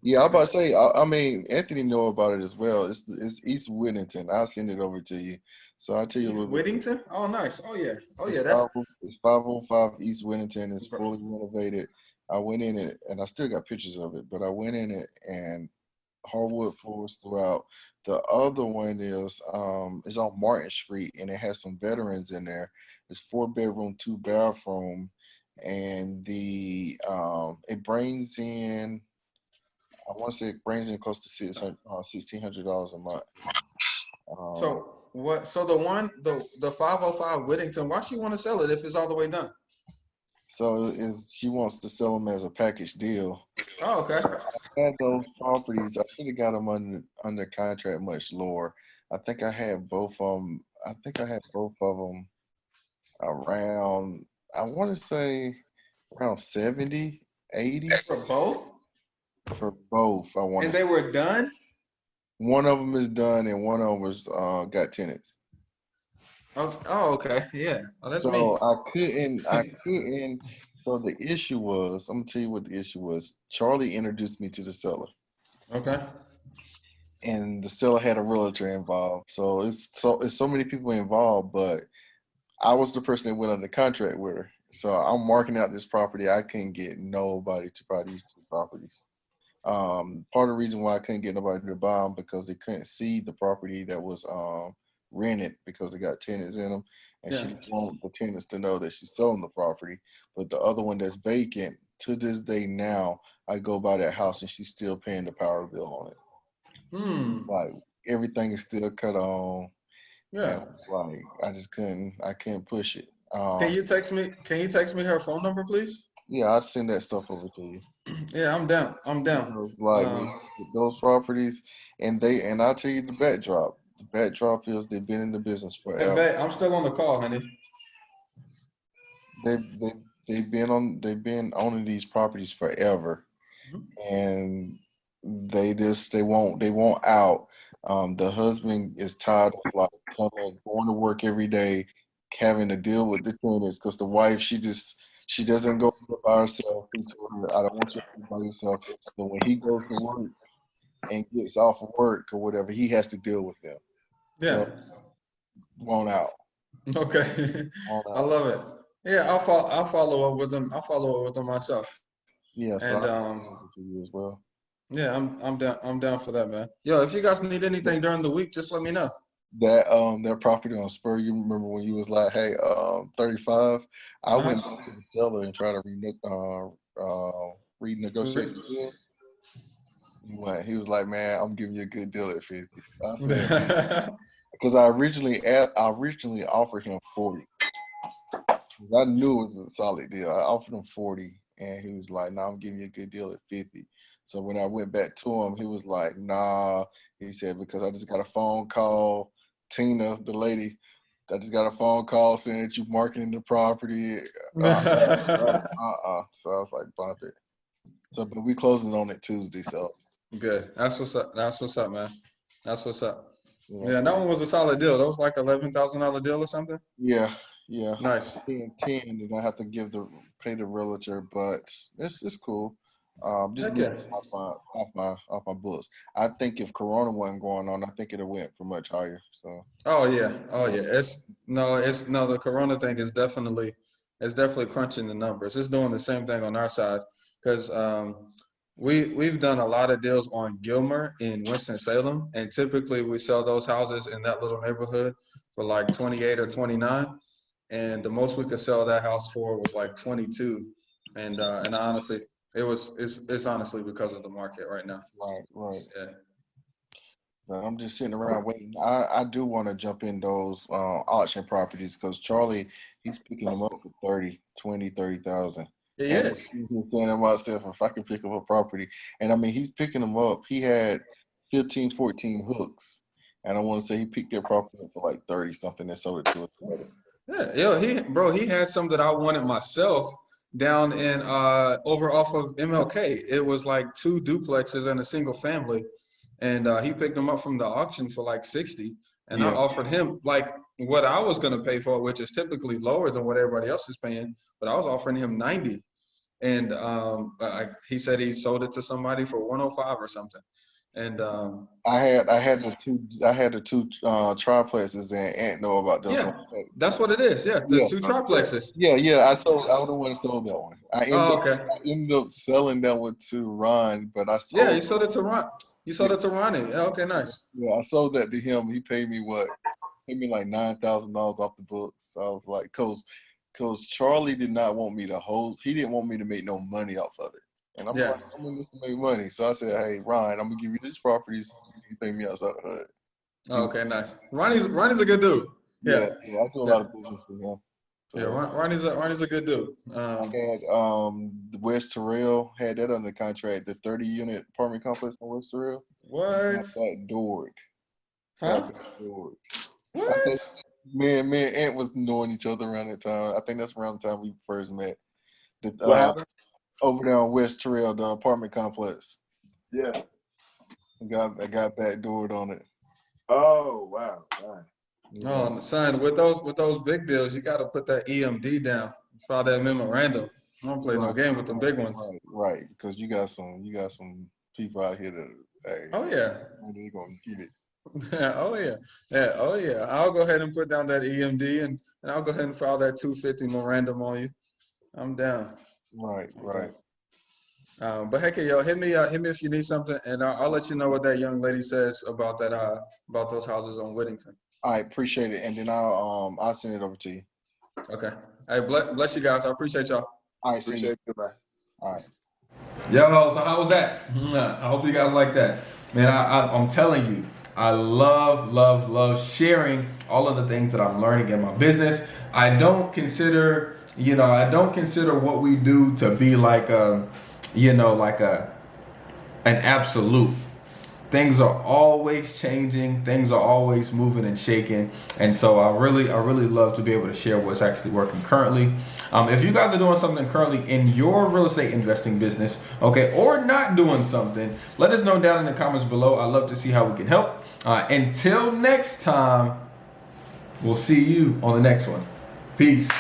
Yeah, I'm about to say. I mean, Anthony know about it as well. It's East Whittington. I'll send it over to you. So I'll tell you a East little bit. Whittington. Oh, nice. Oh yeah. It's 505 East Whittington. It's fully renovated. I went in it, and I still got pictures of it. But I went in it, and hardwood floors throughout. The other one is on Martin Street, and it has some veterans in there. It's 4 bedroom, 2 bathroom, and it brings in. I want to say it brings in close to $1,600 a month. So what? So the 505 Whittington. Why she want to sell it if it's all the way done? So she wants to sell them as a package deal. Oh, okay. I had those properties. I should have got them under contract much lower. I think I had both of them around. I want to say around 70, 80 For both? for both. I want. And they were done? One of them is done, and one of them was got tenants. Oh, okay. Yeah. Oh, that's me. So I couldn't. So the issue was, I'm gonna tell you what the issue was. Charlie introduced me to the seller, Okay. and the seller had a realtor involved. So it's so many people involved, but I was the person that went under contract with her. So I'm marking out this property. I couldn't get nobody to buy these two properties. Part of the reason why I couldn't get nobody to buy them because they couldn't see the property that was rented because it got tenants in them, and she didn't want the tenants to know that she's selling the property. But the other one that's vacant, to this day now, I go by that house and she's still paying the power bill on it. Like everything is still cut on. Yeah. And like I couldn't push it. Can you text me her phone number, please? Yeah, I'll send that stuff over to you. Yeah, I'm down. Those properties, and I'll tell you the backdrop. The backdrop is they've been in the business Hey, forever. babe, I'm still on the call, honey. They've been owning these properties forever, and they won't out. The husband is tired of like going to work every day, having to deal with the tenants because the wife she just She doesn't go by herself. He told her, I don't want you to go by yourself. So when he goes to work and gets off of work or whatever, he has to deal with them. Yeah. So, want out. Okay. Want I out. love it. Yeah, I'll follow up with them. I'll follow up with them myself. Yeah, so And I can to you as well. yeah, I'm down for that, man. Yo, if you guys need anything during the week, just let me know. That property on Spur, you remember when you was like, hey, 35? I Uh-huh. went back to the seller and tried to renegotiate the deal. He was like, man, I'm giving you a good deal at 50. I said, because I originally offered him 40. I knew it was a solid deal. I offered him 40, and he was like, "Nah, I'm giving you a good deal at 50." So when I went back to him, he was like, "Nah," he said, because I just got a phone call, Tina, the lady, I just got a phone call saying that you marketing the property. So I was like, "Bump it." So, but we closing on it Tuesday. So Good. That's what's up. That's what's up, man. That's what's up. yeah, Yeah, that one was a solid deal. That was like $11,000 deal or something. yeah. Nice. 10, and I have to pay the realtor, but it's cool. Just Heck get yeah. it off my books. I think if Corona wasn't going on, I think it'd have went for much higher. So Oh yeah. Oh yeah. It's no, the Corona thing is definitely crunching the numbers. It's doing the same thing on our side because we've done a lot of deals on Gilmer in Winston-Salem, and typically we sell those houses in that little neighborhood for like 28 or 29, and the most we could sell that house for was like 22, and honestly, it's honestly because of the market right now. right. Yeah. But I'm just sitting around waiting. I do want to jump in those auction properties because Charlie, he's picking them up for 30, 20, 30,000. It And is. he's saying to myself, if I can pick up a property, and I mean, he's picking them up. He had 15, 14 hooks. And I want to say he picked that property up for like 30 something and sold it to us. Yeah, yo, he had some that I wanted myself down in over off of MLK. It was like two duplexes and a single family, and he picked them up from the auction for like 60, and I Yeah. offered him like what I was gonna pay for it, which is typically lower than what everybody else is paying, but I was offering him 90, and he said he sold it to somebody for 105 or something, and I had the two triplexes and Aunt know about those yeah, ones. that's what it is. Yeah, the Yeah. two triplexes. Yeah. I don't know when I sold that one. Oh, okay. I ended up selling that one to Ron, but I Yeah, you sold sold it to Ron. You sold it to Ronnie. Yeah, okay, nice. I sold that to him. He paid me what? Paid me like $9,000 off the books. So I was like, cause Charlie did not want me to hold. He didn't want me to make no money off of it. And I'm Yeah. like, I'm in this to make money. So I said, hey, Ron, I'm gonna give you these properties. You pay me outside the hood. Oh, okay, nice. Ronnie's a good dude. Yeah, I do a yeah, lot of business with him. yeah. So Ronnie's a good dude. I had the West Terrell had that under contract, the 30-unit apartment complex on West Terrell. What? Got backdoored. Huh? Backdoored. I think What? me and Ant was knowing each other around that time. I think that's around the time we first met. What happened? Over there on West Terrell, the apartment complex. Yeah. I got backdoored on it. Oh wow. Wow. Oh, son, with those big deals, you got to put that EMD down. File that memorandum. I don't play no game with them big ones. Right. Because you got some people out here that hey, Oh yeah. they're gonna get it. Oh yeah. Yeah. Oh yeah. I'll go ahead and put down that EMD and I'll go ahead and file that 250 memorandum on you. I'm down. Right. But heck, yo, hit me if you need something, and I'll let you know what that young lady says about that about those houses on Whittington. All right, appreciate it, and then I'll send it over to you. Okay. Hey, bless you guys. I appreciate y'all. All right, see you. Appreciate it, man. All right. Yo, so how was that? I hope you guys like that. Man, I'm telling you, I love sharing all of the things that I'm learning in my business. I don't consider what we do to be like an absolute. Things are always changing, things are always moving and shaking, and so I really love to be able to share what's actually working currently. If you guys are doing something currently in your real estate investing business, okay, or not doing something, let us know down in the comments below. I'd love to see how we can help. Until next time, we'll see you on the next one. Peace.